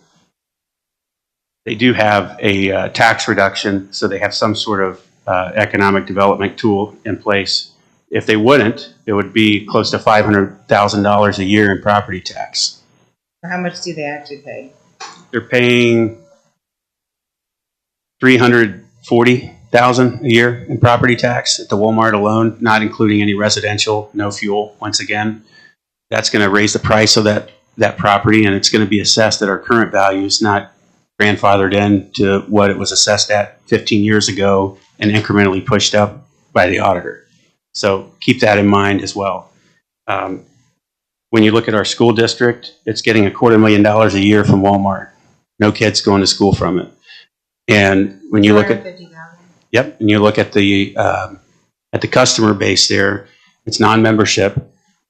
They do have a tax reduction, so they have some sort of economic development tool in place. If they wouldn't, it would be close to $500,000 a year in property tax. How much do they actually pay? They're paying $340,000 a year in property tax at the Walmart alone, not including any residential, no fuel. Once again, that's going to raise the price of that property, and it's going to be assessed at our current values, not grandfathered in to what it was assessed at 15 years ago and incrementally pushed up by the auditor. So keep that in mind as well. When you look at our school district, it's getting $250,000 a year from Walmart. No kids going to school from it. And when you look at, 250,000. yep, and you look at the customer base there, it's non-membership.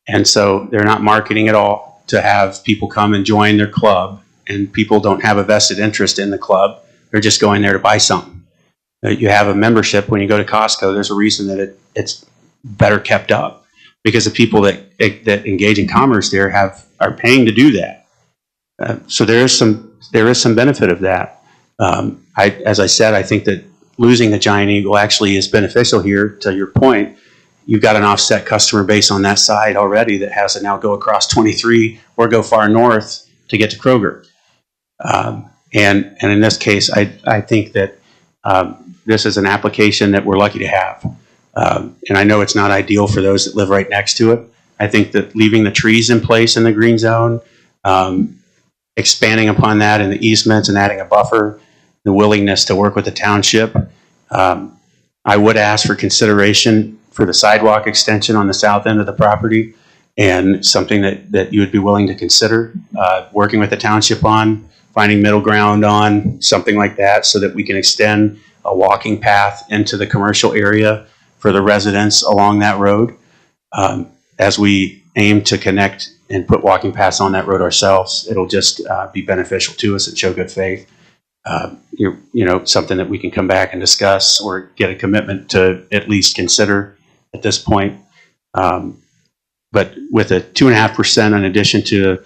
And so they're not marketing at all to have people come and join their club. And people don't have a vested interest in the club. They're just going there to buy something. You have a membership. When you go to Costco, there's a reason that it's better kept up, because the people that engage in commerce there are paying to do that. So there is some benefit of that. As I said, I think that losing the Giant Eagle actually is beneficial here. To your point, you've got an offset customer base on that side already that has to now go across 23 or go far north to get to Kroger. And in this case, I think that this is an application that we're lucky to have. And I know it's not ideal for those that live right next to it. I think that leaving the trees in place in the green zone, expanding upon that in the easements and adding a buffer, the willingness to work with the township. I would ask for consideration for the sidewalk extension on the south end of the property, and something that you would be willing to consider working with the township on, finding middle ground on, something like that, so that we can extend a walking path into the commercial area for the residents along that road, as we aim to connect and put walking paths on that road ourselves. It'll just be beneficial to us and show good faith. Something that we can come back and discuss or get a commitment to at least consider at this point. But with a 2.5% in addition to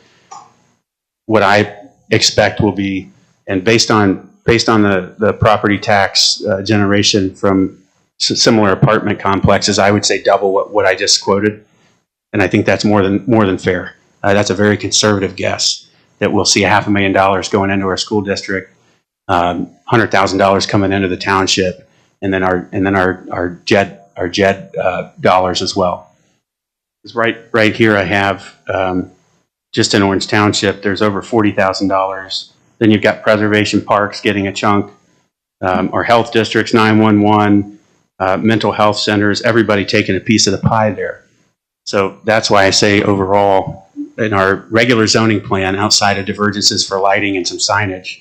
what I expect will be, and based on the property tax generation from similar apartment complexes, I would say double what I just quoted, and I think that's more than fair. That's a very conservative guess that we'll see $500,000 going into our school district, $100,000 coming into the township, and then our JED dollars as well. It's right here I have just in Orange Township, there's over $40,000. Then you've got preservation parks getting a chunk, our health districts, 911, mental health centers, everybody taking a piece of the pie there. So that's why I say overall, in our regular zoning plan, outside of divergences for lighting and some signage,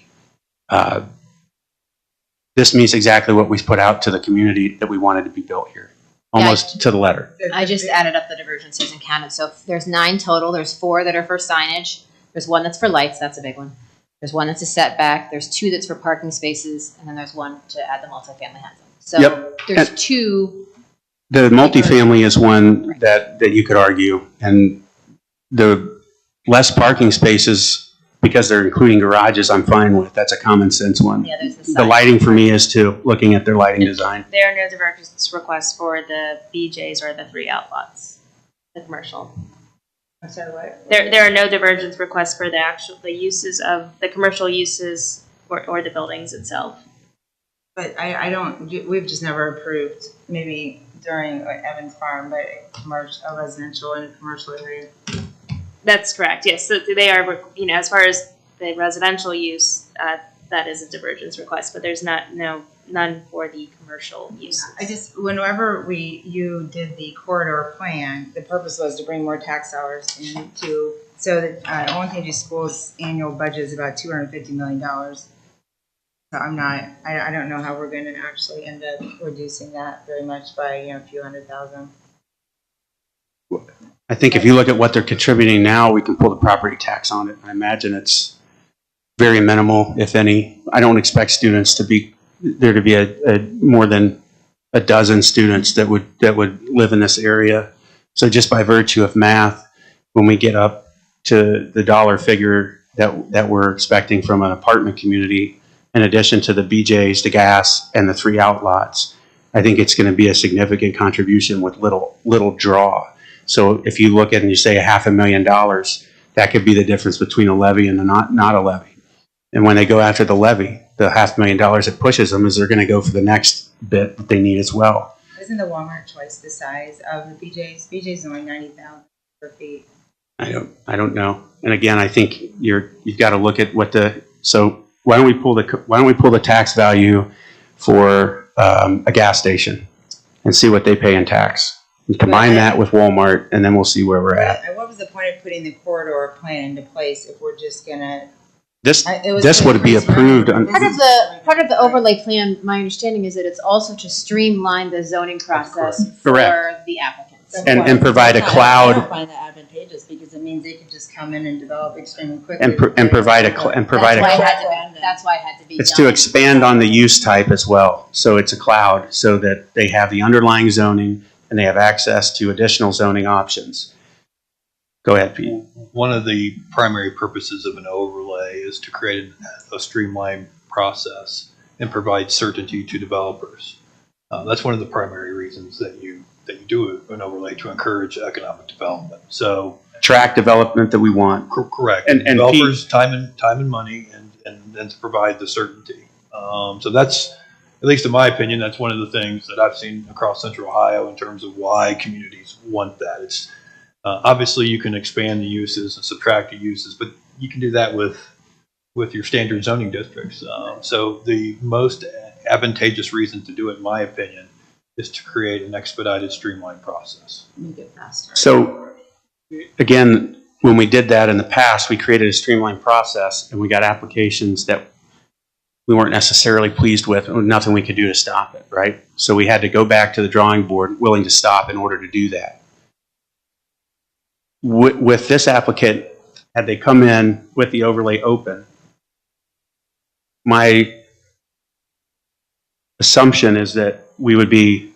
this means exactly what we put out to the community that we wanted to be built here, almost to the letter. I just added up the divergences and counted. So there's 9 total. There's 4 that are for signage. There's 1 that's for lights. That's a big one. There's 1 that's a setback. There's 2 that's for parking spaces. And then there's 1 to add the multifamily housing. So Yep. there's And 2. the multifamily is one that you could argue, and the less parking spaces, because they're including garages, I'm fine with. That's a common sense one. Yeah, there's the The sign. lighting for me is too, looking at their lighting design. There are no divergence requests for the BJs or the 3 outlots, the commercial. I'm sorry, what? There are no divergence requests for the uses of the commercial uses or the buildings itself. But we've just never approved, maybe during Evans Farm, but a residential in a commercial area. That's correct. Yes, so they are. As far as the residential use, that is a divergence request, but there's none for the commercial uses. Whenever you did the corridor plan, the purpose was to bring more tax dollars into, so that Olentangy School's annual budget is about $250 million. So I don't know how we're going to actually end up reducing that very much by, a few $100,000. I think if you look at what they're contributing now, we can pull the property tax on it. I imagine it's very minimal, if any. I don't expect students to be a more than a dozen students that would live in this area. So just by virtue of math, when we get up to the dollar figure that we're expecting from an apartment community, in addition to the BJs, the gas, and the 3 outlots, I think it's going to be a significant contribution with little draw. So if you look at it and you say $500,000, that could be the difference between a levy and not a levy. And when they go after the levy, the $500,000 it pushes them is they're going to go for the next bit that they need as well. Isn't the Walmart twice the size of the BJ's? BJ's is only 90,000 square feet. I don't know. And again, I think you've got to look at so why don't we pull the tax value for a gas station and see what they pay in tax? We combine that with Walmart, and then we'll see where we're at. What was the point of putting the corridor plan into place if we're just gonna? This It was this would be approved on. Part of the overlay plan, my understanding is that it's also to streamline the zoning process for Correct. the applicants. And provide a cloud. I don't find that advantageous because it means they could just come in and develop extremely quickly. And provide a That's why it had to be It's done. to expand on the use type as well. So it's a cloud so that they have the underlying zoning and they have access to additional zoning options. Go ahead, Pete. One of the primary purposes of an overlay is to create a streamlined process and provide certainty to developers. That's one of the primary reasons that you do an overlay, to encourage economic development. So Track development that we want. correct. And Developers time and money and to provide the certainty. So that's, at least in my opinion, that's one of the things that I've seen across Central Ohio in terms of why communities want that. It's obviously you can expand the uses and subtract the uses, but you can do that with your standard zoning districts. So the most advantageous reason to do it, in my opinion, is to create an expedited, streamlined process. Make it faster. So again, when we did that in the past, we created a streamlined process and we got applications that we weren't necessarily pleased with, and nothing we could do to stop it, right? So we had to go back to the drawing board, willing to stop in order to do that. With this applicant, had they come in with the overlay open, my assumption is that we would be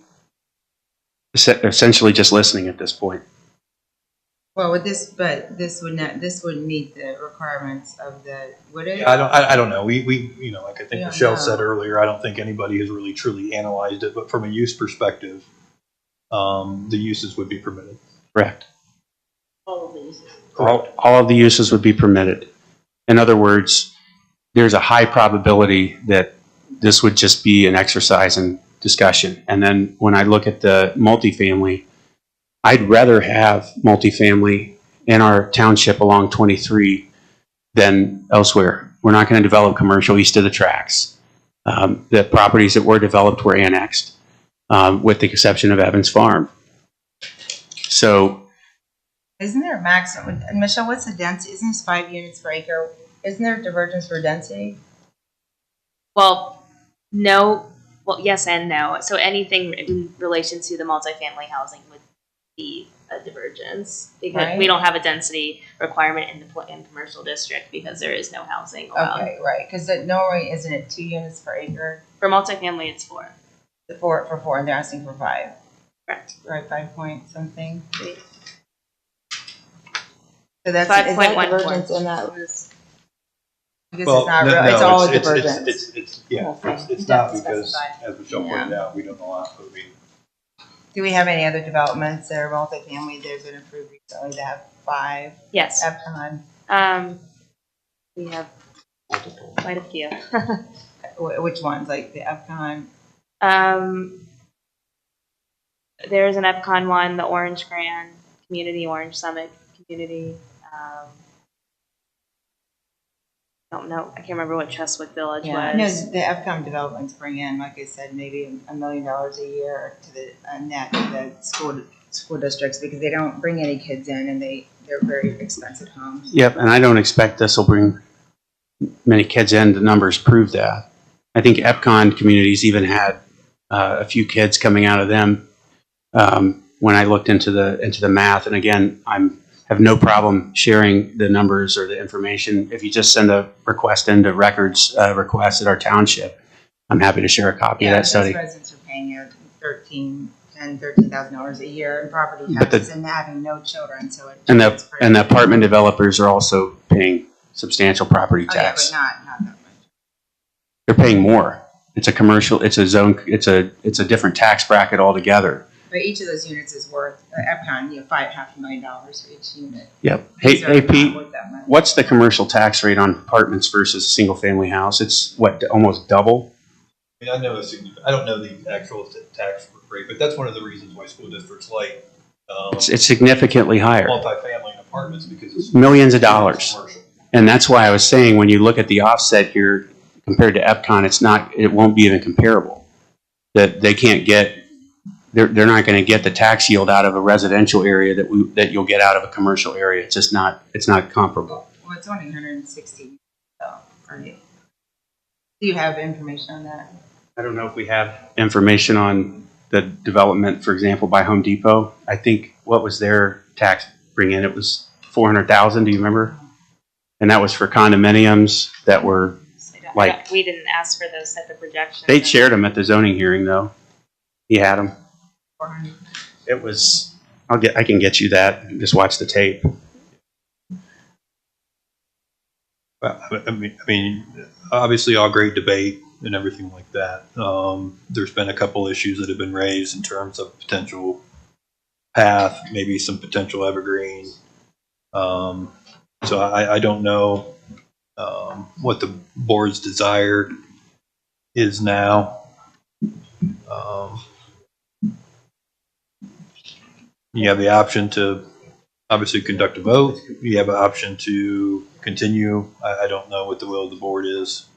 essentially just listening at this point. Well, with this, but this would not, this would meet the requirements of the, would it? I don't know. We like I think Yeah, Michelle no. said earlier, I don't think anybody has really truly analyzed it, but from a use perspective, the uses would be permitted. Correct. All of these. All of the uses would be permitted. In other words, there's a high probability that this would just be an exercise in discussion. And then when I look at the multifamily, I'd rather have multifamily in our township along 23 than elsewhere. We're not going to develop commercial east of the tracks. The properties that were developed were annexed, with the exception of Evans Farm. So Isn't there a maximum, and Michelle, what's the density? Isn't this 5 units per acre? Isn't there divergence for density? Well, no. Well, yes and no. So anything in relation to the multifamily housing would be a divergence because Right. we don't have a density requirement in the commercial district because there is no housing around. Okay, right, because normally, isn't it 2 units per acre? For multifamily, it's 4. For 4, and they're asking for 5. Correct. Right, 5 point something. So that's, is that 5.14. divergence in that was? I guess Well, it's not no, real, no, it's all a it's- divergence. It's not Doesn't because, specify. as Michelle pointed out, we don't allow, but we, Do we have any other developments that are multifamily that have been approved recently that have 5? Yes. Epcon, We have quite a few. which ones, like the Epcon? There's an Epcon one, the Orange Grand Community, Orange Summit Community. Don't know. I can't remember what Cheswick Village Yeah, no, was. the Epcom developments bring in, like I said, maybe $1 million a year to the net to the school districts because they don't bring any kids in and they're very expensive homes. yep, and I don't expect this will bring many kids in. The numbers prove that. I think Epcon communities even had a few kids coming out of them when I looked into the math. And again, have no problem sharing the numbers or the information. If you just send a request into records request at our township, I'm happy to share a copy of that study. Those residents are paying you $13,000 a year in property But taxes and having no children, so it. And it's pretty- the apartment developers are also paying substantial property Oh, yeah, tax. but not that much. They're paying more. It's a commercial. It's a zone. It's a different tax bracket altogether. But each of those units is worth, Epcon, $500,000 for each unit. Yep. These Hey are Pete, not worth that much. what's the commercial tax rate on apartments versus a single family house? It's what, almost double? I mean, I don't know the actual tax rate, but that's one of the reasons why school districts like It's significantly higher. multifamily and apartments because it's Millions of dollars. commercial. And that's why I was saying when you look at the offset here compared to Epcon, it won't be even comparable. That they can't get they're not going to get the tax yield out of a residential area that you'll get out of a commercial area. It's just not, it's not comparable. Well, it's only 160, so, right? Do you have information on that? I don't know if we have information on the development, for example, by Home Depot. I think, what was their tax bring in? It was 400,000, do you remember? And that was for condominiums that were like, we didn't ask for those type of projections. they shared them at the zoning hearing though. He had them. 400. It was, I can get you that, just watch the tape. Well, I mean, obviously all great debate and everything like that. There's been a couple issues that have been raised in terms of potential path, maybe some potential evergreen. So I don't know what the board's desire is now. You have the option to obviously conduct a vote. You have an option to continue. I don't know what the will of the board is.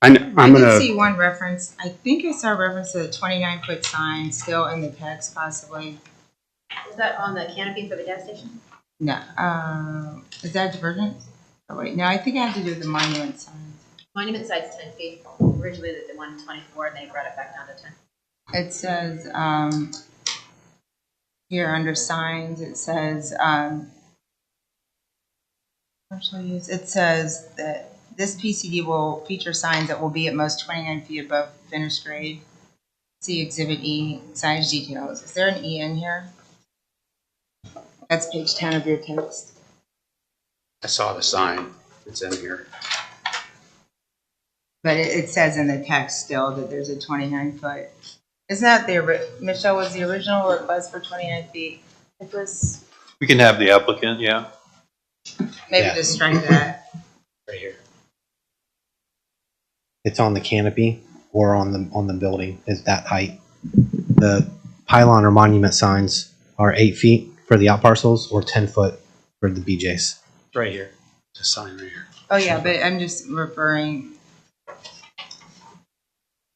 I did see one reference. I think I saw a reference to the 29-foot sign still in the text, possibly. Is that on the canopy for the gas station? No. Is that divergence? Oh, wait. No, I think I had to do the monument sign. Monument side's 10 feet. Originally, they wanted 24, and they brought it back down to 10. It says, here under signs, it says, commercial use. It says that this PCD will feature signs that will be at most 29 feet above finished grade. See Exhibit E, signage details. Is there an E in here? That's page 10 of your text. I saw the sign. It's in here. But it says in the text still that there's a 29-foot. Isn't that Michelle, was the original request for 29 feet? It was, We can have the applicant, yeah. Maybe Yeah. just strike that. Right here. It's on the canopy or on the building. Is that height? The pylon or monument signs are 8 feet for the out parcels or 10 foot for the BJs. It's right here. It's a sign right here. Oh, yeah, but I'm just referring.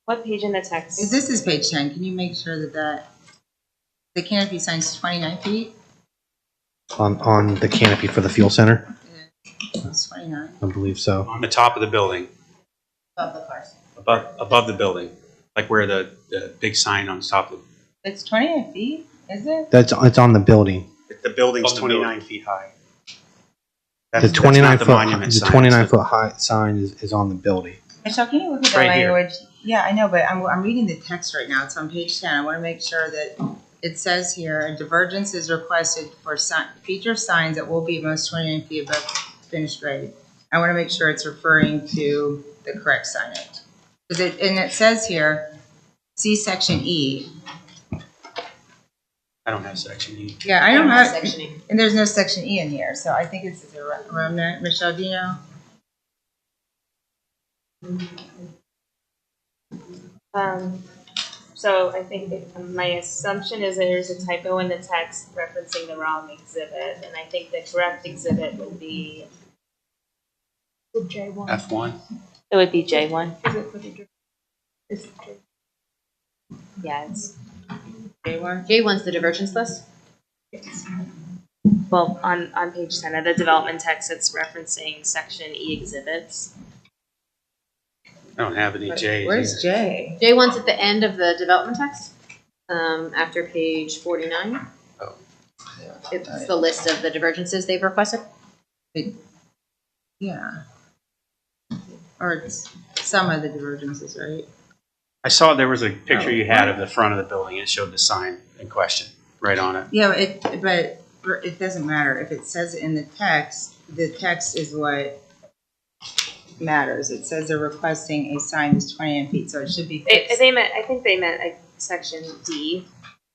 what page in the text? This is page 10. Can you make sure that the canopy sign's 29 feet? On the canopy for the fuel center? It's 29. I believe so. On the top of the building, Above the cars. above the building, like where the big sign on top of It's 29 feet, is it? It's on the building. the building's On the 29 feet high. The 29 foot, monument the sign, 29 it's foot high sign is on the building. Michelle, can you look at the Right here. language? Yeah, I know, but I'm reading the text right now. It's on page 10. I want to make sure that it says here, a divergence is requested for feature signs that will be at most 29 feet above finished grade. I want to make sure it's referring to the correct signage. And it says here, see section E. I don't have section E. Yeah, I don't have, Section E. and there's no section E in here, so I think it's a remnant. Michelle, do you know? So I think my assumption is that there's a typo in the text referencing the wrong exhibit, and I think the correct exhibit would be J1. F1. It would be J1. Yeah, it's J1? J1's the divergence list. well on page 10 of the development text. It's referencing section E exhibits. I don't have any J's. Where's J? J1's at the end of the development text, after page 49. Oh. It's the list of the divergences they've requested. Yeah. Or it's some of the divergences, right? I saw there was a picture you had of the front of the building. It showed the sign in question right on it. Yeah, but it doesn't matter. If it says it in the text is what matters. It says they're requesting a sign that's 29 feet, so it should be fixed. I think they meant like section D.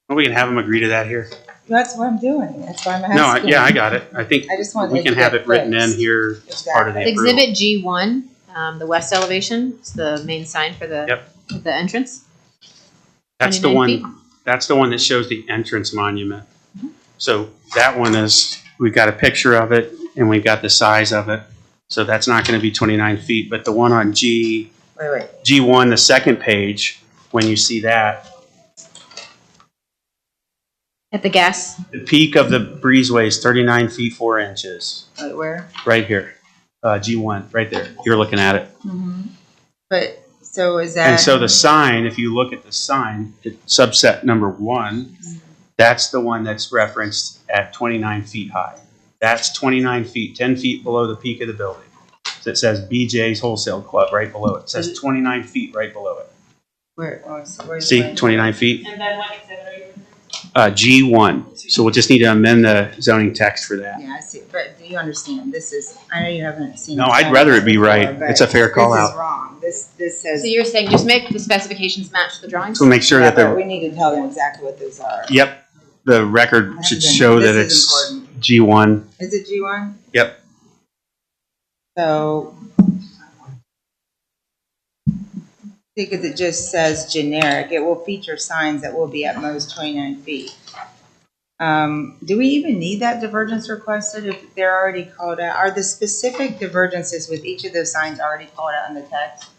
Well, we can have them agree to that here. That's what I'm doing. That's why I'm asking. No, yeah, I got it. I think I just want we it can to have get it written in fixed. here as part of the approval. Exhibit G1, the west elevation, is the main sign for the entrance. That's the 29 one. feet. That's the one that shows the entrance monument. So that one is, we've got a picture of it and we've got the size of it. So that's not going to be 29 feet. But the one on Wait. G1, the second page, when you see that, At the gas? The peak of the breezeway is 39 feet 4 inches, Like where? right here. G1, right there. You're looking at it. But, so is that? And so the sign, if you look at the sign, subset number 1, that's the one that's referenced at 29 feet high. That's 29 feet, 10 feet below the peak of the building. So it says BJ's Wholesale Club right below it. It says 29 feet right below it. Where, oh, so where's See, the- 29 feet? And then what exhibit are you? G1. So we'll just need to amend the zoning text for that. Yeah, I see, but do you understand, this is, I know you haven't seen. No, the I'd sign rather it be before, right. but It's a fair call This out. is wrong, this says. So you're saying just make the specifications match the drawings? So make sure Yeah, that but the, we need to tell them exactly what those are. yep, the record should show that This is it's important. G1. Is it G1? Yep. So. Because it just says generic, it will feature signs that will be at most 29 feet. Do we even need that divergence requested if they're already called out? Are the specific divergences with each of those signs already called out in the text?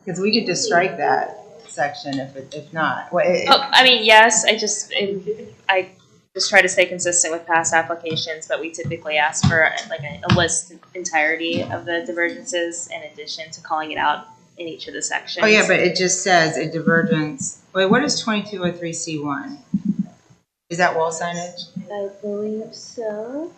Because we could just strike that section if not. I mean, yes, I just try to stay consistent with past applications, but we typically ask for like a list entirety of the divergences in addition to calling it out in each of the sections. Oh, yeah, but it just says a divergence. Wait, what is 2203C1? Is that wall signage? I believe so.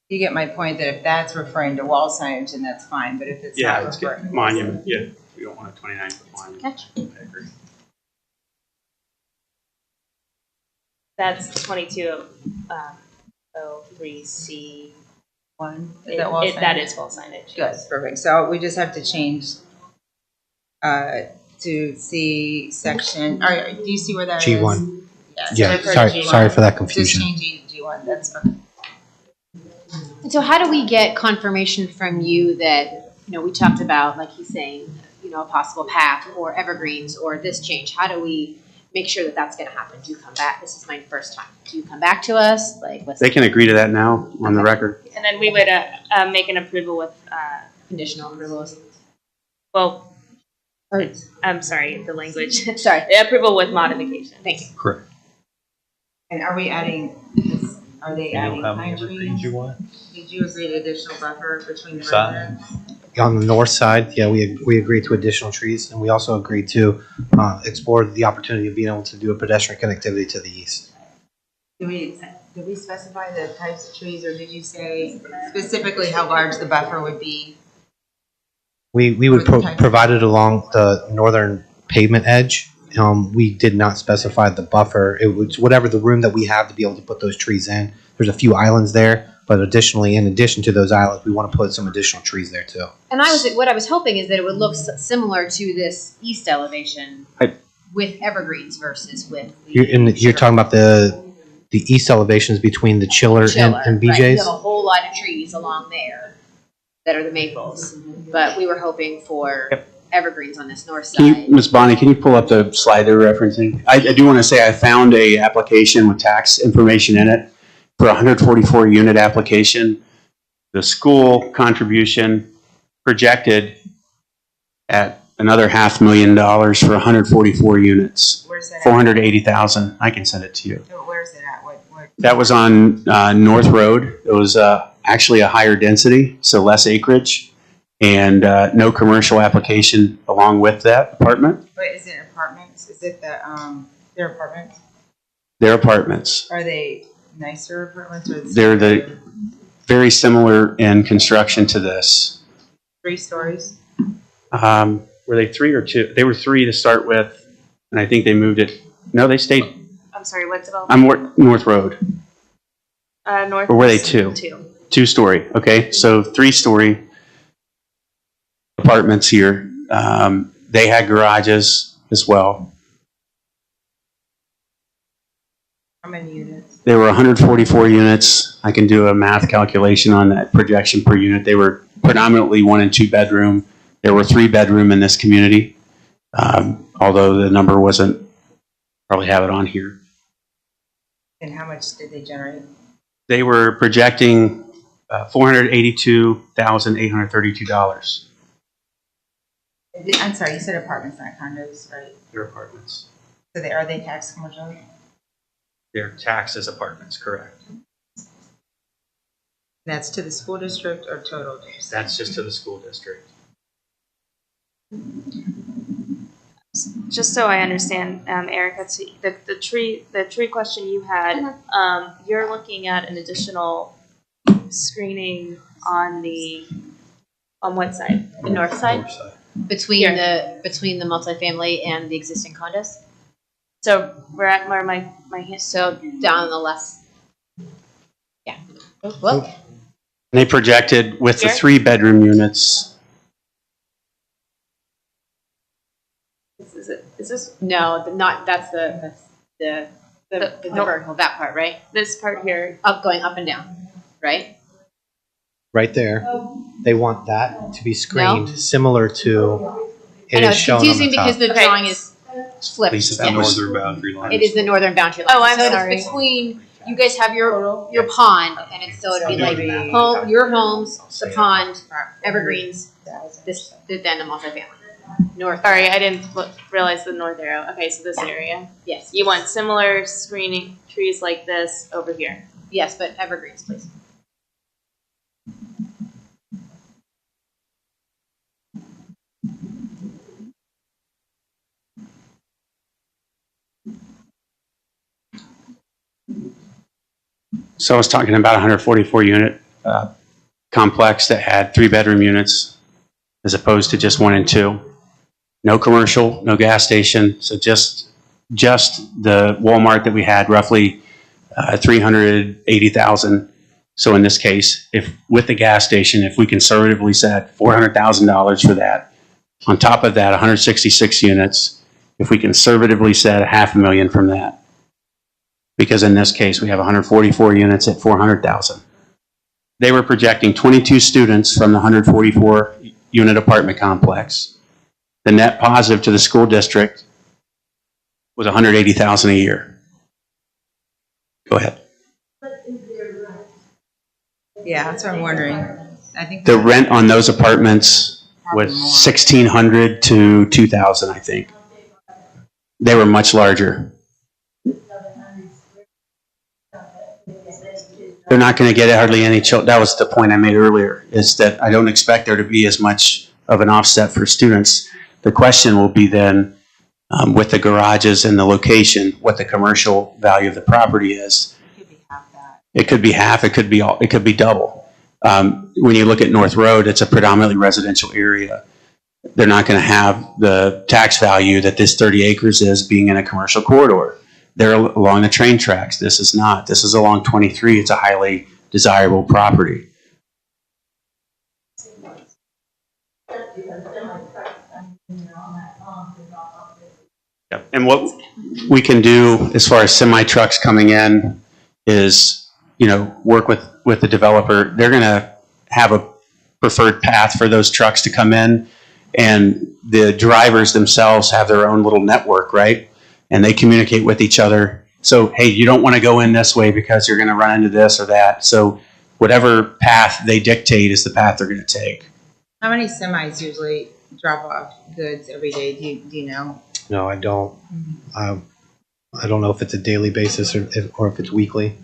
You get my point that if that's referring to wall signage, then that's fine, but if it's Yeah, not let's referring. get monument. Yeah, we don't want a 29 foot monument. Gotcha. I agree. That's 2203C1. Is that wall signage? That is wall signage. Good, perfect. So we just have to change to see section, do you see where that is? G1. Yeah, so Yeah, refer to sorry, G1. sorry for that Just confusion. change it to G1, that's perfect. And so how do we get confirmation from you that, we talked about, like he's saying, a possible path or evergreens or this change? How do we make sure that that's going to happen? Do you come back? This is my first time. Do you come back to us? Like, what's They can agree to that now on the record. And then we would make an approval with, conditional approvals? well, I'm sorry, the language. Sorry. Approval with modification. Thank you. Correct. And are we adding, are they adding pine trees? you want? Did you agree to additional buffer between the Sign. residents? On the north side, yeah, we agreed to additional trees, and we also agreed to explore the opportunity of being able to do a pedestrian connectivity to the east. Did we specify the types of trees, or did you say specifically how large the buffer would be? We would provide it along the northern pavement edge. We did not specify the buffer. It was whatever the room that we have to be able to put those trees in. There's a few islands there, but additionally, in addition to those islands, we want to put some additional trees there too. And what I was hoping is that it would look similar to this east elevation with evergreens versus with the. You're talking about the east elevations between the chiller and Right. BJ's? You have a whole lot of trees along there that are the maples, but we were hoping for evergreens on this north Can side. you, Ms. Bonnie, can you pull up the slide they're referencing? I do want to say I found a application with tax information in it for a 144 unit application. The school contribution projected at another $500,000 for 144 units. Where's that at? 480,000. I can send it to you. So where's it at? What? That was on North Road. It was actually a higher density, so less acreage, and no commercial application along with that apartment. Wait, is it apartments? Is it their apartments? They're apartments. Are they nicer apartments or? They're very similar in construction to this. 3 stories? Were they 3 or 2? They were 3 to start with, and I think they moved it. No, they stayed. I'm sorry, what's development? I'm North Road. North. Or were they 2? 2-story. Okay, so 3-story apartments here. They had garages as well. How many units? There were 144 units. I can do a math calculation on that projection per unit. They were predominantly 1 and 2 bedroom. There were 3 bedroom in this community, although the number wasn't, probably have it on here. And how much did they generate? They were projecting $482,832. I'm sorry, you said apartments, not condos, right? They're apartments. So are they taxed commercially? They're taxed as apartments, correct. That's to the school district or total? That's just to the school district. Just so I understand, Erica, the tree question you had, you're looking at an additional screening on what side? The north side, North side. between Here. the multifamily and the existing condos. So we're at where my hand. So down on the left. Yeah. Well, And they projected with the Here? 3-bedroom units. Is this no, that's the vertical, that part, right? this part here? Going up and down, right? Right there, they want that to be screened similar to I it know is it's shown on confusing the top. because the Okay. drawing is flipped. Lisa, The that was- northern boundary line. It is the northern boundary line. Oh, I'm so sorry. It's between, you guys have your pond, and it's, so it'd be like your homes, the pond, evergreens, this, then the multifamily. North. Sorry, I didn't realize the north arrow. Okay, so this area. Yes. You want similar screening trees like this over here. Yes, but evergreens, please. So I was talking about a 144 unit complex that had 3-bedroom units as opposed to just 1 and 2. No commercial, no gas station. So just the Walmart that we had, roughly 380,000. So in this case, if with the gas station, if we conservatively said $400,000 for that, on top of that, 166 units, if we conservatively said $500,000 from that, because in this case, we have 144 units at 400,000. They were projecting 22 students from the 144 unit apartment complex. The net positive to the school district was 180,000 a year. Go ahead. Yeah, that's what I'm wondering. I think The rent on those apartments was 1,600 to 2,000, I think. They were much larger. They're not going to get hardly any children. That was the point I made earlier, is that I don't expect there to be as much of an offset for students. The question will be then, with the garages and the location, what the commercial value of the property is. It could be half, it could be all, it could be double. When you look at North Road, it's a predominantly residential area. They're not going to have the tax value that this 30 acres is being in a commercial corridor. They're along the train tracks. This is not. This is along 23. It's a highly desirable property. Yep. And what we can do as far as semi trucks coming in is, work with the developer. They're going to have a preferred path for those trucks to come in, and the drivers themselves have their own little network, right? And they communicate with each other. So, hey, you don't want to go in this way because you're going to run into this or that. So whatever path they dictate is the path they're going to take. How many semis usually drop off goods every day? Do you know? No, I don't. I don't know if it's a daily basis or if it's weekly.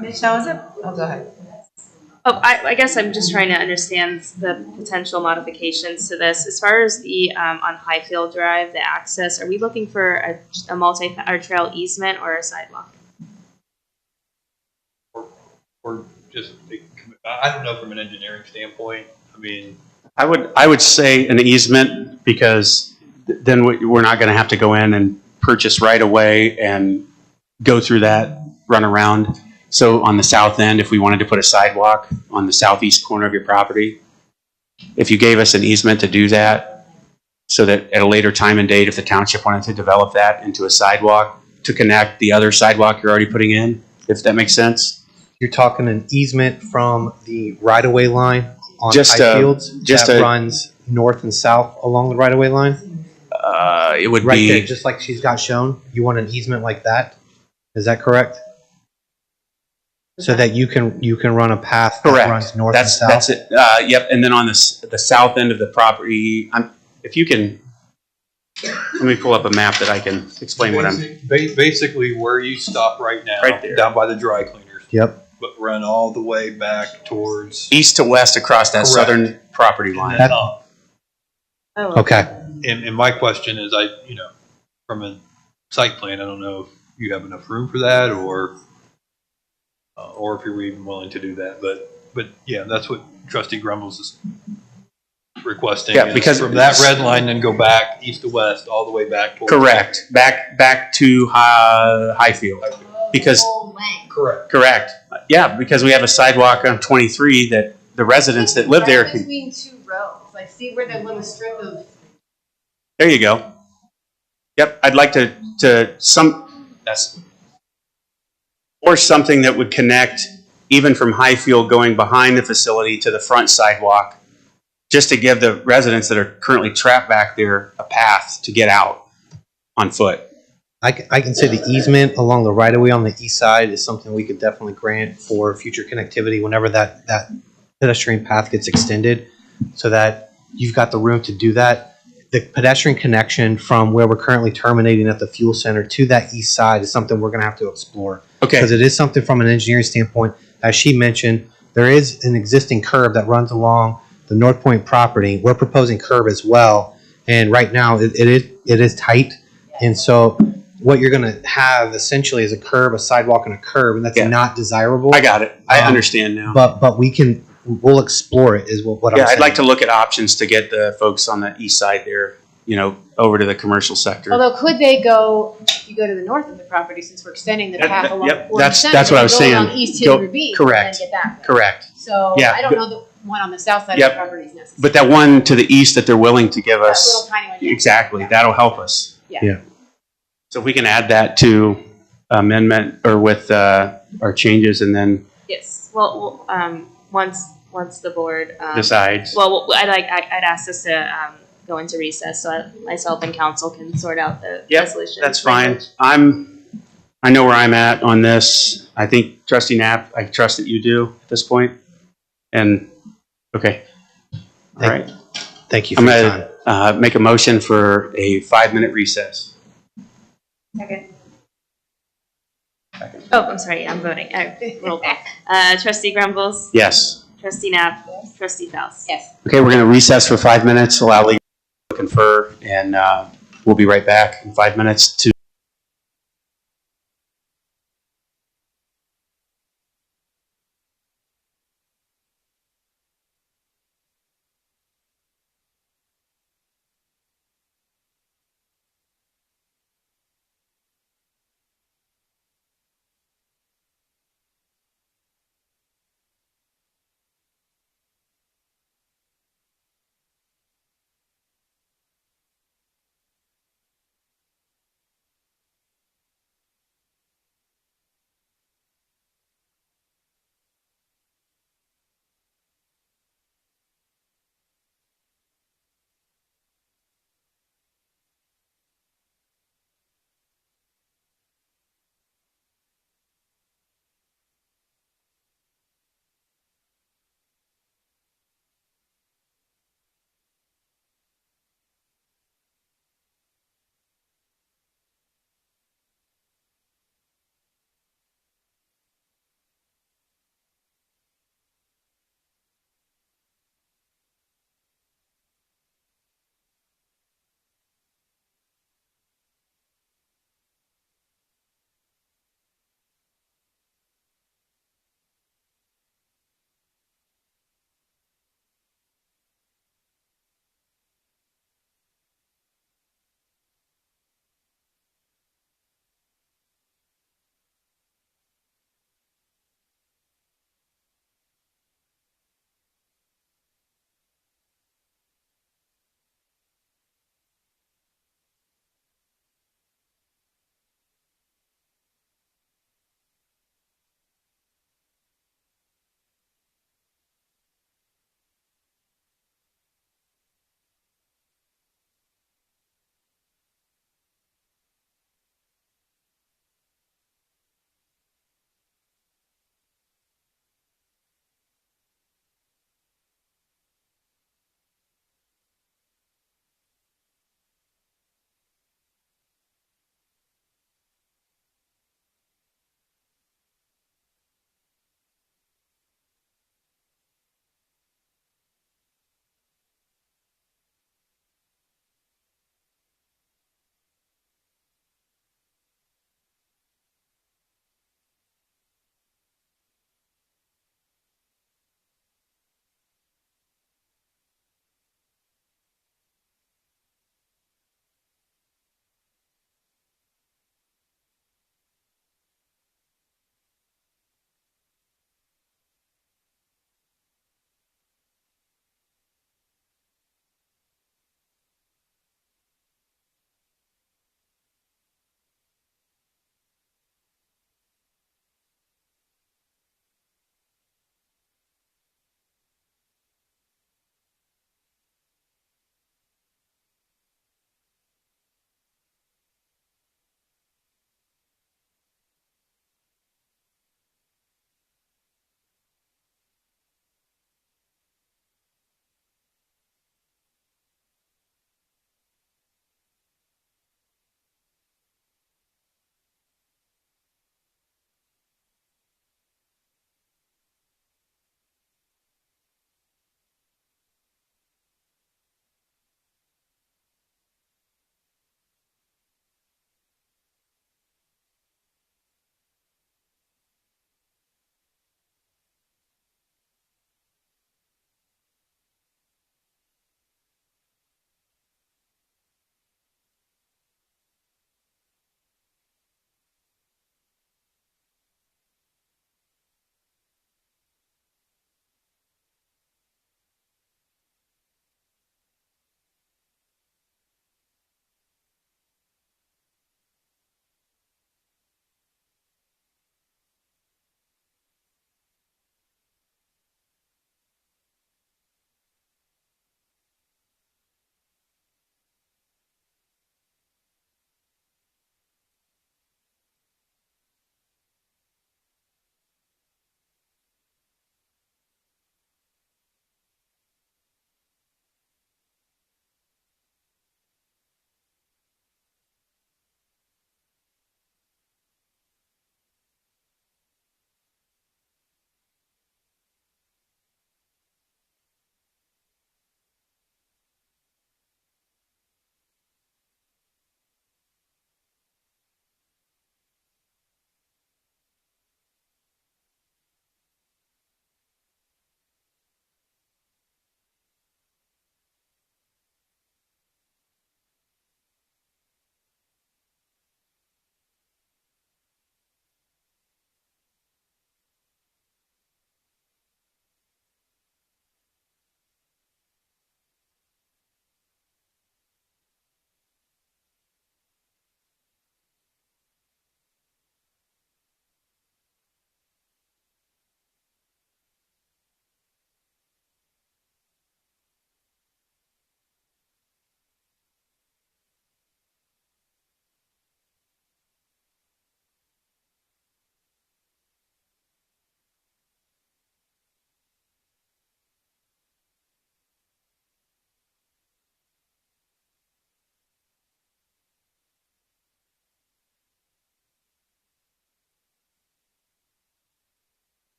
Michelle, is it? Oh, go ahead. Oh, I guess I'm just trying to understand the potential modifications to this. As far as the on Highfield Drive, the access, are we looking for a multi-trail easement or a sidewalk? Or just, I don't know from an engineering standpoint. I mean, I would say an easement, because then we're not going to have to go in and purchase right away and go through that, run around. So on the south end, if we wanted to put a sidewalk on the southeast corner of your property, if you gave us an easement to do that, so that at a later time and date, if the township wanted to develop that into a sidewalk to connect the other sidewalk you're already putting in, if that makes sense. You're talking an easement from the right-of-way line on Just Highfields just that a- runs north and south along the right-of-way line? It would Right be there, just like she's got shown. You want an easement like that? Is that correct? So that you can run a path that Correct. runs north and south? That's it. Yep. And then on the south end of the property, if you can, let me pull up a map that I can explain what I'm. Basically, where you stop right now, Right there. down by the dry cleaners, Yep. but run all the way back towards. East to west across that Correct. southern property line. And then up. Oh, Okay. And my question is, from a site plan, I don't know if you have enough room for that, or if you're even willing to do that. But yeah, that's what Trustee Grumbles is requesting. Yeah, is because from that red line, then go back east to west, all the way back towards. Correct. Back to Highfield. Because Correct. correct. Yeah, because we have a sidewalk on 23 that the residents that live there can. Between two roads, like see where that little strip of. There you go. Yep, I'd like to that's or something that would connect even from Highfield going behind the facility to the front sidewalk, just to give the residents that are currently trapped back there a path to get out on foot. I can say the easement along the right of way on the east side is something we could definitely grant for future connectivity whenever that pedestrian path gets extended, so that you've got the room to do that. The pedestrian connection from where we're currently terminating at the fuel center to that east side is something we're going to have to explore. Okay. Because it is something from an engineering standpoint. As she mentioned, there is an existing curb that runs along the North Point property. We're proposing curb as well. And right now it is tight. And so what you're going to have essentially is a curb, a sidewalk, and a curb, and that's not desirable. I got it. I understand now. But we'll explore it is what I'm saying. I'd like to look at options to get the folks on the east side there, over to the commercial sector. Although could they go, if you go to the north of the property, since we're extending the path along. Yep, Orange that's Center, what I was go saying. along East Go- Hidden Ravine correct. And then get that way. Correct. So Yeah, I don't know the one on the south side Yep. of the property is necessary. But that one to the east that they're willing to give That us, little tiny one. yeah. exactly, that'll help us. Yeah. So if we can add that to amendment or with our changes and then yes. Well, once the board decides. Well, I'd ask us to go into recess so myself and council can sort out the resolution. That's fine. I know where I'm at on this. I think Trustee Knapp, I trust that you do at this point. And, okay. All right. Thank you for I'm your going time. to make a motion for a 5-minute recess. Second. Oh, I'm sorry. I'm voting. Roll call. Trustee Grumbles. Yes. Trustee Knapp. Trustee Faust. Yes. Okay, we're going to recess for 5 minutes, allow legal to confer, and we'll be right back in 5 minutes to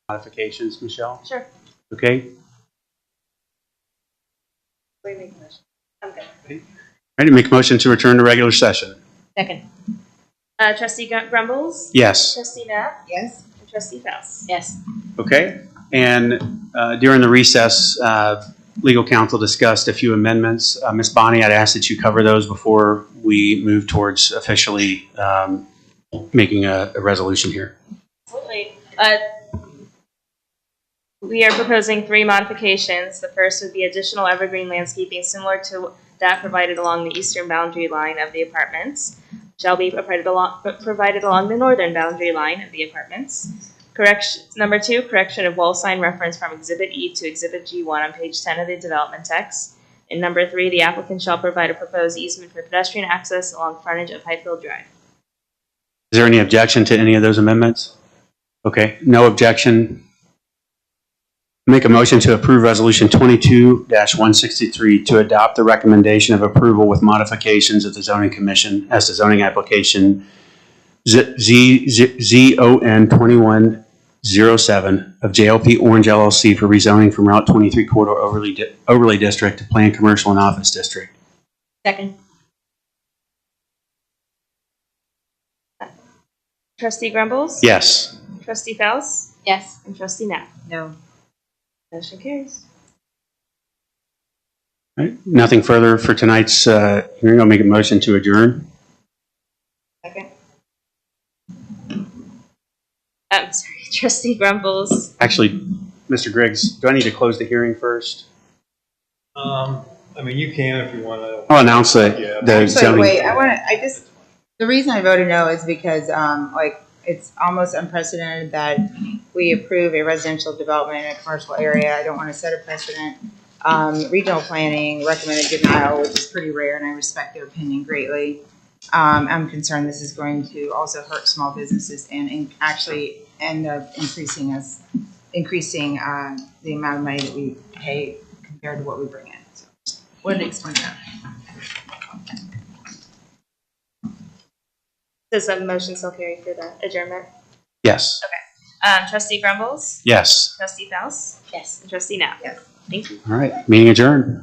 modifications, Michelle? Sure. Okay. We make a motion. I'm good. Ready to make a motion to return to regular session? Second. Trustee Grumbles? Yes. Trustee Knapp? Yes? And Trustee Faust? Yes. Okay. And during the recess, legal counsel discussed a few amendments. Ms. Bonnie, I'd ask that you cover those before we move towards officially making a resolution here. Absolutely. We are proposing 3 modifications. The first would be additional evergreen landscaping similar to that provided along the eastern boundary line of the apartments. Shall be provided along the northern boundary line of the apartments. Number 2, correction of wall sign reference from Exhibit E to Exhibit G1 on page 10 of the development text. And number 3, the applicant shall provide a proposed easement for pedestrian access along frontage of Highfield Drive. Is there any objection to any of those amendments? Okay, no objection. Make a motion to approve Resolution 22-163 to adopt the recommendation of approval with modifications of the Zoning Commission as to zoning application ZON 2107 of JLP Orange LLC for rezoning from Route 23 Corridor Overlay District to Planned Commercial and Office District. Second. Trustee Grumbles? Yes. Trustee Faust? Yes. And Trustee Knapp? No. Motion carries. All right. Nothing further for tonight's hearing. I'll make a motion to adjourn. Second? I'm sorry, Trustee Grumbles. Actually, Mr. Griggs, do I need to close the hearing first? I mean, you can if you want to. I'll announce the Actually, zoning. wait, the reason I voted no is because, it's almost unprecedented that we approve a residential development in a commercial area. I don't want to set a precedent. Regional planning recommended denial, which is pretty rare, and I respect their opinion greatly. I'm concerned this is going to also hurt small businesses and actually end up increasing the amount of money that we pay compared to what we bring in. So, wanted to explain that. Does the motion still carry for the adjournment? Yes. Trustee Grumbles? Yes. Trustee Faust? Yes. And Trustee Knapp? Yes. Thank you. All right. Meeting adjourned.